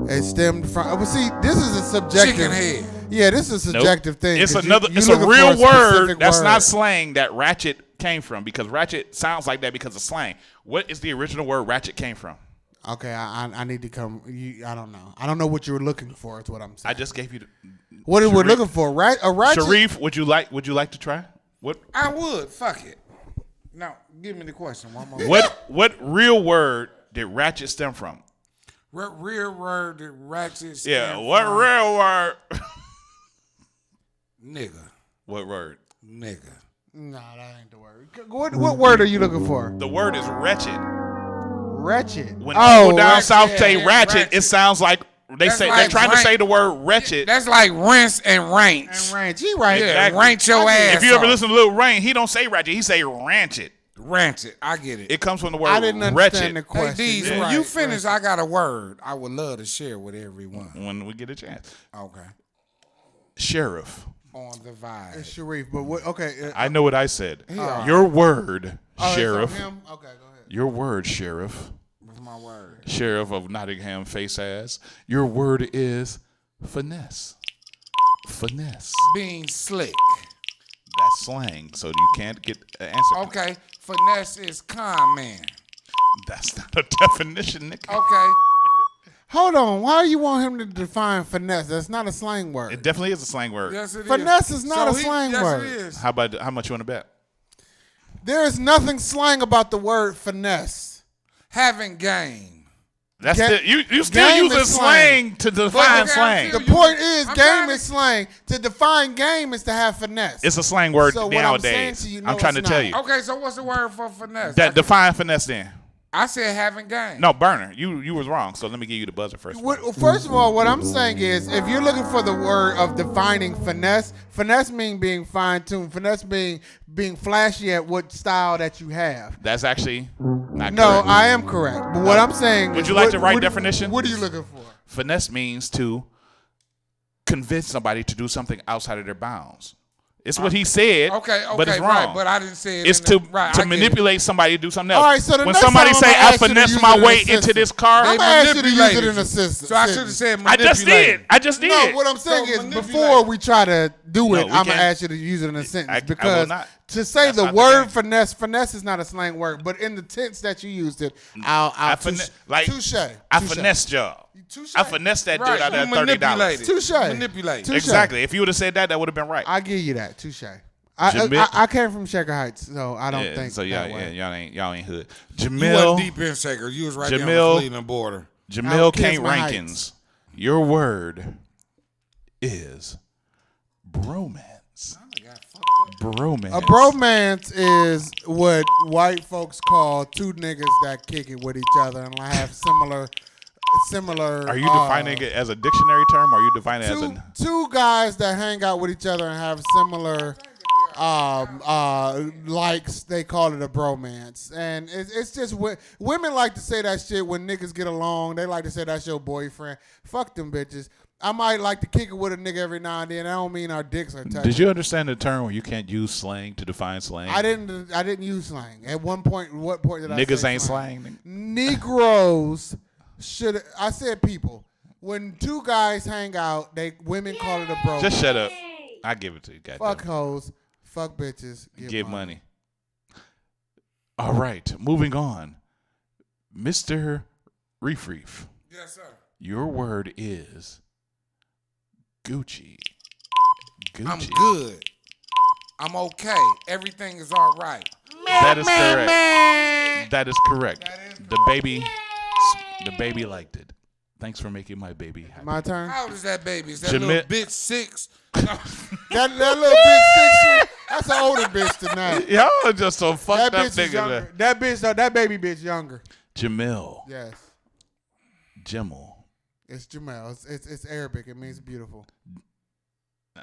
it stemmed from. Well, see, this is a subjective. Chicken head. Yeah, this is a subjective thing. It's 'cause another. you It's a looking for real word specific that's word. not slang that ratchet came from, because ratchet sounds like that because of slang. What is the original word ratchet came from? Okay, I need to come. I don't know. I don't know what you're looking for. Is what I'm saying. I just gave you. What we're Sharif- looking for? A ratchet. Sharif, would you like to try? What? I would. Fuck it. Now, give me the question one more. What real word did ratchet stem from? What real word did ratchet Yeah, stand what from? real word? Nigga. What word? Nigga. Nah, that ain't the word. What word are you looking for? The word is wretched. Wretched. When people down ratchet, south say yeah, ratchet, ratchet. it sounds like That's they're like trying to rank. say the word wretched. That's like rinse and ranch. And ranch. He right. Yeah, Exactly. ranch your ass If you ever off. listen to Lil Rain, he don't say ratchet, he say ranchet. Rancid. I get it. It comes from the word I didn't understand wretched. the Hey, question. Deez, Yeah. when you finish, I got a word I would love to share with everyone. When we get a chance. Okay. Sheriff. On the vibe. It's Sharif, but what? Okay. I know what I said. Yeah. Your word, Oh, it's on Sheriff. him? Okay, go ahead. Your word, Sheriff. What's my word? Sheriff of Nottingham face ass. Your word is finesse. Finesse. Being slick. That's slang, so you can't get an answer. Okay. Finesse is con man. That's not a definition, nigga. Okay. Hold on. Why you want him to define finesse? That's not a slang word. It definitely is a slang word. Yes, it is. Finesse is not a slang yes, word. It is. How much you want to bet? There is nothing slang about the word finesse. Having game. That's Ga- you still game using is slang. slang to define okay, slang. I The feel point is, I'm game trying is slang. To define game is to have finesse. It's a slang word So what I'm saying nowadays. to you, I'm no, trying to it's tell not. you. Okay, so what's the word for finesse? That define finesse then. I said having game. No, Burner, you was wrong. So let me give you the buzzer first. First of all, what I'm saying is, if you're looking for the word of defining finesse, finesse means being fine-tuned. Finesse being flashy at what style that you have. That's actually not No, correct. I am correct. But what I'm saying Would is, you like what- the right what- definition? What are you looking for? Finesse means to convince somebody to do something outside of their bounds. It's what he said, Okay, but it's right, wrong. but I didn't say it. It's in to the, right, I to get manipulate somebody to do something else. All right, so the when next somebody time say, I'm gonna I ask you to finesse use my it in way a into sentence. this car, I'm gonna ask you to use it in a sentence. So I should have said I just manipulate. did. I just did. No, what I'm saying So is, manipulate. before we try to do No, it, we I'm gonna can't. ask you to use it in a sentence I will because not. To say That's the not word game. finesse is not a slang word, but in the tense that you used it, I'll I touche. finessed y'all. I finessed that dude Right, out of you $30. manipulated. Touche. Manipulate. Touche. Exactly. If you would have said that, that would have been right. I give you that. Touche. Jamil- I came from Shaker Heights, so I don't Yeah, think so. that Yeah, way. y'all ain't hood. You Jamil, wasn't deep in Shaker. You was right there on the Jamil, Cleveland border. Jamil Kiss Kane my Rankins. heights. Your word is bromance. Bromance. A bromance is what white folks call two niggas that kick it with each other and have similar. Are you defining it as a dictionary term, or are you defining it as a two guys that hang out with each other and have similar likes? They call it a bromance, and it's just women like to say that shit when niggas get along. They like to say that's your boyfriend. Fuck them bitches. I might like to kick it with a nigga every now and then. I don't mean our dicks are touching. Did you understand the term where you can't use slang to define slang? I didn't use slang. At one point, what point did I say Niggas ain't slang. Negroes should. I said people. When two guys hang out, women call it a bro. Just shut up. I give it to you. Goddamn. Fuck hoes. Fuck bitches. Give money. All right, moving on. Mr. Reef. Yes, sir. Your word is Gucci. I'm good. I'm okay. Everything is all right. That is correct. That is correct. The baby liked it. Thanks for making my baby happy. My turn. How old is that baby? Is that little bitch 6? that little bitch 6 shit, that's an older bitch tonight. Y'all are just so fucked that up bitch is niggas. younger. That bitch, that baby bitch younger. Jamil. Yes. Jamal. It's Jamel. It's Arabic. It means beautiful.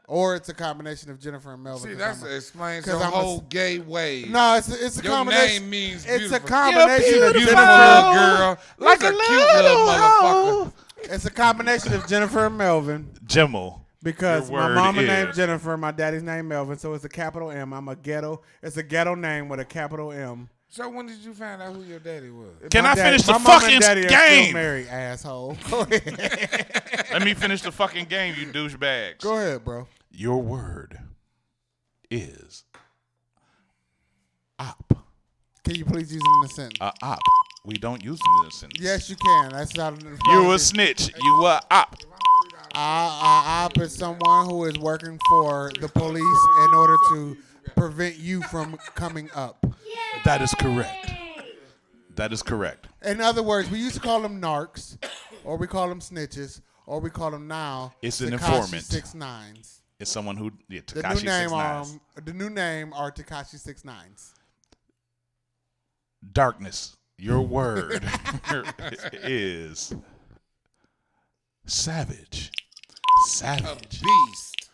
Or it's a combination of Jennifer and Melvin. See, that's explains your I'm whole gay ways. No, it's a your combination. Name means it's beautiful. a combination of beautiful Jennifer, girl, like a a cute little motherfucker. It's a combination of Jennifer and Melvin. Jamal. Because Your my word mama is- named Jennifer, my daddy's name Melvin, so it's a capital M. I'm a ghetto. It's a ghetto name with a capital M. So when did you find out who your daddy was? Can My I finish the my mom fucking and daddy are game? still married, asshole. Go ahead. Let me finish the fucking game, you douchebags. Go ahead, bro. Your word is Can you please use it in a sentence? op. We don't use it in a sentence. Yes, you can. That's not. You a snitch. You a op. Op is someone who is working for the police in order to prevent you from coming up. That is correct. That is correct. In other words, we used to call them narcs, or we call them snitches, or we call them now. It's an Tekashi informant. 6ix9ines. It's someone who The Tekashi new name 6ix9ine. the new name are Tekashi 6ix9ines. Darkness. Your word is savage. Savage. A beast.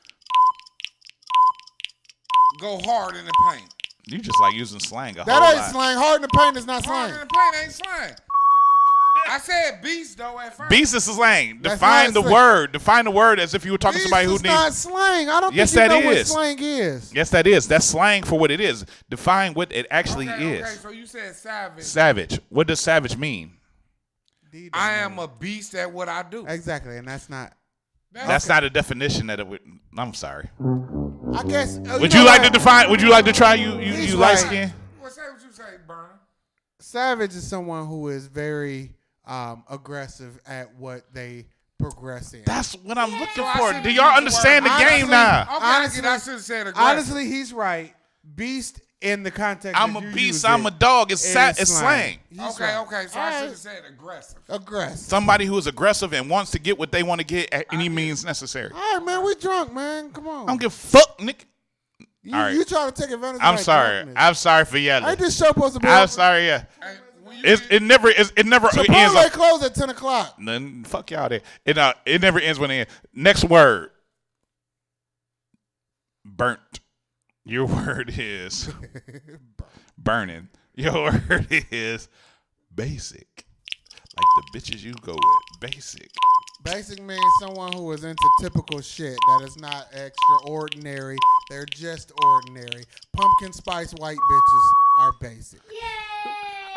Go hard in the paint. You just like using slang a whole That ain't lot. slang. Hard in the paint is not Hard slang. in the paint ain't slang. I said beast though at first. Beast is slang. That's Define not the slang. word. Define the word as if you were talking to Beast somebody who is needs. not slang. I don't Yes, think you that know what is. slang is. Yes, that is. That's slang for what it is. Define what it actually is. Okay, so you said savage. Savage. What does savage mean? I am a beast at what I do. Exactly, and that's not. That's not a definition that it would. I'm sorry. I guess. Would you like to define? Would you like to try? You He's light right. skin. Well, say what you say, Burner. Savage is someone who is very aggressive at what they progress in. That's what I'm looking So I for. shouldn't Do use y'all the understand the word game honestly. now? Okay, I should have said aggressive. Honestly, he's right. Beast in the context. I'm that a you beast. use I'm it, a dog. It's is slang. He's Okay, right. okay. So I should have said aggressive. Aggressive. Somebody who is aggressive and wants to get what they want to get at any means necessary. All right, man. We drunk, man. Come on. I don't give a fuck, Nick. You, All right. you trying to take advantage of I'm my sorry. drunkenness. I'm sorry for yelling. Ain't this show supposed to be I'm over? sorry. Yeah. It never ends. Chipotle Up. closed at 10 o'clock. Then fuck y'all there. It never ends when it ends. Next word. Burnt. Your word is burning. Your word is basic. Like the bitches you go with. Basic. Basic means someone who is into typical shit that is not extraordinary. They're just ordinary. Pumpkin spice white bitches are basic.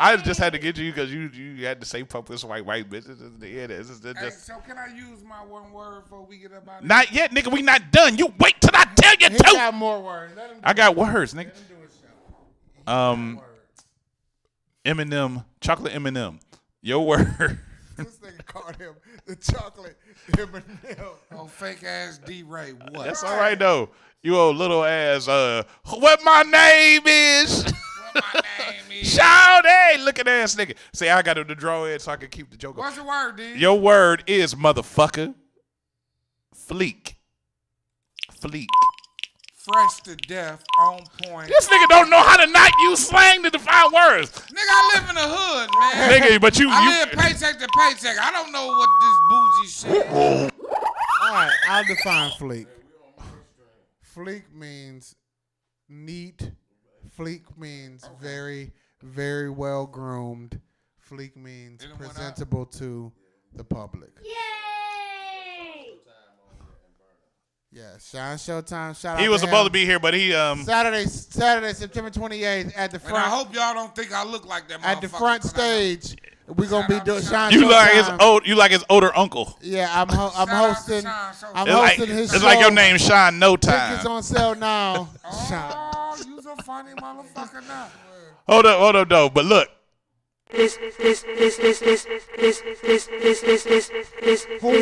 I just had to get you because you had to say pumpkin white bitches. Hey, so can I use my one word before we get up out of Not yet, nigga. We not done. You wait till I tell you He to. got more words. Let him do I got words, nigga. M&M, chocolate M&M. Your word. This nigga called him the chocolate M&M. Oh, fake ass D-Ray. What? That's all right though. You old little ass. What my name is? Shout hey, looking ass nigga. See, I got him to draw it so I can keep the joke. What's your word, D? Your word is motherfucker. Fleek. Fresh to death, on point. This nigga don't know how to not use slang to define words. Nigga, I live in the hood, man. Nigga, but I live paycheck to paycheck. I don't know what this bougie shit is. All right, I'll define fleek. Fleek means neat. Fleek means very, very well groomed. Fleek means presentable to the public. Yeah, Shine Showtime. Shout out. He was to supposed him. to be here, but he Saturday, September 28th at the front. And I hope y'all don't think I look like that. At the front stage, we're gonna be doing Shine You Showtime. like his older uncle. Yeah, I'm hosting. I'm It's hosting like, his it's show. like your name, Shine No Time. Tickets on sale now. Oh, you's a funny motherfucker now. Hold up, though. But look. Who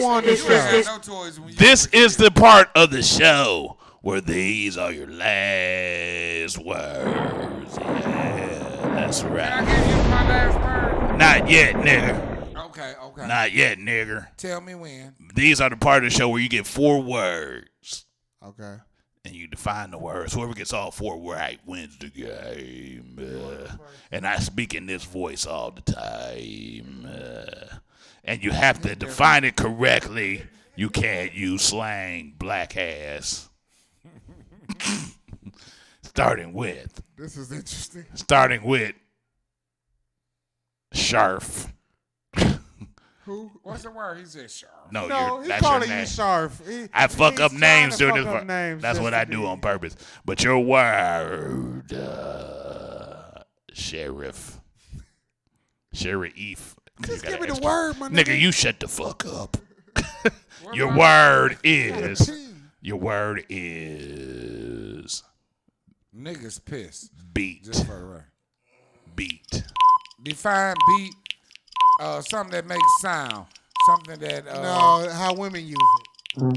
won the show? This is the part of the show where these are your last words. Yeah, that's right. Can I give you my last word? Not yet, nigga. Okay. Not yet, nigger. Tell me when. These are the part of the show where you get 4 words. Okay. And you define the words. Whoever gets all 4 right wins the game. And I speak in this voice all the time. And you have to define it correctly. You can't use slang, black ass. Starting with. This is interesting. Starting with. Sharf. Who? What's the word? He said sharp. No, he's that's calling your you name. Sharf. I fuck up names during fuck this up part. names That's just what to I do on purpose. But your word, sheriff. Sheriff. Just give me the word, my nigga. You shut the fuck up. Your word is. Niggas pissed. Beat. Just for the record. Beat. Define beat. Something that makes sound. Something that. No, how women use it.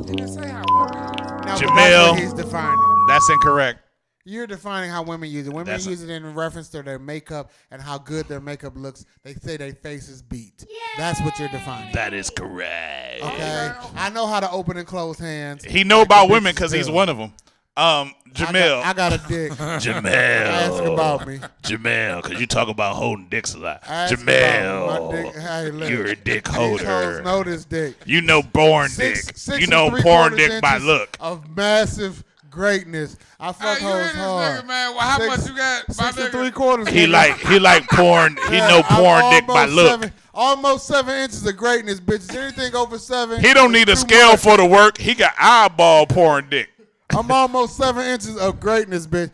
He didn't say how women use it. No, but Jamel. that's what he's defining. That's incorrect. You're defining how women use it. Women use it in reference to their makeup and how good their makeup looks. They say their face is beat. That's what you're defining. That is correct. Okay. I know how to open and close hands. He know about women because he's one of them. Jamel. I got a dick. Jamel. Ask about me. Jamel, because you talk about holding dicks a lot. Ask Jamel, about my dick. Hey, look. you're a dick These holder. hoes know this dick. You know born dick. You know porn dick by look. Of massive greatness. I fuck hoes hard. Nigga, man. Well, how much you got? 6 My nigga? 3/4. He like porn. He know porn dick by look. Almost 7 inches of greatness, bitches. Anything over 7. He don't need a scale for the work. He got eyeball porn dick. I'm almost 7 inches of greatness, bitch.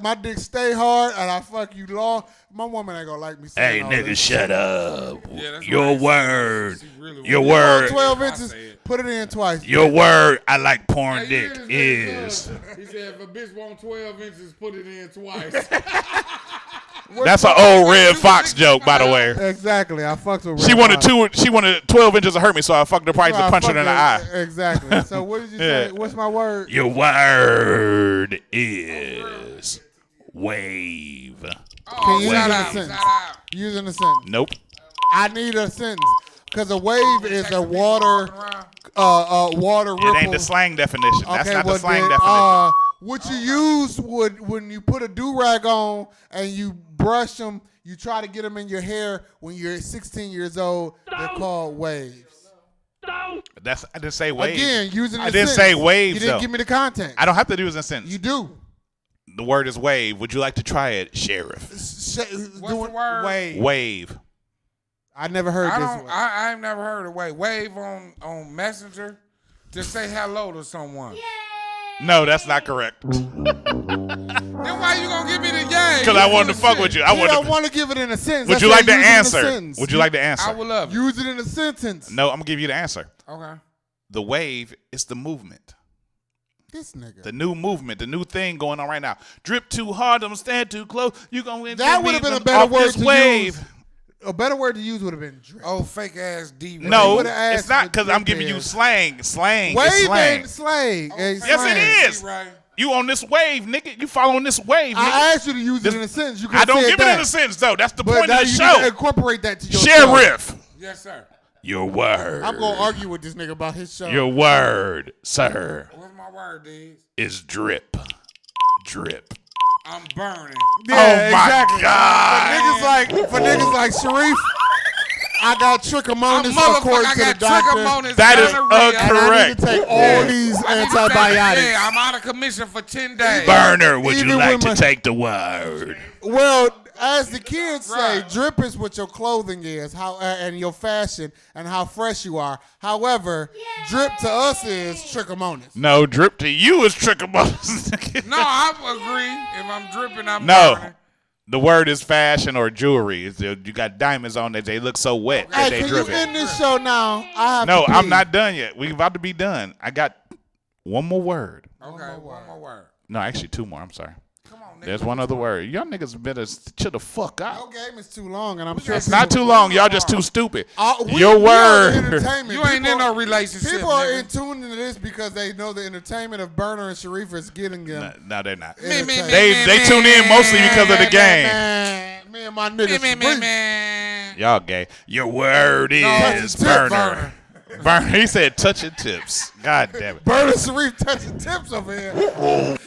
My dick stay hard and I fuck you long. My woman ain't gonna like me saying Hey, all nigga, this. shut up. Yeah, Your word. really Your You word. want 12 inches, put it in twice. Your word, I like porn dick, is. He said if a bitch want 12 inches, put it in twice. That's an old Red Fox joke, by the way. Exactly. I fucked with She Red Fox. She wanted 12 inches to hurt me, so I fucked her probably So to I punch her fucked in the eye. Exactly. So what did you say? What's my word? Your word is wave. Can you use it in a out, sentence? shout out. Use it in a sentence. Nope. I need a sentence. Because a wave is a water ripple. It ain't the slang definition. That's not the well slang then, definition. What you use when you put a do-rag on and you brush them, you try to get them in your hair when you're 16 years old, they're called waves. I didn't say wave. Again, using the I didn't sentence. say waves, You didn't though. give me the context. I don't have to do it in a sentence. You do. The word is wave. Would you like to try it, Sheriff? What's the word? Wave. Wave. I never heard this one. I ain't never heard of wave on Messenger to say hello to someone. No, that's not correct. Then why you gonna give me the game? Because I wanted to fuck with you. I You wanted don't to. want to give it in a sentence. Would I you said like to use it in a answer? sentence. Would you like to answer? I would love it. Use it in a sentence. No, I'm gonna give you the answer. Okay. The wave is the movement. This nigga. The new movement, the new thing going on right now. Drip too hard, don't stand too close. You gonna That would have been a better word to use. A better word to use would have been drip. Oh, fake ass D. No, it's not because I'm giving you slang. Slang. Wave is slang. ain't slang. Yes, it is. You on this wave, nigga. You following this wave, nigga. I asked you to use it in a sentence. You I don't say give it in a sentence, though. That's the But point now of the you show. need to incorporate that to your show. Sheriff. Yes, sir. Your word. I'm going to argue with this nigga about his show. Your word, sir, What's my word, dude? is drip. Drip. I'm burning. Yeah, Oh, my exactly. God. For niggas like Sharif, I got trichomonas Motherfucker, according I to the got doctor. trichomonas. That is gonorrhea. And I need correct. to take all these I need to antibiotics. Yeah, I'm out of commission for 10 days. Burner, would Even you like with to my- take the word? Well, as the kids say, Right. drip is what your clothing is, and your fashion, and how fresh you are. However, drip to us is trichomonas. No, drip to you is trichomonas. No, I agree. If I'm dripping, I'm No. burning. The word is fashion or jewelry. You got diamonds on that they look so wet Hey, that they can you dripping. end this show now? I have No, to I'm pee. not done yet. We about to be done. I got one more word. Okay, one more word. No, actually two more. I'm sorry. Come on, nigga. There's one other word. Y'all niggas better chill the fuck Your out. game is too long, and I'm sure It's not too long. Y'all just too stupid. We Your are the word. entertainment. You ain't in no relationship, People are nigga. in tune into this because they know the entertainment of Burner and Sharif is getting them. No, they're not. entertained. They tune in mostly because of the game. Man, me and my niggas. Sharif. Y'all gay. Your word is burner. Burner. He said touching tips. God damn it. Burner and Sharif touching tips over here. No.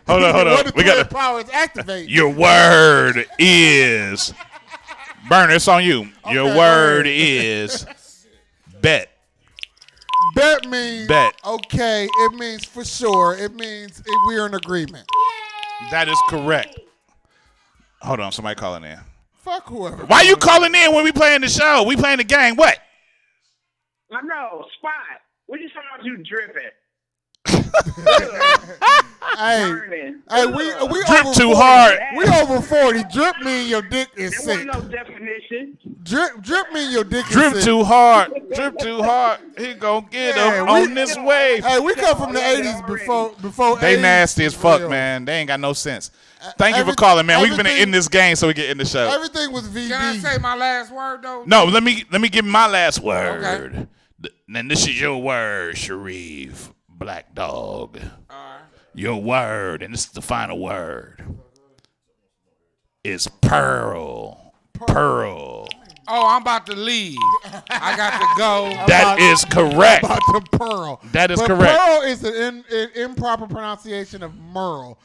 Hold on. What the We got twin to. powers activate. Your word is burner. It's on you. Your Okay, word go ahead. is bet. Bet means Bet. okay. It means for sure. It means we're in agreement. That is correct. Hold on. Somebody calling in. Fuck whoever. Why you calling in when we playing the show? We playing the game. What? I know, Spot. What you talking about? You dripping? Hey, we Drip over too 40. hard. We over 40. Drip mean your dick is There sick. wasn't no definition. Drip mean your dick is Drip sick. too hard. Drip too hard. He gonna get him on this wave. Hey, we come from the 80s before They 80s nasty as was fuck, real. man. They ain't got no sense. Thank you for calling, man. We finna end this game so we can end the show. Everything was VB. Can I say my last word, though? No, let me give my last word. And this is your word, Sharif Black Dog. Your word, and this is the final word, is pearl. Pearl. Oh, I'm about to leave. I got to go. That is correct. About the pearl. That is but correct. Pearl is an improper pronunciation of Merle.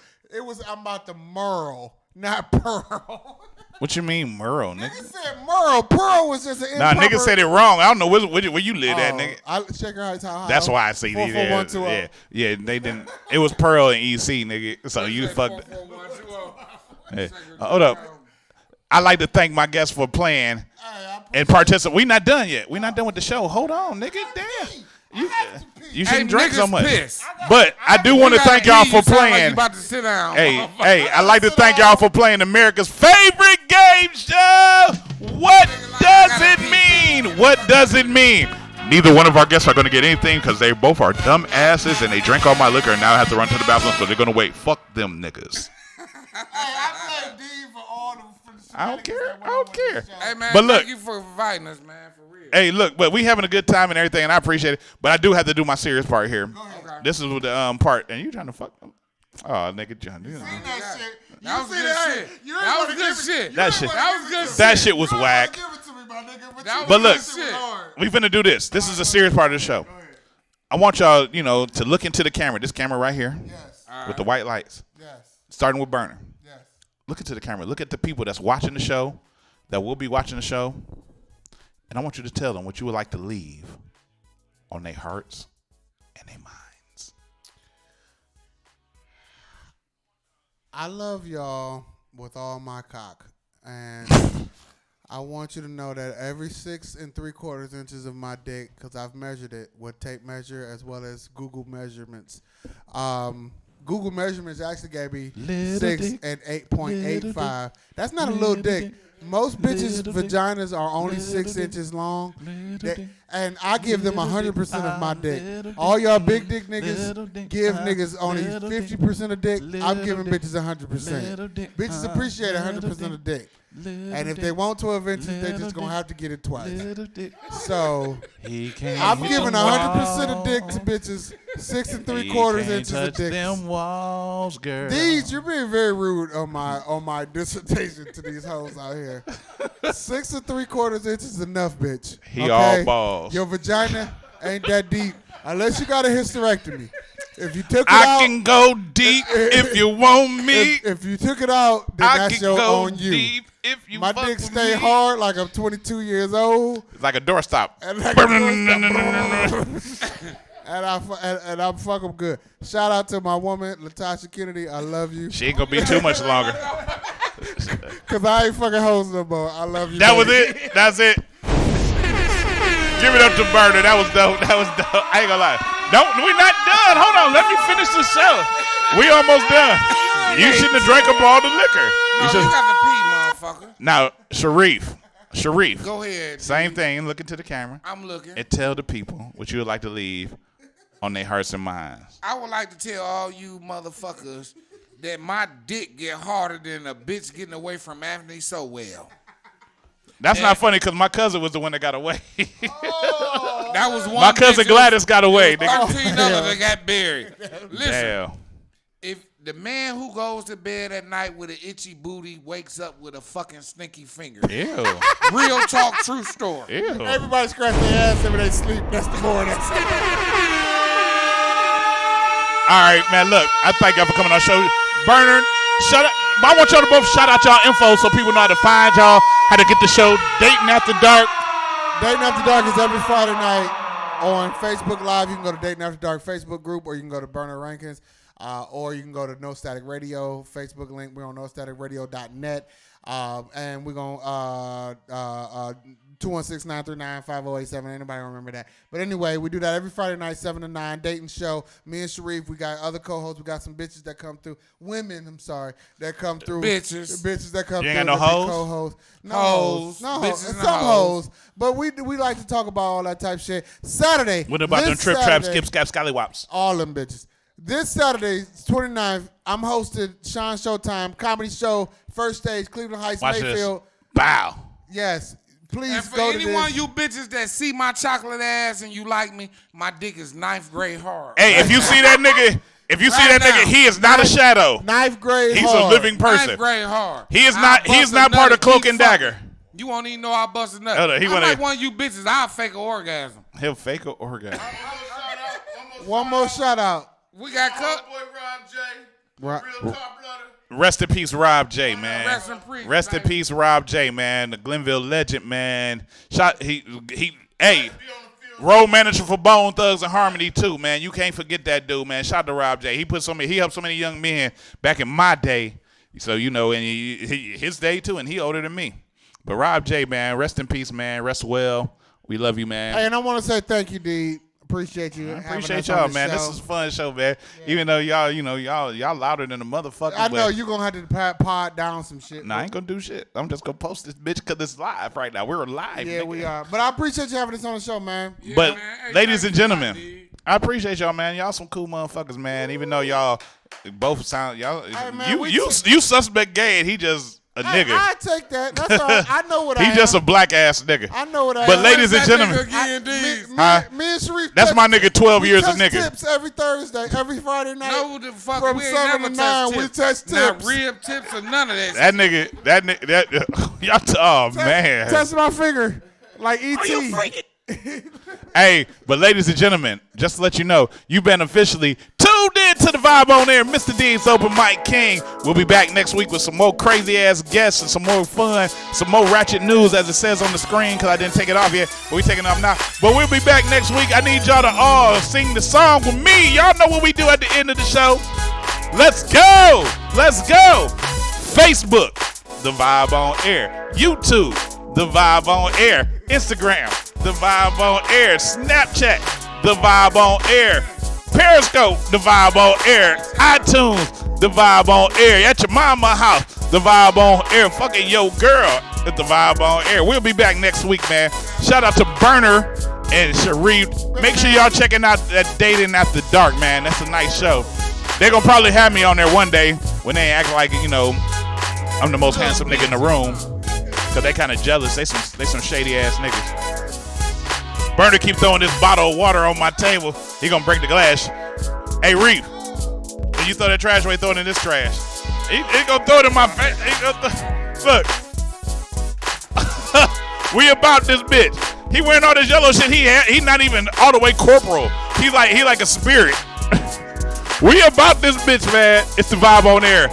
I'm about to Merle, not Pearl. What you mean, Merle, nigga? Nigga said Merle. Pearl was just an Nah, improper. nigga said it wrong. I don't know where you live at, Oh, nigga. I check her out. How That's why I see these. 44120. Yeah, they didn't. It was Pearl and EC, nigga. So you fucked. Hey, hold up. I like to thank my guests for playing and participating. We not done yet. We not done with the show. Hold on, nigga. Damn. You shouldn't drink so niggas much. pissed. But I do want to thank y'all for You sound like you playing. about to sit down. Hey, I like to thank y'all for playing America's favorite game show. What does it mean? What does it mean? Neither one of our guests are going to get anything because they both are dumb asses and they drank all my liquor and now have to run to the bathroom, so they're going to wait. Fuck them niggas. I don't care. I don't care. Hey, man, But look, thank you for inviting us, man, for real. hey, look, but we having a good time and everything, and I appreciate it. But I do have to do my serious part here. This is with the part, and you trying to fuck them? Oh, nigga, John. You know. That was good shit. That was good shit. That shit. That was good shit. That shit was whack. That But was look, good shit. we finna do this. This is a serious part of the show. I want y'all, to look into the camera. This camera right here, with the white lights. Starting with Burner. Look into the camera. Look at the people that's watching the show, that will be watching the show, and I want you to tell them what you would like to leave on their hearts and their minds. I love y'all with all my cock, and I want you to know that every 6 3/4 inches of my dick, because I've measured it with tape measure as well as Google measurements, Google measurements actually gave me Little 6 dick. and Little 8.85. dick. That's not a little Little dick. dick. Most bitches' Little dick. vaginas are only Little 6 dick. inches long. Little They- dick. and I give them Little 100% dick. of my dick. Little dick. All y'all big dick niggas Little dick. give niggas only Little dick. 50% of dick. I'm Little giving dick. bitches 100%. Little dick. Bitches appreciate 100% of dick. Little And if dick. they want 12 inches, they Little just gonna dick. have to get it twice. Little dick. So He can't I'm hit giving the 100% of wall. dick to bitches, 6 He 3/4 can't inches of touch dick. them walls, girl. These, you're being very rude on my dissertation to these hoes out here. 6 3/4 inches is enough, bitch. He all balls. Your vagina ain't that deep unless you got a hysterectomy. If you took it I out, can go deep if you want me. If you took it out, then I that's can your go on you. deep if you My fuck dick with stay me. hard like I'm 22 years old. It's like a doorstop. And, like and I'm fucking good. Shout out to my woman, Latasha Kennedy. I love you. She ain't gonna be too much longer. Cause I ain't fucking hoes no more. I love you. That was baby. it. That's it. Give it up to Burner. That was dope. That was dope. I ain't gonna lie. No, we're not done. Hold on. Let me finish the show. We almost done. You shouldn't have drank up all the liquor. No, you got to pee, motherfucker. Now, Sharif. Go ahead. Same thing. Look into the camera. I'm looking. And tell the people what you would like to leave on their hearts and minds. I would like to tell all you motherfuckers that my dick get harder than a bitch getting away from Anthony so well. That's not funny because my cousin was the one that got away. That was one. My cousin bitch, Gladys got away. 13 others that got buried. Listen, Damn. if the man who goes to bed at night with an itchy booty wakes up with a fucking stinky finger. Ew. Real talk, true story. Ew. Everybody scratch their ass every they sleep. That's the morning. All right, man, look, I thank y'all for coming on the show. Burner, shut up. I want y'all to both shout out y'all info so people know how to find y'all, how to get the show. Dating After Dark. Dating After Dark is every Friday night on Facebook Live. You can go to Dating After Dark Facebook group, or you can go to Burner Rankins, or you can go to No Static Radio Facebook link. We're on nostaticradio.net. And we're going to 216-939-5087. Anybody remember that? But anyway, we do that every Friday night, 7 to 9. Dating show. Me and Sharif. We got other co-hosts. We got some bitches that come through. Women, I'm sorry, that come through. Bitches. Bitches that come You through. ain't got no that be hoes? Co-hosts. No Hoes. No Bitches hoes. and Some hoes. hoes. But we like to talk about all that type shit. Saturday. What about them this trip traps, Saturday, skip, scap, scallywops? all them bitches. This Saturday, 29th, I'm hosting Sean Showtime comedy show, first stage, Cleveland Heights, Watch Mayfield. this. Bow. Yes, please And for go to anyone this. you bitches that see my chocolate ass and you like me, my dick is 9th grade hard. Hey, if you see that nigga, Right now. he is not a shadow. 9th grade He's hard. a living person. 9th grade hard. He is I not bust a part nut of Cloak keep and Dagger. fucking. You won't even know I busted nut. Hold on, he I'm wanna- like one of you bitches. I'll fake an orgasm. He'll fake an orgasm. One more shout out. We got cut. Right. Rest in peace, Rob J, man. Rest in peace, Rest in peace, Rob J, man. The Glenville legend, man. Hey, road manager for Bone Thugs and Harmony too, man. You can't forget that dude, man. Shout out to Rob J. He helped so many young men back in my day. So and his day too, and he older than me. But Rob J, man, rest in peace, man. Rest well. We love you, man. Hey, and I want to say thank you, D. Appreciate you. I having appreciate us on y'all, the man. show. This is a fun show, man. Even though y'all louder than a motherfucker. I know but you're going to have to pod down some shit. Nah, I ain't gonna do shit. I'm just gonna post this bitch because it's live right now. We're live. Yeah, nigga. we are. But I appreciate you having us on the show, man. But ladies and gentlemen, I appreciate y'all, man. Y'all some cool motherfuckers, man. Even though y'all both sound Hey, man, you suspect gay and he just a nigga. I take that. That's all. I know what I am. He just a black ass nigga. I know what I But am. ladies and gentlemen, Me and Sharif. That's my nigga 12 we years a touch nigga. tips every Thursday, every Friday night. No, the fuck, From we ain't 7 never to 9, we touched touch tips. Not tips. rib tips or none of that. that nigga, y'all, man. Touch my finger like E.T. Hey, but ladies and gentlemen, just to let you know, you've been officially tuned in to the Vibe on Air. Mr. D's Open Mike King. We'll be back next week with some more crazy ass guests and some more fun, some more ratchet news as it says on the screen because I didn't take it off yet, but we taking it off now. But we'll be back next week. I need y'all to all sing the song with me. Y'all know what we do at the end of the show. Let's go. Let's go. Facebook, The Vibe on Air. YouTube, The Vibe on Air. Instagram, The Vibe on Air. Snapchat, The Vibe on Air. Periscope, The Vibe on Air. iTunes, The Vibe on Air. At your mama house, The Vibe on Air. Fucking yo girl at The Vibe on Air. We'll be back next week, man. Shout out to Burner and Sharif. Make sure y'all checking out that Dating After Dark, man. That's a nice show. They're gonna probably have me on there one day when they act like, you know, I'm the most handsome nigga in the room. Cause they kind of jealous. They some shady ass niggas. Burner keep throwing this bottle of water on my table. He gonna break the glass. Hey Reef, when you throw that trash away, throw it in this trash. He gonna throw it in my face. Look. We about this bitch. He wearing all this yellow shit. He not even all the way corporal. He like a spirit. We about this bitch, man. It's The Vibe on Air.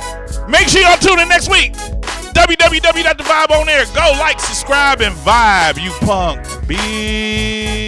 Make sure y'all tune in next week. www.thevibeonair. Go like, subscribe, and vibe, you punk. Be